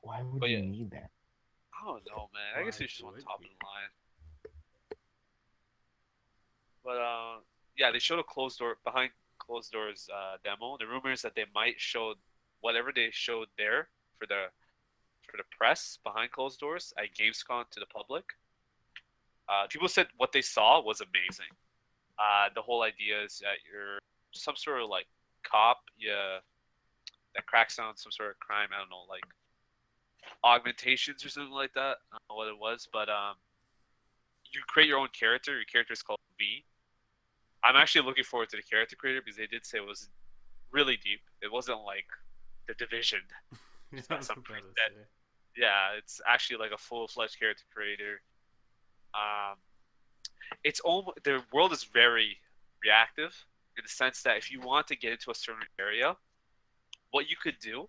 Why would But you yeah. need that? I don't know, man. I guess Why you just want would top you? of the line. But yeah, they showed a closed door behind closed doors demo. The rumor is that they might show whatever they showed there for the press behind closed doors at Gamescom to the public. People said what they saw was amazing. The whole idea is that you're some sort of like cop, yeah, that cracks down some sort of crime. I don't know, like augmentations or something like that. I don't know what it was, but you create your own character. Your character is called V. I'm actually looking forward to the character creator because they did say it was really deep. It wasn't like the Division. Yeah, Got I was some about to preset. say. Yeah, it's actually like a full-fledged character creator. It's almost the world is very reactive in the sense that if you want to get into a certain area, what you could do,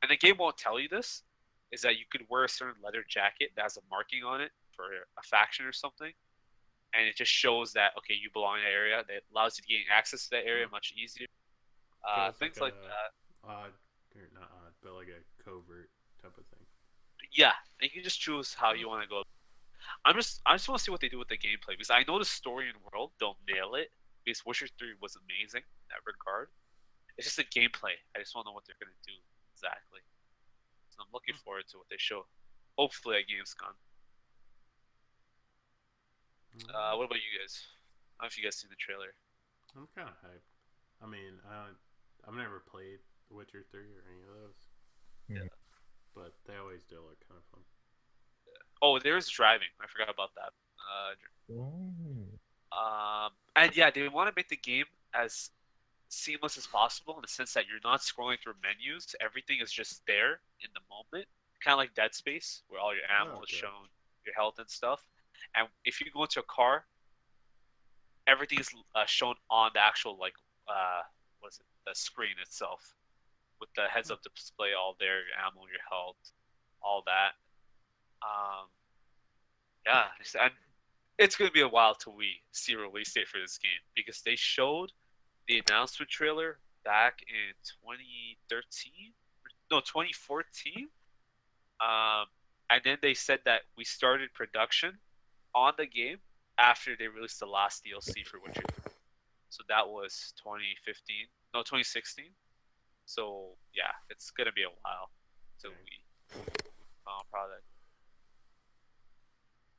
and the game won't tell you this, is that you could wear a certain leather jacket that has a marking on it for a faction or something, and it just shows that okay, you belong in that area. That allows you to gain access to that area much easier. So it's Things like like that. a odd, or not odd, but like a covert type of thing. Yeah, and you can just choose how you want to go. I just want to see what they do with the gameplay because I know the story and world they'll nail it because Witcher 3 was amazing in that regard. It's just the gameplay. I just want to know what they're gonna do exactly. So I'm looking forward to what they show. Hopefully at Gamescom. What about you guys? I don't know if you guys seen the trailer. I'm kind of hyped. I mean, I've never played The Witcher 3 or any of those. Yeah. But they always do look kind of fun. Oh, there's driving. I forgot about that. And yeah, they want to make the game as seamless as possible in the sense that you're not scrolling through menus. Everything is just there in the moment, kind of like Dead Space, where all your ammo is shown, your health and stuff. And if you go into a car, everything is shown on the actual what is it, the screen itself, with the heads-up display all there, your ammo, your health, all that. Yeah, and it's gonna be a while till we see a release date for this game because they showed the announcement trailer back in 2013, no 2014, and then they said that we started production on the game after they released the last DLC for Witcher. So that was 2015, no 2016. So yeah, it's gonna be a while till we found a product.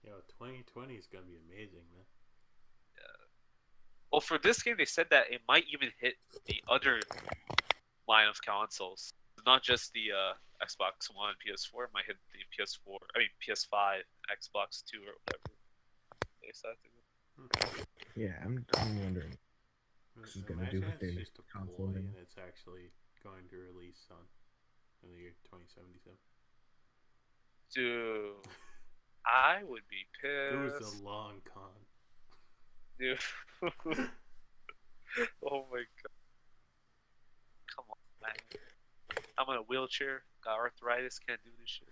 Yo, 2020 is gonna be amazing, man. Yeah. Well, for this game, they said that it might even hit the other line of consoles, not just the Xbox One and PS4. It might hit the PS4, I mean PS5, Xbox Two, or whatever. They said Yeah, I'm wondering. This is gonna do Imagine with it's their just a console. ploy and it's actually going to release in the year 2077. Dude, I would be It was pissed. a long con. Dude. Oh my god. Come on, man. I'm in a wheelchair, got arthritis, can't do this shit.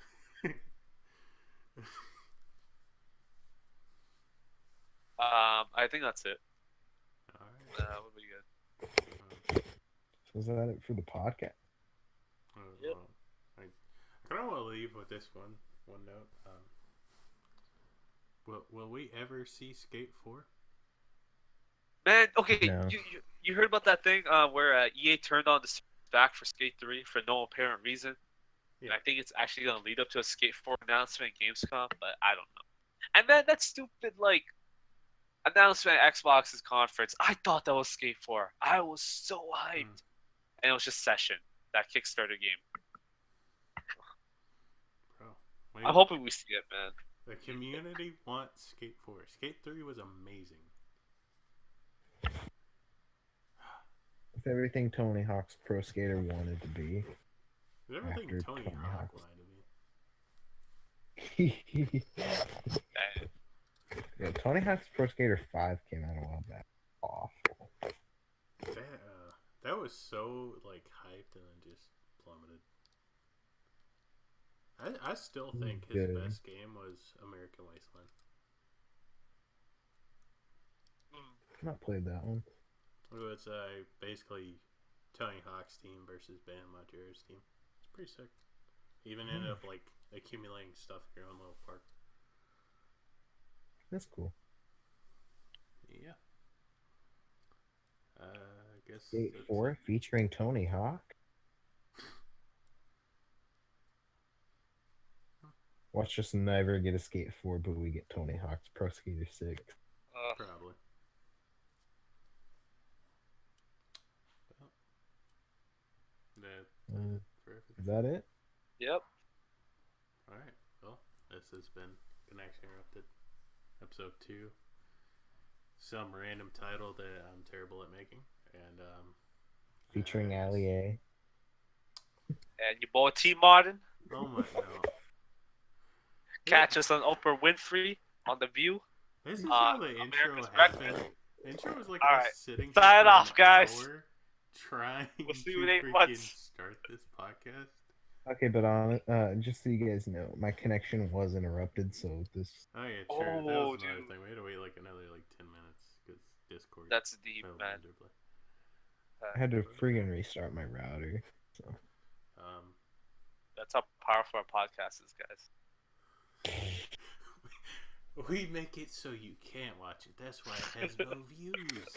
I think that's it. Alright. What about you guys? Is that it for the podcast? Yep. I kind of want to leave with this one note. Will we ever see Skate 4? Man, okay, No. you heard about that thing where EA turned on the back for Skate 3 for no apparent reason? Yeah. And I think it's actually going to lead up to a Skate 4 announcement at Gamescom, but I don't know. And then that stupid, like, announcement at Xbox's conference, I thought that was Skate 4. I was so hyped. And it was just Session, that Kickstarter game. Bro, I'm hoping we see it, man. The community wants Skate 4. Skate 3 was amazing. It's everything Tony Hawk's Pro Skater wanted to be. It's everything After Tony Tony Hawk Hawk's. wanted to be. Yeah, Tony Hawk's Pro Skater 5 came out a while back. Awful. That was so like hyped and then just plummeted. I still think his Good. best game was American Wasteland. I've not played that one. It was basically Tony Hawk's team versus Bam Margera's team. It's pretty sick. Even ended up like accumulating stuff in your own little park. That's cool. Yeah. I guess Skate that's 4 featuring Tony Hawk. Watch us never get a Skate 4, but we get Tony Hawk's Pro Skater 6. probably. Well, Is that it? Yep. Alright, well, this has been Connection Erupted, episode 2. Some random title that I'm terrible at making, and Featuring Ali A. And your boy T Martin. oh my no. Catch us on Oprah Winfrey on The View. This is how the intro America's happened. Breakfast. The intro was like All us right. sitting Sign here off, for an guys. hour trying We'll see to you in 8 freaking months. start this podcast. Okay, but on just so you guys know, my connection was interrupted, so this. Oh yeah, sure. That Oh, was another dude. thing. We had to wait like another 10 minutes because Discord. That's deep, failed man. miserably. I had to friggin' restart my router. So. That's how powerful our podcast is, guys. We make it so you can't watch it. That's why it has no views.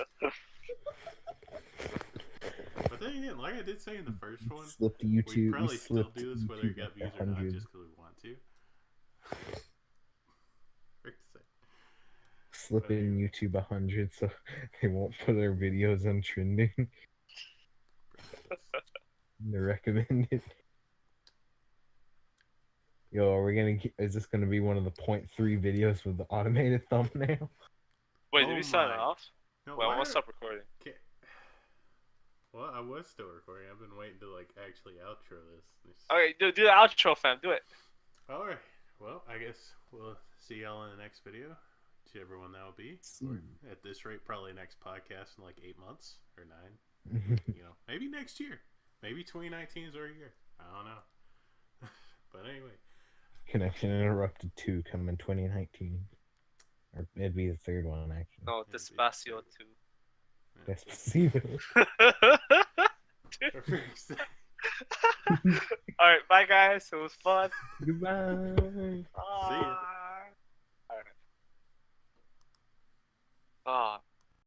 But then again, like I did say in the first one, Slipped we YouTube. probably still slipped do this whether we YouTube got views like or not, 100. just because we want to. Frick's sake. Slipping YouTube 100, so they won't put their videos on trending. They're recommended. Yo, are we gonna? Is this gonna be one of the 0.3 videos with the automated thumbnail? Wait, Oh did we sign my. off? No, Well, why we'll are- stop recording. Okay. Well, I was still recording. I've been waiting to like actually outro this. Okay, do the outro, fam. Do it. All right. Well, I guess we'll see y'all in the next video. Whichever one that will be. Or at this rate, probably next podcast in like 8 months or 9. You know, maybe next year. Maybe 2019 is our year. I don't know. But anyway. Connection Interrupted 2 coming 2019. Or it'd be the third one, actually. No, Yeah, Despacio Yeah. Despacito. 2. For freak's sake. Alright, bye, guys. It was fun. Goodbye. See ya. Alright. Ah.